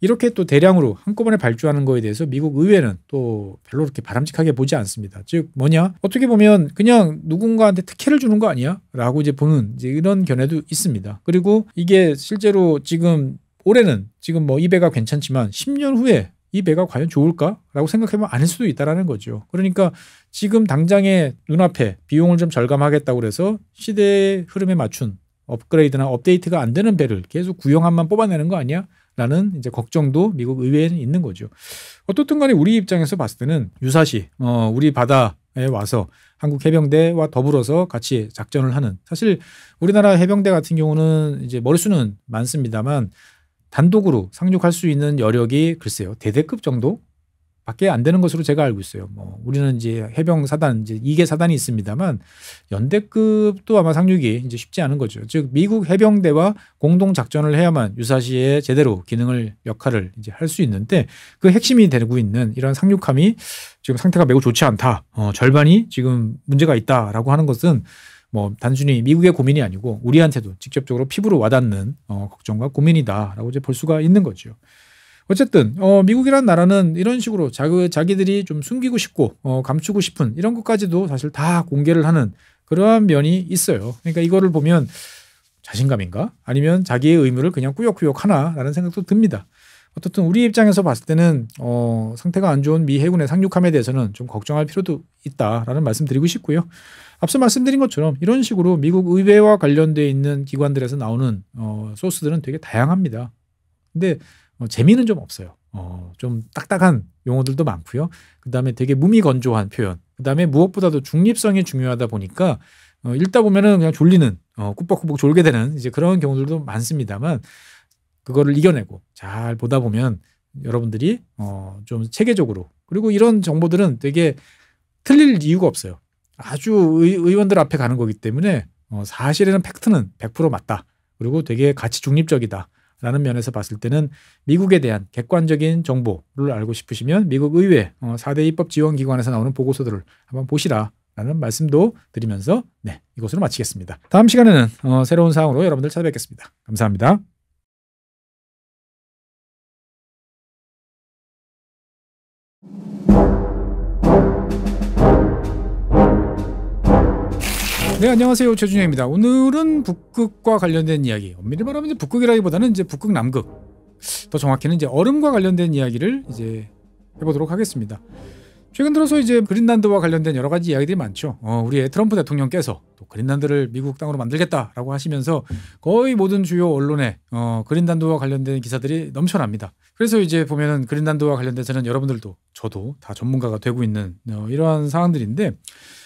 이렇게 또 대량으로 한꺼번에 발주하는 거에 대해서 미국 의회는 또 별로 그렇게 바람직하게 보지 않습니다. 즉 뭐냐? 어떻게 보면 그냥 누군가한테 특혜를 주는 거 아니야? 라고 이제 보는 이제 이런 견해도 있습니다. 그리고 이게 실제로 지금 올해는 지금 뭐 이 배가 괜찮지만 10년 후에 이 배가 과연 좋을까라고 생각해보면 아닐 수도 있다라는 거죠. 그러니까 지금 당장의 눈앞에 비용을 좀 절감하겠다고 그래서 시대의 흐름에 맞춘 업그레이드나 업데이트가 안 되는 배를 계속 구형함만 뽑아내는 거 아니야? 라는 이제 걱정도 미국 의회에는 있는 거죠. 어떻든 간에 우리 입장에서 봤을 때는 유사시 우리 바다에 와서 한국 해병대와 더불어서 같이 작전을 하는, 사실 우리나라 해병대 같은 경우는 이제 머릿수는 많습니다만 단독으로 상륙할 수 있는 여력이 글쎄요 대대급 정도 밖에 안 되는 것으로 제가 알고 있어요. 뭐 우리는 이제 해병 사단 이제 2개 사단이 있습니다만 연대급도 아마 상륙이 이제 쉽지 않은 거죠. 즉 미국 해병대와 공동 작전을 해야만 유사시에 제대로 기능을 역할을 이제 할 수 있는데 그 핵심이 되고 있는 이런 상륙함이 지금 상태가 매우 좋지 않다. 절반이 지금 문제가 있다라고 하는 것은 뭐 단순히 미국의 고민이 아니고 우리한테도 직접적으로 피부로 와닿는 걱정과 고민이다라고 이제 볼 수가 있는 거죠. 어쨌든 미국이라는 나라는 이런 식으로 자기들이 좀 숨기고 싶고 감추고 싶은 이런 것까지도 사실 다 공개를 하는 그러한 면이 있어요. 그러니까 이거를 보면 자신감인가? 아니면 자기의 의무를 그냥 꾸역꾸역 하나라는 생각도 듭니다. 어떻든 우리 입장에서 봤을 때는 상태가 안 좋은 미 해군의 상륙함에 대해서는 좀 걱정할 필요도 있다라는 말씀 드리고 싶고요. 앞서 말씀드린 것처럼 이런 식으로 미국 의회와 관련되어 있는 기관들에서 나오는 소스들은 되게 다양합니다. 근데 재미는 좀 없어요. 좀 딱딱한 용어들도 많고요. 그다음에 되게 무미건조한 표현. 그다음에 무엇보다도 중립성이 중요하다 보니까 읽다 보면은 그냥 졸리는 꾸벅꾸벅 졸게 되는 이제 그런 경우들도 많습니다만 그거를 이겨내고 잘 보다 보면 여러분들이 좀 체계적으로 그리고 이런 정보들은 되게 틀릴 이유가 없어요. 아주 의원들 앞에 가는 거기 때문에 사실에는 팩트는 100% 맞다. 그리고 되게 가치 중립적이다. 라는 면에서 봤을 때는 미국에 대한 객관적인 정보를 알고 싶으시면 미국 의회 4대 입법지원기관에서 나오는 보고서들을 한번 보시라. 라는 말씀도 드리면서 이것으로 마치겠습니다. 다음 시간에는 새로운 사항으로 여러분들 찾아뵙겠습니다. 감사합니다. 네, 안녕하세요. 최준영입니다. 오늘은 북극과 관련된 이야기, 엄밀히 말하면 이제 북극이라기보다는 이제 북극 남극, 더 정확히는 이제 얼음과 관련된 이야기를 이제 해보도록 하겠습니다. 최근 들어서 이제 그린란드와 관련된 여러 가지 이야기들이 많죠. 우리 트럼프 대통령께서 또 그린란드를 미국 땅으로 만들겠다라고 하시면서 거의 모든 주요 언론에 그린란드와 관련된 기사들이 넘쳐납니다. 그래서 이제 보면은 그린란드와 관련돼서는 여러분들도 저도 다 전문가가 되고 있는 이러한 상황들인데,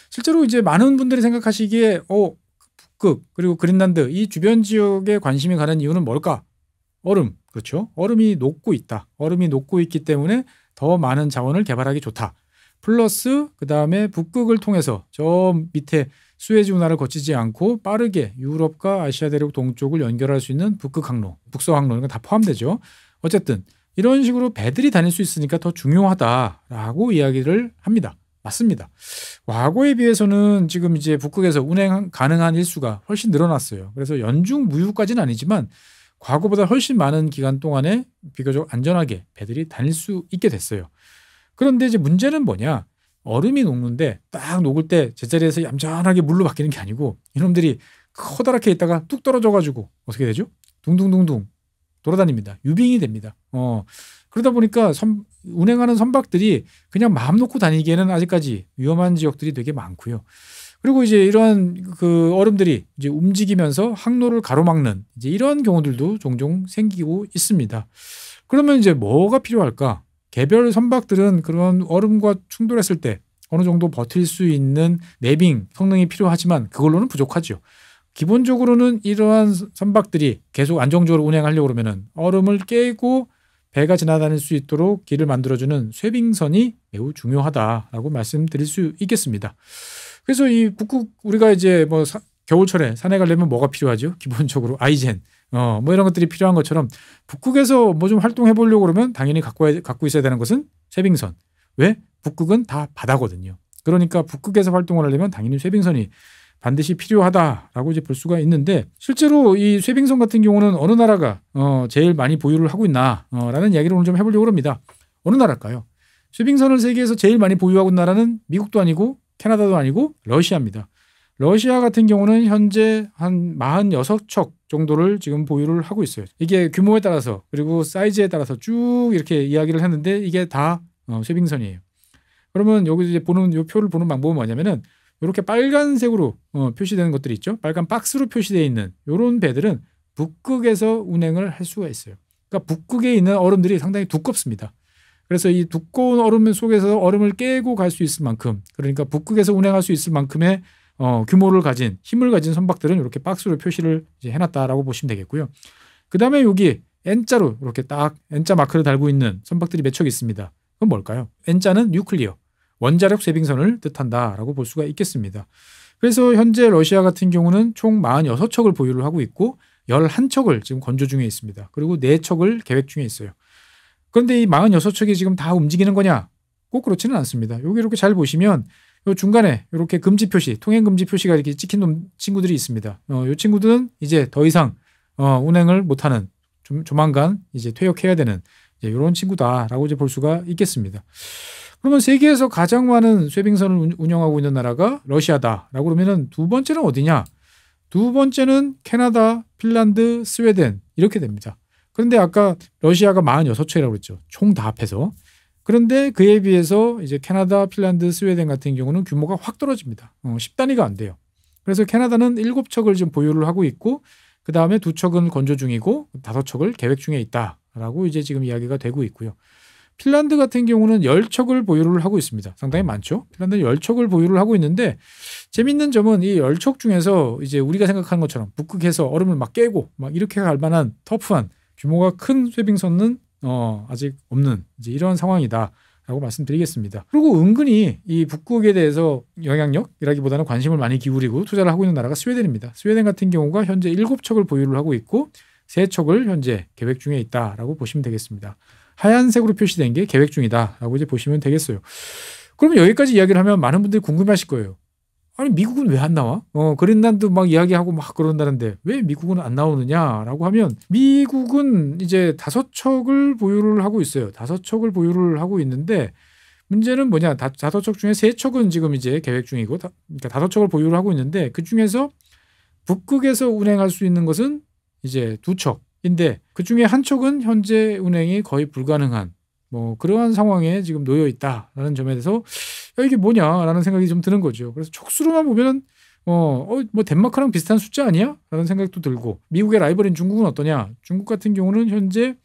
실제로 이제 많은 분들이 생각하시기에 북극 그리고 그린란드 이 주변 지역에 관심이 가는 이유는 뭘까? 얼음, 그렇죠. 얼음이 녹고 있다. 얼음이 녹고 있기 때문에 더 많은 자원을 개발하기 좋다. 플러스 그 다음에 북극을 통해서 저 밑에 수에즈 운하를 거치지 않고 빠르게 유럽과 아시아 대륙 동쪽을 연결할 수 있는 북극 항로, 북서 항로 이런 거 다 포함되죠. 어쨌든 이런 식으로 배들이 다닐 수 있으니까 더 중요하다라고 이야기를 합니다. 맞습니다. 과거에 비해서는 지금 이제 북극에서 운행 가능한 일수가 훨씬 늘어났어요. 그래서 연중 무휴까지는 아니지만 과거보다 훨씬 많은 기간 동안에 비교적 안전하게 배들이 다닐 수 있게 됐어요. 그런데 이제 문제는 뭐냐? 얼음이 녹는데 딱 녹을 때 제자리에서 얌전하게 물로 바뀌는 게 아니고 이놈들이 커다랗게 있다가 뚝 떨어져가지고 어떻게 되죠? 둥둥둥둥 돌아다닙니다. 유빙이 됩니다. 그러다 보니까 운행하는 선박들이 그냥 마음 놓고 다니기에는 아직까지 위험한 지역들이 되게 많고요. 그리고 이제 이러한 그 얼음들이 이제 움직이면서 항로를 가로막는 이제 이런 경우들도 종종 생기고 있습니다. 그러면 이제 뭐가 필요할까? 개별 선박들은 그런 얼음과 충돌했을 때 어느 정도 버틸 수 있는 내빙 성능이 필요하지만 그걸로는 부족하죠. 기본적으로는 이러한 선박들이 계속 안정적으로 운행하려고 그러면은 얼음을 깨고 배가 지나다닐 수 있도록 길을 만들어주는 쇄빙선이 매우 중요하다라고 말씀드릴 수 있겠습니다. 그래서 이 북극 우리가 이제 뭐 겨울철에 산에 가려면 뭐가 필요하죠? 기본적으로 아이젠, 뭐 이런 것들이 필요한 것처럼 북극에서 뭐 좀 활동해 보려고 그러면 당연히 갖고 있어야 되는 것은 쇄빙선. 왜? 북극은 다 바다거든요. 그러니까 북극에서 활동을 하려면 당연히 쇄빙선이 반드시 필요하다라고 이제 볼 수가 있는데, 실제로 이 쇄빙선 같은 경우는 어느 나라가 제일 많이 보유를 하고 있나라는 이야기를 오늘 좀 해보려고 합니다. 어느 나라일까요? 쇄빙선을 세계에서 제일 많이 보유하고 있는 나라는 미국도 아니고 캐나다도 아니고 러시아입니다. 러시아 같은 경우는 현재 한 46척 정도를 지금 보유를 하고 있어요. 이게 규모에 따라서 그리고 사이즈에 따라서 쭉 이렇게 이야기를 했는데 이게 다 쇄빙선이에요. 그러면 여기 이제 보는 이 표를 보는 방법은 뭐냐면은 이렇게 빨간색으로 표시되는 것들이 있죠. 빨간 박스로 표시되어 있는 이런 배들은 북극에서 운행을 할 수가 있어요. 그러니까 북극에 있는 얼음들이 상당히 두껍습니다. 그래서 이 두꺼운 얼음 속에서 얼음을 깨고 갈 수 있을 만큼, 그러니까 북극에서 운행할 수 있을 만큼의 규모를 가진 힘을 가진 선박들은 이렇게 박스로 표시를 이제 해놨다라고 보시면 되겠고요. 그 다음에 여기 N자로 이렇게 딱 N자 마크를 달고 있는 선박들이 몇 척 있습니다. 그건 뭘까요? N자는 뉴클리어, 원자력 쇄빙선을 뜻한다라고 볼 수가 있겠습니다. 그래서 현재 러시아 같은 경우는 총 46척을 보유를 하고 있고 11척을 지금 건조 중에 있습니다. 그리고 4척을 계획 중에 있어요. 그런데 이 46척이 지금 다 움직이는 거냐? 꼭 그렇지는 않습니다. 여기 이렇게 잘 보시면 요 중간에 이렇게 금지 표시, 통행 금지 표시가 이렇게 찍힌 친구들이 있습니다. 이 친구들은 이제 더 이상 운행을 못하는, 조만간 이제 퇴역해야 되는 이런 친구다라고 이제 볼 수가 있겠습니다. 그러면 세계에서 가장 많은 쇄빙선을 운영하고 있는 나라가 러시아다라고 그러면은 두 번째는 어디냐? 두 번째는 캐나다, 핀란드, 스웨덴 이렇게 됩니다. 그런데 아까 러시아가 46척이라고 그랬죠. 총 다 합해서. 그런데 그에 비해서 이제 캐나다, 핀란드, 스웨덴 같은 경우는 규모가 확 떨어집니다. 10단위가 안 돼요. 그래서 캐나다는 7척을 지금 보유를 하고 있고 그 다음에 2척은 건조 중이고 5척을 계획 중에 있다라고 이제 지금 이야기가 되고 있고요. 핀란드 같은 경우는 10척을 보유를 하고 있습니다. 상당히 많죠. 핀란드는 10척을 보유를 하고 있는데 재밌는 점은 이 10척 중에서 이제 우리가 생각하는 것처럼 북극해서 얼음을 막 깨고 막 이렇게 갈 만한 터프한 규모가 큰 쇄빙선은 아직 없는 이제 이런 상황이다라고 말씀드리겠습니다. 그리고 은근히 이 북극에 대해서 영향력이라기보다는 관심을 많이 기울이고 투자를 하고 있는 나라가 스웨덴입니다. 스웨덴 같은 경우가 현재 7척을 보유를 하고 있고 3척을 현재 계획 중에 있다라고 보시면 되겠습니다. 하얀색으로 표시된 게 계획 중이다라고 이제 보시면 되겠어요. 그러면 여기까지 이야기를 하면 많은 분들이 궁금해하실 거예요. 아니 미국은 왜 안 나와? 그린란드 막 이야기하고 막 그런다는데 왜 미국은 안 나오느냐라고 하면 미국은 이제 5척을 보유를 하고 있어요. 5척을 보유를 하고 있는데 문제는 뭐냐? 5척 중에 3척은 지금 이제 계획 중이고 그러니까 5척을 보유를 하고 있는데 그 중에서 북극에서 운행할 수 있는 것은 이제 2척인데 그 중에 한 척은 현재 운행이 거의 불가능한 뭐 그러한 상황에 지금 놓여 있다라는 점에 대해서 이게 뭐냐라는 생각이 좀 드는 거죠. 그래서 촉수로만 보면은 뭐 덴마크랑 비슷한 숫자 아니야? 라는 생각도 들고 미국의 라이벌인 중국은 어떠냐? 중국 같은 경우는 현재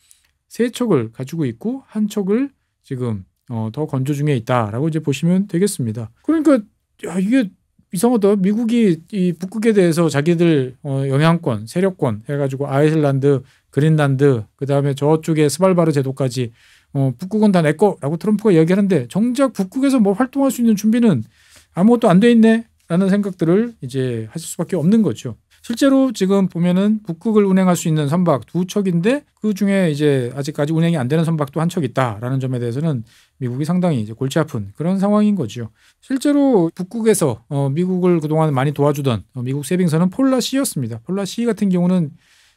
3척을 가지고 있고 한 척을 지금 더 건조 중에 있다라고 이제 보시면 되겠습니다. 그러니까 이게 이상하다. 미국이 이 북극에 대해서 자기들 영향권, 세력권 해가지고 아이슬란드, 그린란드, 그 다음에 저쪽에 스발바르 제도까지 북극은 다 내 거라고 트럼프가 이야기하는데 정작 북극에서 뭐 활동할 수 있는 준비는 아무것도 안 돼 있네 라는 생각들을 이제 하실 수밖에 없는 거죠. 실제로 지금 보면은 북극을 운행할 수 있는 선박 2척인데 그 중에 이제 아직까지 운행이 안 되는 선박도 한 척 있다라는 점에 대해서는 미국이 상당히 이제 골치 아픈 그런 상황인 거죠. 실제로 북극에서 미국을 그동안 많이 도와주던 미국 쇄빙선은 폴라시였습니다. 폴라시 같은 경우는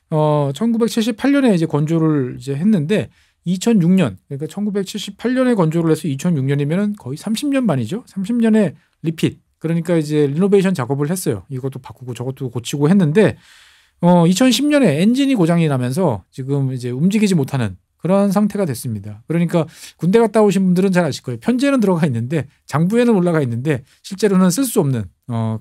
1978년에 이제 건조를 이제 했는데 2006년 그러니까 1978년에 건조를 해서 2006년이면은 거의 30년 만이죠. 30년의 리핏. 그러니까 이제 리노베이션 작업을 했어요. 이것도 바꾸고 저것도 고치고 했는데 2010년에 엔진이 고장이 나면서 지금 이제 움직이지 못하는 그런 상태가 됐습니다. 그러니까 군대 갔다 오신 분들은 잘 아실 거예요. 편제는 들어가 있는데 장부에는 올라가 있는데 실제로는 쓸 수 없는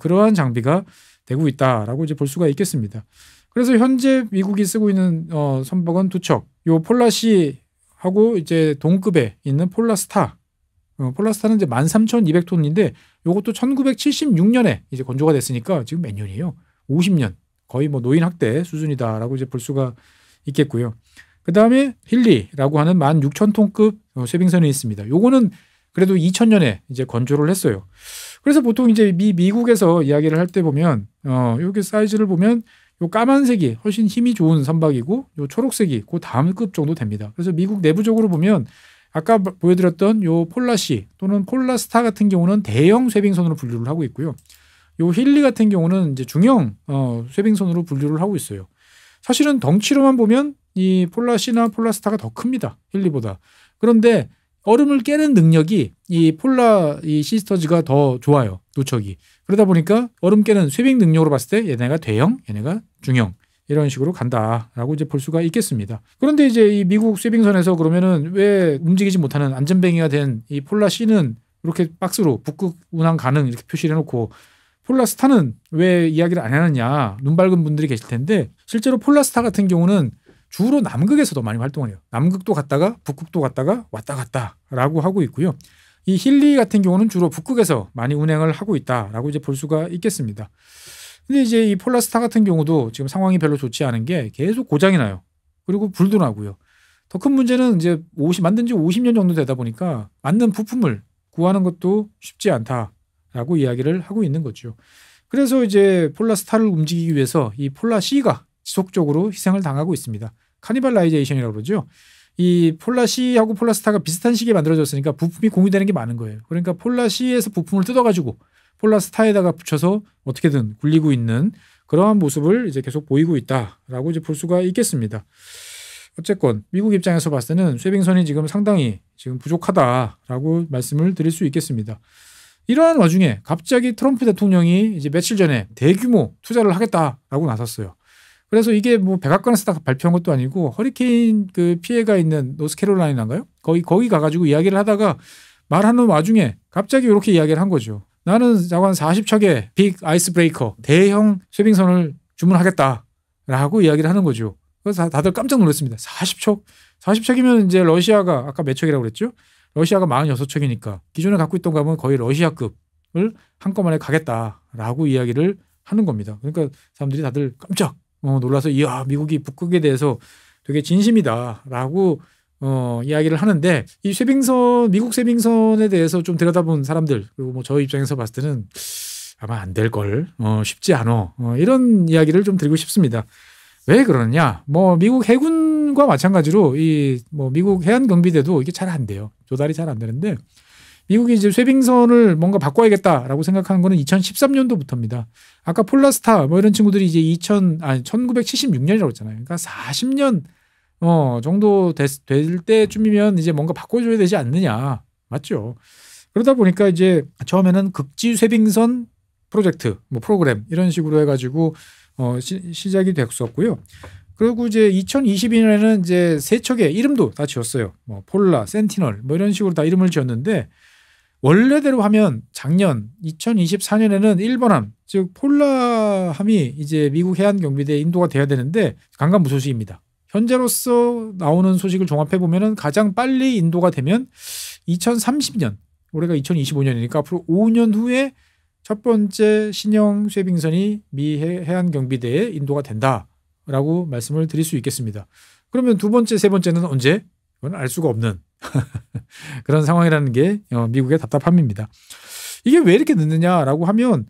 그러한 장비가 되고 있다라고 이제 볼 수가 있겠습니다. 그래서 현재 미국이 쓰고 있는 선박은 2척. 요 폴라시하고 이제 동급에 있는 폴라스타. 폴라스타는 이제 13,200톤인데 요것도 1976년에 이제 건조가 됐으니까 지금 몇 년이에요? 50년. 거의 뭐 노인 학대 수준이다라고 이제 볼 수가 있겠고요. 그 다음에 힐리라고 하는 16,000톤급 쇄빙선이 있습니다. 요거는 그래도 2000년에 이제 건조를 했어요. 그래서 보통 이제 미국에서 이야기를 할 때 보면 여기 사이즈를 보면 요 까만색이 훨씬 힘이 좋은 선박이고 요 초록색이 그 다음 급 정도 됩니다. 그래서 미국 내부적으로 보면 아까 보여드렸던 요 폴라시 또는 폴라스타 같은 경우는 대형 쇄빙선으로 분류를 하고 있고요. 요 힐리 같은 경우는 이제 중형 쇄빙선으로 분류를 하고 있어요. 사실은 덩치로만 보면 이 폴라시나 폴라스타가 더 큽니다. 힐리보다. 그런데 얼음을 깨는 능력이 이 시스터즈가 더 좋아요. 노척이. 그러다 보니까 얼음 깨는 쇄빙 능력으로 봤을 때 얘네가 대형, 얘네가 중형. 이런 식으로 간다라고 이제 볼 수가 있겠습니다. 그런데 이제 이 미국 쇄빙선에서 그러면은 왜 움직이지 못하는 안전뱅이가 된 이 폴라시는 이렇게 박스로 북극 운항 가능 이렇게 표시를 해놓고 폴라스타는 왜 이야기를 안 하느냐 눈 밝은 분들이 계실 텐데 실제로 폴라스타 같은 경우는 주로 남극에서도 많이 활동을 해요. 남극도 갔다가 북극도 갔다가 왔다 갔다라고 하고 있고요. 이 힐리 같은 경우는 주로 북극에서 많이 운행을 하고 있다라고 이제 볼 수가 있겠습니다. 근데 이제 이 폴라스타 같은 경우도 지금 상황이 별로 좋지 않은 게 계속 고장이 나요. 그리고 불도 나고요. 더 큰 문제는 이제 만든 지 50년 정도 되다 보니까 맞는 부품을 구하는 것도 쉽지 않다라고 이야기를 하고 있는 거죠. 그래서 이제 폴라스타를 움직이기 위해서 이 폴라시가 지속적으로 희생을 당하고 있습니다. 카니발라이제이션이라고 그러죠. 이 폴라시하고 폴라스타가 비슷한 시기에 만들어졌으니까 부품이 공유되는 게 많은 거예요. 그러니까 폴라시에서 부품을 뜯어가지고 폴라스타에다가 붙여서 어떻게든 굴리고 있는 그러한 모습을 이제 계속 보이고 있다라고 이제 볼 수가 있겠습니다. 어쨌건 미국 입장에서 봤을 때는 쇄빙선이 지금 상당히 지금 부족하다라고 말씀을 드릴 수 있겠습니다. 이러한 와중에 갑자기 트럼프 대통령이 이제 며칠 전에 대규모 투자를 하겠다라고 나섰어요. 그래서 이게 뭐 백악관에서 딱 발표한 것도 아니고 허리케인 그 피해가 있는 노스캐롤라이나인가요? 거기 가가지고 이야기를 하다가 말하는 와중에 갑자기 이렇게 이야기를 한 거죠. 나는 자관 40척의 빅 아이스 브레이커 대형 쇄빙선을 주문하겠다라고 이야기를 하는 거죠. 그래서 다들 깜짝 놀랐습니다. 40척? 40척이면 이제 러시아가 아까 몇 척이라고 그랬죠? 러시아가 46척이니까 기존에 갖고 있던 거 하면 거의 러시아급을 한꺼번에 가겠다라고 이야기를 하는 겁니다. 그러니까 사람들이 다들 깜짝 놀라서 이야 미국이 북극에 대해서 되게 진심이다라고 이야기를 하는데 이 쇄빙선 미국 쇄빙선에 대해서 좀 들여다본 사람들 그리고 뭐 저 입장에서 봤을 때는 아마 안 될 걸 쉽지 않아 이런 이야기를 좀 드리고 싶습니다. 왜 그러느냐? 뭐 미국 해군과 마찬가지로 이 뭐 미국 해안 경비대도 이게 잘 안 돼요. 조달이 잘 안 되는데 미국이 이제 쇄빙선을 뭔가 바꿔야겠다라고 생각하는 거는 2013년도부터입니다. 아까 폴라스타 뭐 이런 친구들이 이제 1976년이라고 했잖아요. 그러니까 40년 정도 될 때쯤이면 이제 뭔가 바꿔줘야 되지 않느냐. 맞죠? 그러다 보니까 이제 처음에는 극지 쇄빙선 프로젝트, 뭐 프로그램 이런 식으로 해가지고 시작이 됐었고요. 그리고 이제 2022년에는 이제 세 척의 이름도 다 지었어요. 뭐 폴라, 센티널 뭐 이런 식으로 다 이름을 지었는데 원래대로 하면 작년 2024년에는 1번함 즉 폴라함이 이제 미국 해안경비대에 인도가 돼야 되는데 강간무소식입니다. 현재로서 나오는 소식을 종합해 보면은 가장 빨리 인도가 되면 2030년 올해가 2025년이니까 앞으로 5년 후에 첫 번째 신형 쇄빙선이 미 해안경비대에 인도가 된다라고 말씀을 드릴 수 있겠습니다. 그러면 두 번째, 세 번째는 언제? 그건 알 수가 없는 그런 상황이라는 게 미국의 답답함입니다. 이게 왜 이렇게 늦느냐라고 하면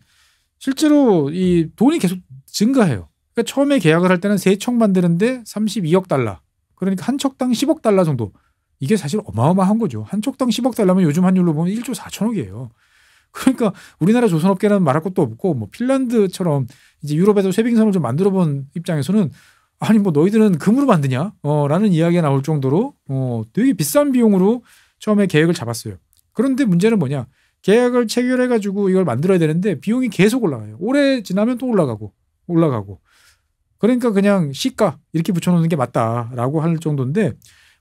실제로 이 돈이 계속 증가해요. 그러니까 처음에 계약을 할 때는 세 척 만드는데 32억 달러. 그러니까 한 척당 10억 달러 정도. 이게 사실 어마어마한 거죠. 한 척당 10억 달러면 요즘 환율로 보면 1조 4천억이에요. 그러니까 우리나라 조선업계는 말할 것도 없고 뭐 핀란드처럼 이제 유럽에서 쇄빙선을 좀 만들어 본 입장에서는 아니 뭐 너희들은 금으로 만드냐? 라는 이야기가 나올 정도로 되게 비싼 비용으로 처음에 계획을 잡았어요. 그런데 문제는 뭐냐? 계약을 체결해 가지고 이걸 만들어야 되는데 비용이 계속 올라가요. 오래 지나면 또 올라가고. 그러니까 그냥 시가 이렇게 붙여놓는 게 맞다라고 할 정도인데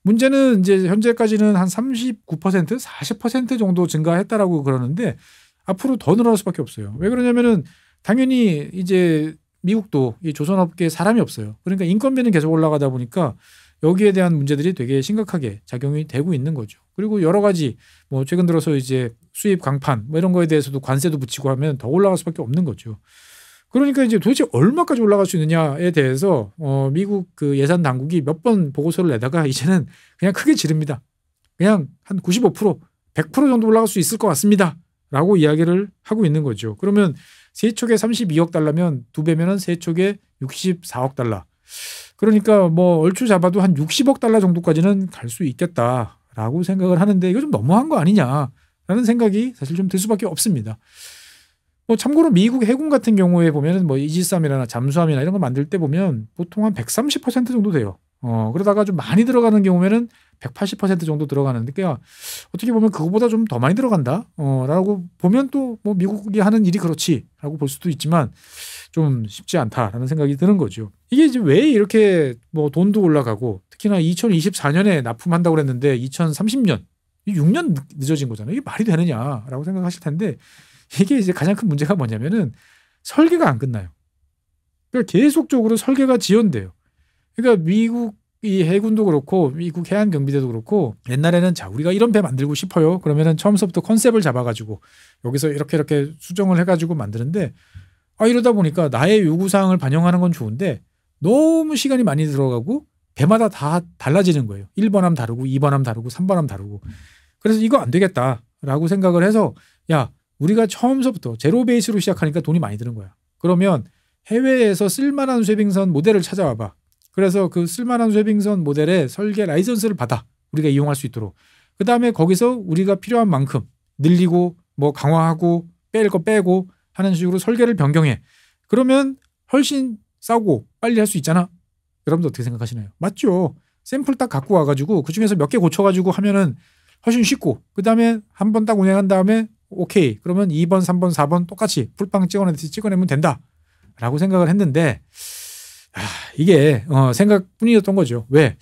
문제는 이제 현재까지는 한 39%, 40% 정도 증가했다라고 그러는데 앞으로 더 늘어날 수밖에 없어요. 왜 그러냐면은 당연히 이제 미국도 이 조선업계에 사람이 없어요. 그러니까 인건비는 계속 올라가다 보니까 여기에 대한 문제들이 되게 심각하게 작용이 되고 있는 거죠. 그리고 여러 가지 뭐 최근 들어서 이제 수입 강판 뭐 이런 거에 대해서도 관세도 붙이고 하면 더 올라갈 수밖에 없는 거죠. 그러니까 이제 도대체 얼마까지 올라갈 수 있느냐에 대해서 미국 그 예산 당국이 몇 번 보고서를 내다가 이제는 그냥 크게 지릅니다. 그냥 한 95%, 100% 정도 올라갈 수 있을 것 같습니다. 라고 이야기를 하고 있는 거죠. 그러면 세 척에 32억 달러면 두 배면은 세 척에 64억 달러. 그러니까 뭐 얼추 잡아도 한 60억 달러 정도까지는 갈 수 있겠다라고 생각을 하는데 이거 좀 너무한 거 아니냐라는 생각이 사실 좀 들 수밖에 없습니다. 뭐 참고로 미국 해군 같은 경우에 보면은 뭐 이지스함이나 잠수함이나 이런 거 만들 때 보면 보통 한 130% 정도 돼요. 그러다가 좀 많이 들어가는 경우에는 180% 정도 들어가는데 그러니까 어떻게 보면 그거보다 좀 더 많이 들어간다. 라고 보면 또 뭐 미국이 하는 일이 그렇지라고 볼 수도 있지만 좀 쉽지 않다라는 생각이 드는 거죠. 이게 이제 왜 이렇게 뭐 돈도 올라가고 특히나 2024년에 납품한다고 그랬는데 2030년 6년 늦어진 거잖아요. 이게 말이 되느냐라고 생각하실 텐데 이게 이제 가장 큰 문제가 뭐냐면은 설계가 안 끝나요. 그러니까 계속적으로 설계가 지연돼요. 그러니까 미국 이 해군도 그렇고 미국 해안경비대도 그렇고 옛날에는 자 우리가 이런 배 만들고 싶어요. 그러면은 처음부터 컨셉을 잡아가지고 여기서 이렇게 수정을 해가지고 만드는데 이러다 보니까 나의 요구사항을 반영하는 건 좋은데 너무 시간이 많이 들어가고 배마다 다 달라지는 거예요. 1번함 다르고 2번함 다르고 3번함 다르고 그래서 이거 안 되겠다라고 생각을 해서 야 우리가 처음서부터 제로 베이스로 시작하니까 돈이 많이 드는 거야. 그러면 해외에서 쓸만한 쇄빙선 모델을 찾아와봐. 그래서 그 쓸만한 쇄빙선 모델의 설계 라이선스를 받아 우리가 이용할 수 있도록. 그다음에 거기서 우리가 필요한 만큼 늘리고 뭐 강화하고 뺄 거 빼고 하는 식으로 설계를 변경해. 그러면 훨씬 싸고 빨리 할 수 있잖아. 여러분들 어떻게 생각하시나요? 맞죠? 샘플 딱 갖고 와가지고 그중에서 몇 개 고쳐가지고 하면은 훨씬 쉽고 그다음에 한 번 딱 운행한 다음에 오케이. 그러면 2번, 3번, 4번 똑같이 풀빵 찍어내면 된다라고 생각을 했는데 이게 생각뿐이었던 거죠. 왜?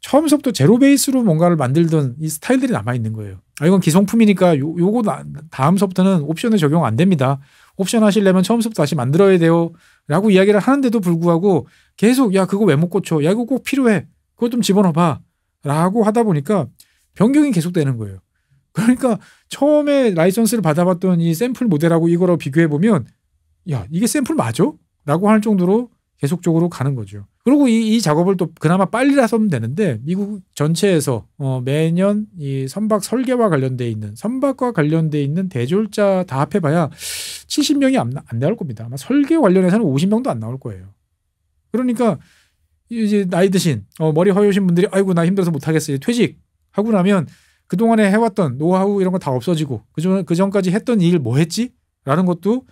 처음부터 제로 베이스로 뭔가를 만들던 이 스타일들이 남아있는 거예요. 이건 기성품이니까 요거 다음서부터는 옵션을 적용 안 됩니다. 옵션 하시려면 처음부터 다시 만들어야 돼요. 라고 이야기를 하는데도 불구하고 계속 야 그거 왜 못 고쳐? 야 이거 꼭 필요해. 그거 좀 집어넣어봐. 라고 하다 보니까 변경이 계속되는 거예요. 그러니까 처음에 라이선스를 받아봤던 이 샘플 모델하고 이거로 비교해보면 야 이게 샘플 맞아? 라고 할 정도로 계속적으로 가는 거죠. 그리고 이 작업을 또 그나마 빨리라서 하면 되는데 미국 전체에서 매년 이 선박 설계와 관련돼 있는 선박과 관련돼 있는 대졸자 다 합해봐야 70명이 안 나올 겁니다. 아마 설계 관련해서는 50명도 안 나올 거예요. 그러니까 이제 나이 드신 머리 허여신 분들이 아이고 나 힘들어서 못하겠어요. 퇴직하고 나면 그동안에 해왔던 노하우 이런 거 다 없어지고 그 전까지 했던 일 뭐 했지? 라는 것도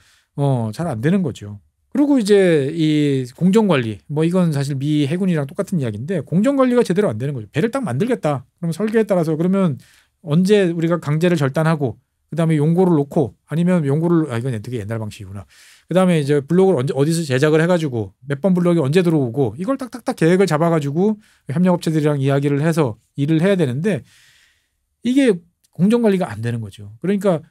잘 안 되는 거죠. 그리고 이제 이 공정관리 뭐 이건 사실 미 해군이랑 똑같은 이야기인데 공정관리가 제대로 안 되는 거죠. 배를 딱 만들겠다. 그러면 설계에 따라서 그러면 언제 우리가 강제를 절단하고 그다음에 용고를 놓고 아니면 용고를 이건 되게 옛날 방식이구나. 그다음에 이제 블록을 어디서 제작을 해가지고 몇 번 블록이 언제 들어오고 이걸 딱딱딱 계획을 잡아가지고 협력업체들이랑 이야기를 해서 일을 해야 되는데 이게 공정관리가 안 되는 거죠. 그러니까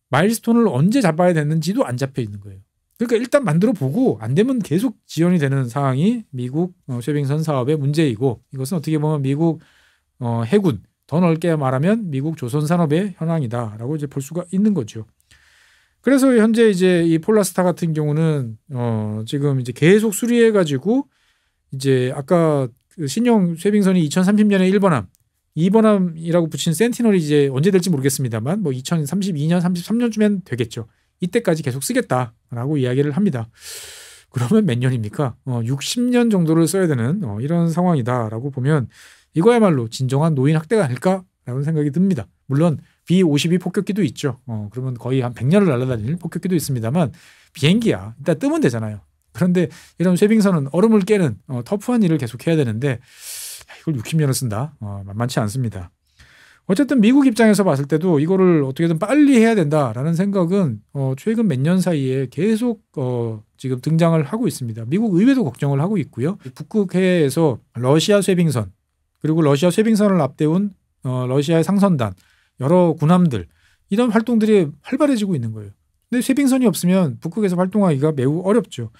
마일스톤을 언제 잡아야 되는지도 안 잡혀 있는 거예요. 그러니까 일단 만들어 보고 안 되면 계속 지연이 되는 상황이 미국 쉐빙선 사업의 문제이고 이것은 어떻게 보면 미국 해군 더 넓게 말하면 미국 조선산업의 현황이다라고 이제 볼 수가 있는 거죠. 그래서 현재 이제 이 폴라스타 같은 경우는 지금 이제 계속 수리해가지고 이제 아까 그 신형 쉐빙선이 2030년에 1번함, 2번함이라고 붙인 센티널이 이제 언제 될지 모르겠습니다만 뭐 2032년, 33년쯤엔 되겠죠. 이때까지 계속 쓰겠다라고 이야기를 합니다. 그러면 몇 년입니까? 60년 정도를 써야 되는 이런 상황이다라고 보면 이거야말로 진정한 노인 학대가 아닐까라는 생각이 듭니다. 물론 B-52 폭격기도 있죠. 그러면 거의 한 100년을 날아다닐 폭격기도 있습니다만 비행기야. 일단 뜨면 되잖아요. 그런데 이런 쉐빙선은 얼음을 깨는 터프한 일을 계속 해야 되는데 이걸 60년을 쓴다? 만만치 않습니다. 어쨌든 미국 입장에서 봤을 때도 이거를 어떻게든 빨리 해야 된다라는 생각은 최근 몇 년 사이에 계속 지금 등장을 하고 있습니다. 미국 의회도 걱정을 하고 있고요. 북극해에서 러시아 쉐빙선 그리고 러시아 쉐빙선을 앞세운 러시아의 상선단 여러 군함들 이런 활동들이 활발해지고 있는 거예요. 근데 쉐빙선이 없으면 북극에서 활동하기가 매우 어렵죠.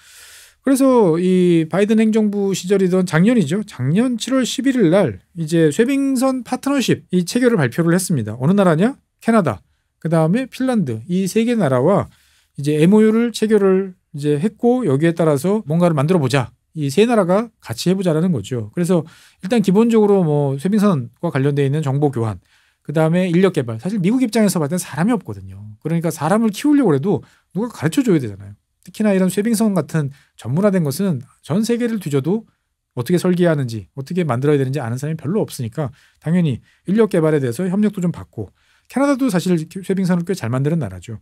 그래서 이 바이든 행정부 시절이던 작년이죠. 작년 7월 11일 날 이제 쉐빙선 파트너십 이 체결을 발표를 했습니다. 어느 나라냐? 캐나다. 그다음에 핀란드. 이 세 개 나라와 이제 MOU를 체결을 이제 했고 여기에 따라서 뭔가를 만들어 보자. 이 세 나라가 같이 해보자라는 거죠. 그래서 일단 기본적으로 뭐 쉐빙선과 관련되어 있는 정보 교환, 그다음에 인력 개발. 사실 미국 입장에서 봤을 때 사람이 없거든요. 그러니까 사람을 키우려고 해도 누가 가르쳐 줘야 되잖아요. 특히나 이런 쉐빙선 같은 전문화된 것은 전 세계를 뒤져도 어떻게 설계하는지 어떻게 만들어야 되는지 아는 사람이 별로 없으니까 당연히 인력 개발에 대해서 협력도 좀 받고 캐나다도 사실 쉐빙선을 꽤 잘 만드는 나라죠.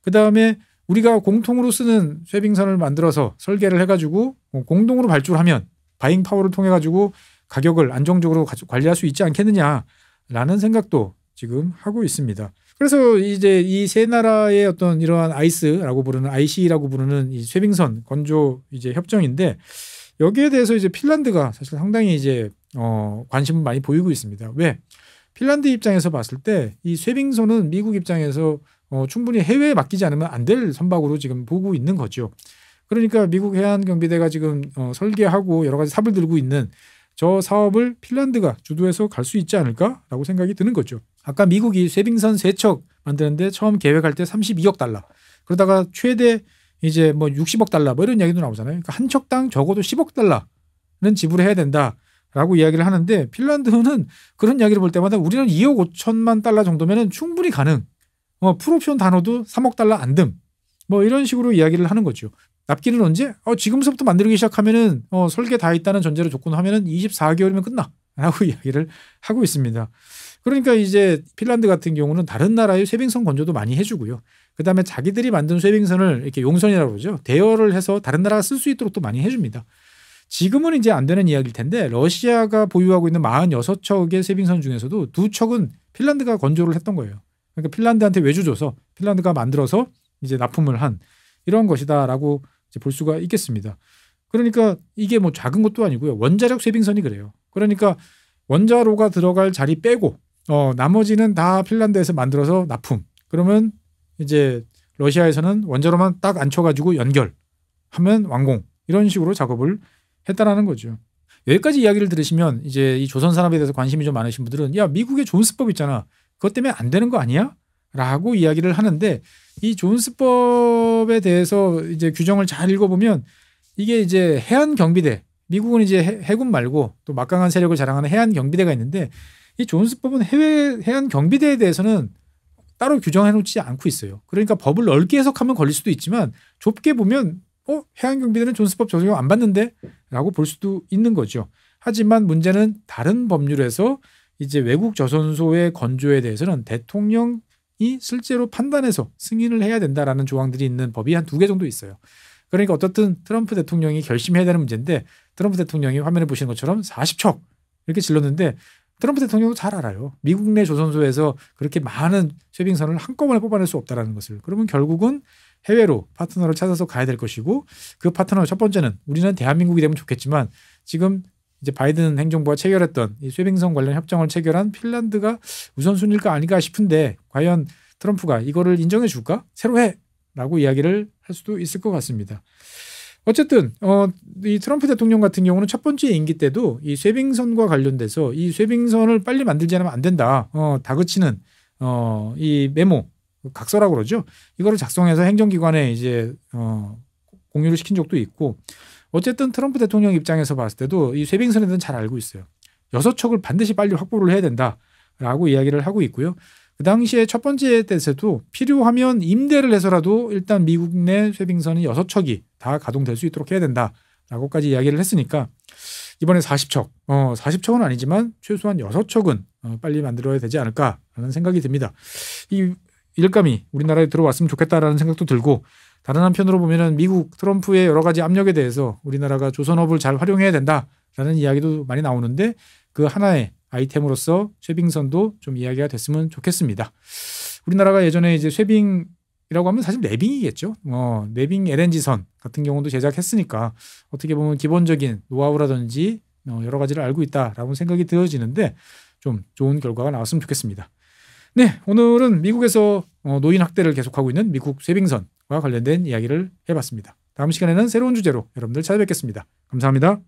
그다음에 우리가 공통으로 쓰는 쉐빙선을 만들어서 설계를 해가지고 공동으로 발주하면 바잉 파워를 통해 가지고 가격을 안정적으로 관리할 수 있지 않겠느냐라는 생각도 지금 하고 있습니다. 그래서 이제 이 세 나라의 어떤 이러한 아이스라고 부르는 IC라고 부르는 이 쉐빙선 건조 이제 협정인데 여기에 대해서 이제 핀란드가 사실 상당히 이제 관심을 많이 보이고 있습니다. 왜? 핀란드 입장에서 봤을 때 이 쉐빙선은 미국 입장에서 충분히 해외에 맡기지 않으면 안 될 선박으로 지금 보고 있는 거죠. 그러니까 미국 해안경비대가 지금 설계하고 여러 가지 삽을 들고 있는 저 사업을 핀란드가 주도해서 갈 수 있지 않을까라고 생각이 드는 거죠. 아까 미국이 쉐빙선 3척 만드는데 처음 계획할 때 32억 달러. 그러다가 최대 이제 뭐 60억 달러 뭐 이런 이야기도 나오잖아요. 그러니까 한 척당 적어도 10억 달러는 지불해야 된다라고 이야기를 하는데 핀란드는 그런 이야기를 볼 때마다 우리는 2억 5천만 달러 정도면 충분히 가능. 풀옵션 단어도 3억 달러 안 듬. 뭐 이런 식으로 이야기를 하는 거죠. 납기는 언제? 지금서부터 만들기 시작하면은 설계 다 있다는 전제로 조건하면은 24개월이면 끝나. 라고 이야기를 하고 있습니다. 그러니까 이제 핀란드 같은 경우는 다른 나라의 쉐빙선 건조도 많이 해주고요. 그다음에 자기들이 만든 쉐빙선을 이렇게 용선이라고 그러죠. 대여를 해서 다른 나라가 쓸 수 있도록 또 많이 해줍니다. 지금은 이제 안 되는 이야기일 텐데 러시아가 보유하고 있는 46척의 쉐빙선 중에서도 2척은 핀란드가 건조를 했던 거예요. 그러니까 핀란드한테 외주 줘서 핀란드가 만들어서 이제 납품을 한 이런 것이다라고 이제 볼 수가 있겠습니다. 그러니까 이게 뭐 작은 것도 아니고요. 원자력 쉐빙선이 그래요. 그러니까 원자로가 들어갈 자리 빼고 나머지는 다 핀란드에서 만들어서 납품. 그러면 이제 러시아에서는 원자로만 딱 앉혀가지고 연결하면 완공. 이런 식으로 작업을 했다라는 거죠. 여기까지 이야기를 들으시면 이제 이 조선 산업에 대해서 관심이 좀 많으신 분들은 야, 미국의 존스법 있잖아. 그것 때문에 안 되는 거 아니야? 라고 이야기를 하는데 이 존스법에 대해서 이제 규정을 잘 읽어보면 이게 이제 해안 경비대, 미국은 이제 해군 말고 또 막강한 세력을 자랑하는 해안 경비대가 있는데 이 존스법은 해안 경비대에 대해서는 따로 규정해 놓지 않고 있어요. 그러니까 법을 넓게 해석하면 걸릴 수도 있지만 좁게 보면 해안 경비대는 존스법 적용 안 받는데? 라고 볼 수도 있는 거죠. 하지만 문제는 다른 법률에서 이제 외국 조선소의 건조에 대해서는 대통령이 실제로 판단해서 승인을 해야 된다라는 조항들이 있는 법이 한 2개 정도 있어요. 그러니까 어떻든 트럼프 대통령이 결심해야 되는 문제인데 트럼프 대통령이 화면에 보시는 것처럼 40척 이렇게 질렀는데 트럼프 대통령도 잘 알아요. 미국 내 조선소에서 그렇게 많은 쇄빙선을 한꺼번에 뽑아낼 수 없다는 것을. 그러면 결국은 해외로 파트너를 찾아서 가야 될 것이고 그 파트너 첫 번째는 우리는 대한민국이 되면 좋겠지만 지금 이제 바이든 행정부가 체결했던 이 쇄빙선 관련 협정을 체결한 핀란드가 우선순위일까 아닐까 싶은데 과연 트럼프가 이거를 인정해 줄까? 새로 해! 라고 이야기를 할 수도 있을 것 같습니다. 어쨌든 이 트럼프 대통령 같은 경우는 첫 번째 임기 때도 이 쇄빙선과 관련돼서 이 쇄빙선을 빨리 만들지 않으면 안 된다. 다그치는 이 메모 각서라고 그러죠. 이거를 작성해서 행정기관에 이제 공유를 시킨 적도 있고 어쨌든 트럼프 대통령 입장에서 봤을 때도 이 쇄빙선에 대해서는 잘 알고 있어요. 6척을 반드시 빨리 확보를 해야 된다라고 이야기를 하고 있고요. 그 당시에 첫 번째 때에서도 필요하면 임대를 해서라도 일단 미국 내 쇄빙선이 6척이 다 가동될 수 있도록 해야 된다라고까지 이야기를 했으니까 이번에 40척, 40척은 아니지만 최소한 6척은 빨리 만들어야 되지 않을까라는 생각이 듭니다. 이 일감이 우리나라에 들어왔으면 좋겠다라는 생각도 들고 다른 한편으로 보면은 미국 트럼프의 여러 가지 압력에 대해서 우리나라가 조선업을 잘 활용해야 된다라는 이야기도 많이 나오는데 그 하나의 아이템으로서 쇄빙선도 좀 이야기가 됐으면 좋겠습니다. 우리나라가 예전에 이제 쇄빙이라고 하면 사실 내빙이겠죠. 내빙 LNG선 같은 경우도 제작했으니까 어떻게 보면 기본적인 노하우라든지 여러 가지를 알고 있다라고 생각이 되어지는데 좀 좋은 결과가 나왔으면 좋겠습니다. 네, 오늘은 미국에서 노인 학대를 계속하고 있는 미국 쇄빙선과 관련된 이야기를 해봤습니다. 다음 시간에는 새로운 주제로 여러분들 찾아뵙겠습니다. 감사합니다.